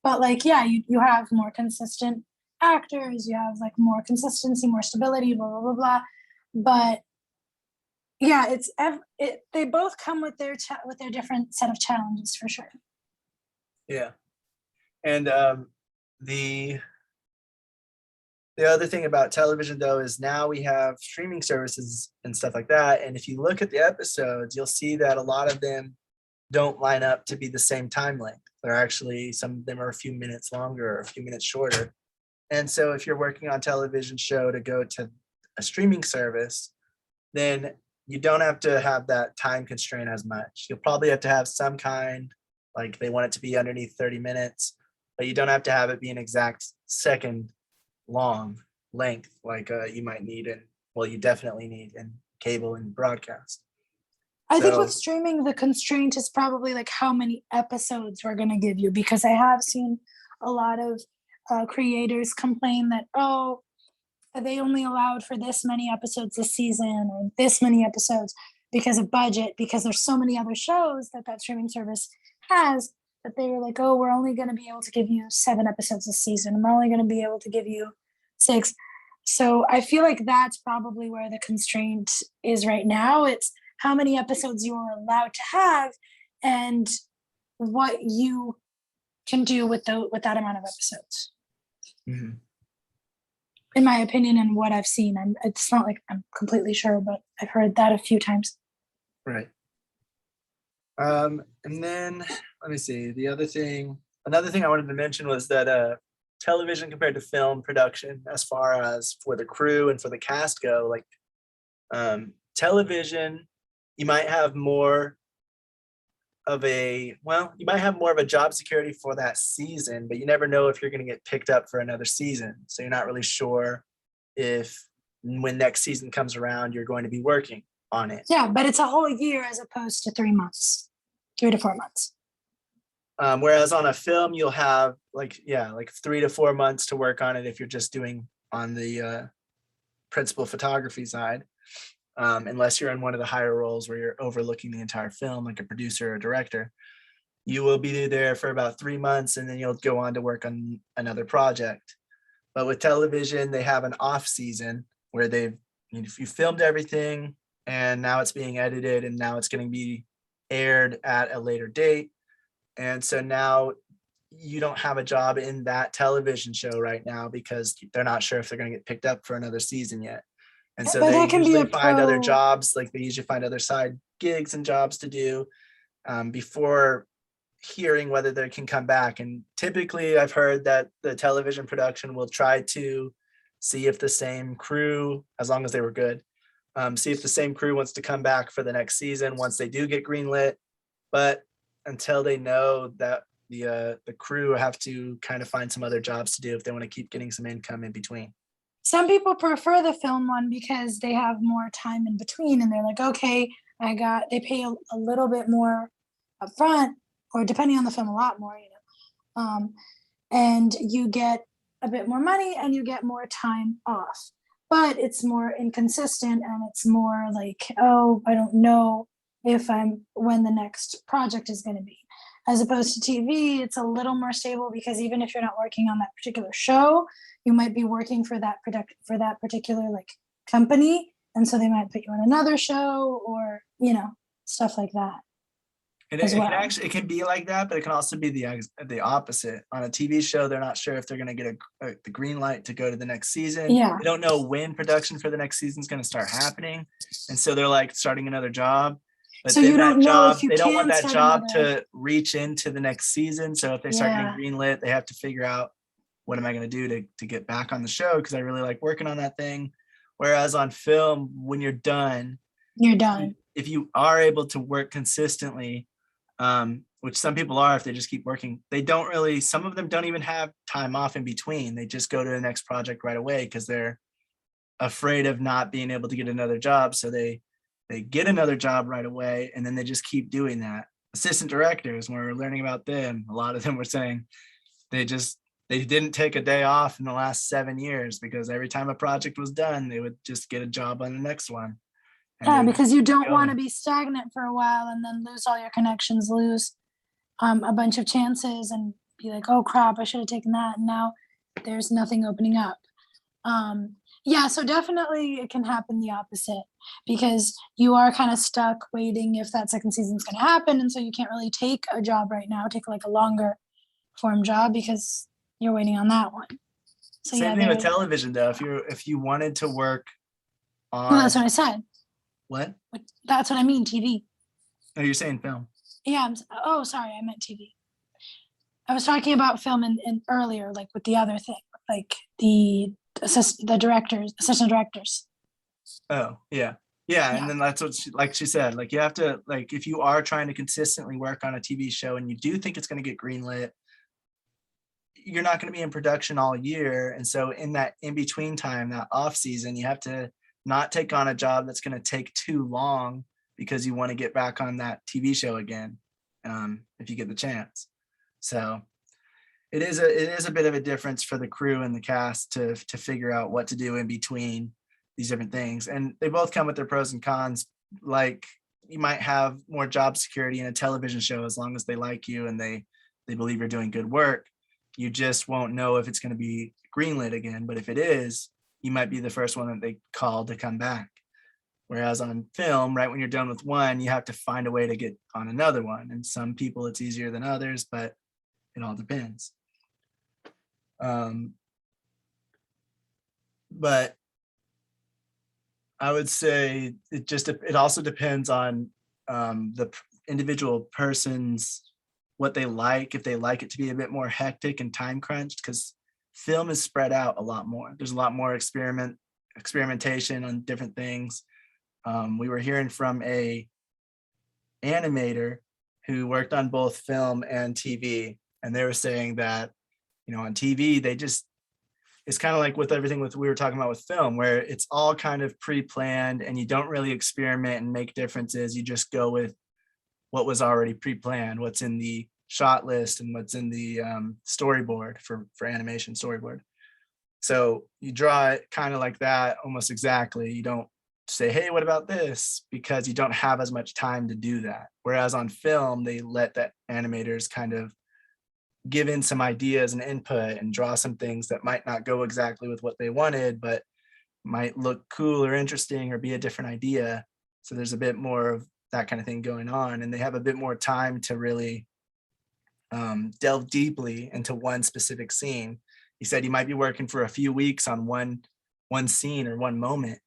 but like, yeah, you have more consistent actors, you have like more consistency, more stability, blah, blah, blah, blah. But yeah, they both come with their different set of challenges for sure. Yeah. And the other thing about television though is now we have streaming services and stuff like that. And if you look at the episodes, you'll see that a lot of them don't line up to be the same time length. They're actually, some of them are a few minutes longer or a few minutes shorter. And so if you're working on television show to go to a streaming service, then you don't have to have that time constraint as much. You'll probably have to have some kind, like they want it to be underneath 30 minutes, but you don't have to have it be an exact second long length like you might need you definitely need in cable and broadcast. I think with So- streaming, the constraint is probably like how many episodes we're going to give you, because I have seen a lot of creators complain that, oh, they only allowed for this many episodes this season or this many episodes because of budget, because there's so many other shows that streaming service has, that they were like, oh, we're only going to be able to give you 7 episodes this season. We're only going to be able to give you 6. So I feel like that's probably where the constraint is right now. It's how many episodes you are allowed to have and what you can do with that amount of episodes. Mhm. In my opinion and what I've seen. It's not like I'm completely sure, but I've heard that a few times. Right. And then let me see. Another thing I wanted to mention was that television compared to film production, as far as for the crew and for the cast go, like television, you might have more of a job security for that season, but you never know if you're going to get picked up for another season. So you're not really sure if when next season comes around, you're going to be working on it. Yeah, but it's a whole year as opposed to 3 months, 3 to 4 months. Whereas on a film, you'll have like 3 to 4 months to work on it if you're just doing on the principal photography side, unless you're in one of the higher roles where you're overlooking the entire film, like a producer or director. you will be there for about 3 months and then you'll go on to work on another project. But with television, they have an off season where you filmed everything and now it's being edited and now it's going to be aired at a later date. And so now you don't have a job in that television show right now because they're not sure if they're going to get picked up for another season yet. And so But they that can be usually a find other pro. jobs, like they usually find other side gigs and jobs to do before hearing whether they can come back. And typically I've heard that the television production will try to see if the same crew, as long as they were good, see if the same crew wants to come back for the next season once they do get greenlit. But until they know that, the crew have to kind of find some other jobs to do if they want to keep getting some income in between. Some people prefer the film one because they have more time in between and they're like, okay, they pay a little bit more upfront, or depending on the film, a lot more, and you get a bit more money and you get more time off. But it's more inconsistent and it's more like, oh, I don't know when the next project is going to be. As opposed to TV, it's a little more stable because even if you're not working on that particular show, you might be working for that particular like company, and so they might put you on another show or stuff like that. And as well. it can be like that, but it can also be the opposite. On a TV show, they're not sure if they're going to get the green light to go to the next season. Yeah. They don't know when production for the next season is going to start happening, and so they're like starting another job. But So then you don't know if you they don't want can that start job another. to reach into the next season. So if they start Yeah. getting greenlit, they have to figure out, what am I going to do to get back on the show? Because I really like working on that thing. Whereas on film, when you're done, You're done. if you are able to work consistently, which some people are, if they just keep working, some of them don't even have time off in between. They just go to the next project right away because they're afraid of not being able to get another job. So they get another job right away, and then they just keep doing that. Assistant directors, when we were learning about them, a lot of them were saying they didn't take a day off in the last 7 years because every time a project was done, they would just get a job on the next one. Yeah, because you don't want to going. be stagnant for a while and then lose all your connections, lose a bunch of chances and be like, oh crap, I should have taken that. And now there's nothing opening up. Yeah, so definitely it can happen the opposite because you are kind of stuck waiting if that second season's going to happen. And so you can't really take a job right now, take like a longer form job because you're waiting on that one. So Same yeah, thing with television though. If you wanted to work on, well, that's what I said. What? That's what I mean, TV. Oh, you're saying film. Yeah. Oh, sorry, I meant TV. I was talking about film and earlier, like with the other thing, like the assistant directors. Oh, yeah. Yeah, and then that's what she said, like you have to, like if you are trying to consistently work on a TV show and you do think it's going to get greenlit, you're not going to be in production all year. And so in that in-between time, that off season, you have to not take on a job that's going to take too long because you want to get back on that TV show again, if you get the chance. So it is a bit of a difference for the crew and the cast to figure out what to do in between these different things. And they both come with their pros and cons. Like you might have more job security in a television show as long as they like you and they believe you're doing good work. You just won't know if it's going to be greenlit again. But if it is, you might be the first one that they call to come back. Whereas on film, right when you're done with one, you have to find a way to get on another one. And some people it's easier than others, but it all depends. But I would say it also depends on the individual person's what they like, if they like it to be a bit more hectic and time crunched, because film is spread out a lot more. There's a lot more experimentation on different things. We were hearing from a animator who worked on both film and TV, and they were saying that, on TV, it's kind of like with everything we were talking about with film, where it's all kind of pre-planned and you don't really experiment and make differences. You just go with what was already pre-planned, what's in the shot list and what's in the storyboard for animation storyboard. So you draw it kind of like that, almost exactly. You don't say, hey, what about this? Because you don't have as much time to do that. Whereas on film, they let the animators kind of give in some ideas and input and draw some things that might not go exactly with what they wanted, but might look cool or interesting or be a different idea. So there's a bit more of that kind of thing going on, and they have a bit more time to really delve deeply into one specific scene. He said you might be working for a few weeks on one scene or one moment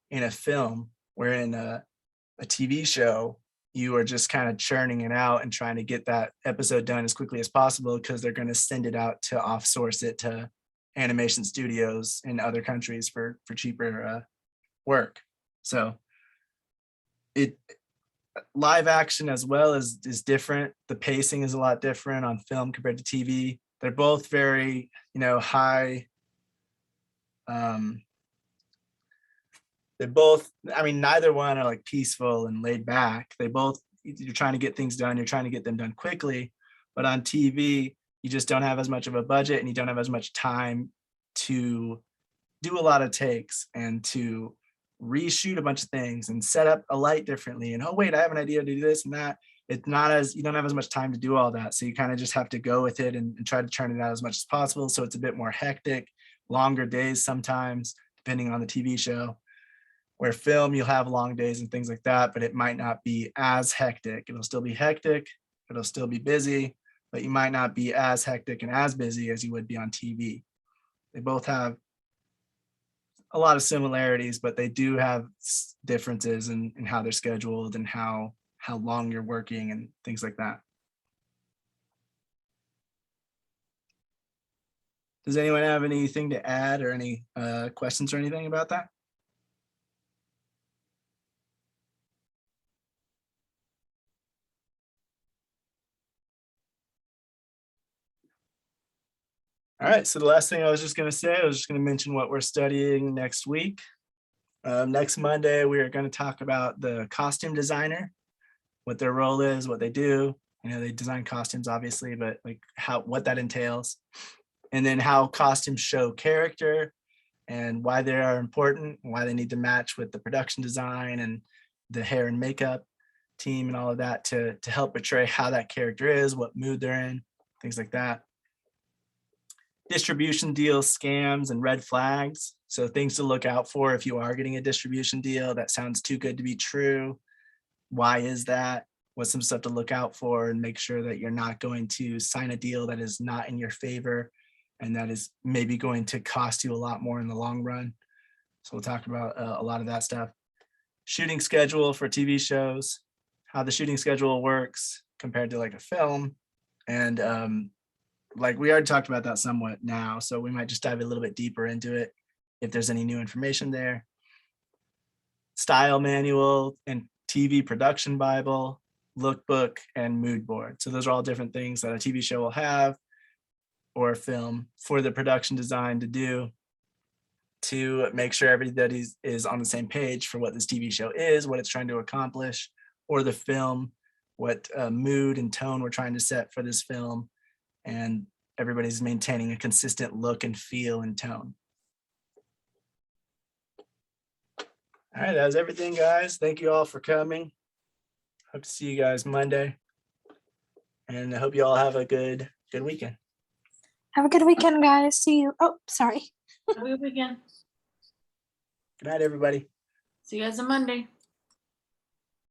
in a film, where in a TV show, you are just kind of churning it out and trying to get that episode done as quickly as possible, because they're going to send it out to off-source it to animation studios in other countries for cheaper work. So it live action as well is different. The pacing is a lot different on film compared to TV. They're both very, high. They're both, I mean, neither one are like peaceful and laid back. You're trying to get things done. You're trying to get them done quickly. But on TV, you just don't have as much of a budget, and you don't have as much time to do a lot of takes and to reshoot a bunch of things and set up a light differently. And, oh, wait, I have an idea to do this and that. You don't have as much time to do all that. So you kind of just have to go with it and try to churn it out as much as possible. So it's a bit more hectic, longer days sometimes, depending on the TV show. Where film, you'll have long days and things like that, but it might not be as hectic. It'll still be hectic, it'll still be busy, but you might not be as hectic and as busy as you would be on TV. They both have a lot of similarities, but they do have differences in how they're scheduled and how long you're working and things like that. Does anyone have anything to add or any questions or anything about that? All right, so the last thing I was just going to mention what we're studying next week. Next Monday, we are going to talk about the costume designer, what their role is, what they do. They design costumes, obviously, but like what that entails. And then how costumes show character and why they are important, and why they need to match with the production design and the hair and makeup team and all of that to help portray how that character is, what mood they're in, things like that. Distribution deals, scams, and red flags. So things to look out for if you are getting a distribution deal that sounds too good to be true. Why is that? What's some stuff to look out for, and make sure that you're not going to sign a deal that is not in your favor and that is maybe going to cost you a lot more in the long run. So we'll talk about a lot of that stuff. Shooting schedule for TV shows, how the shooting schedule works compared to like a film. And like we already talked about that somewhat now, so we might just dive a little bit deeper into it if there's any new information there. Style manual and TV production Bible, lookbook, and mood board. So those are all different things that a TV show will have, or a film, for the production design to do, to make sure everybody is on the same page for what this TV show is, what it's trying to accomplish, or the film, what mood and tone we're trying to set for this film, and everybody's maintaining a consistent look and feel and tone. All right, that was everything, guys. Thank you all for coming. Hope to see you guys Monday. And I hope you all have a good weekend. Have a good weekend, guys. See you. Oh, sorry. Have a good weekend. Good night, everybody. See you guys on Monday.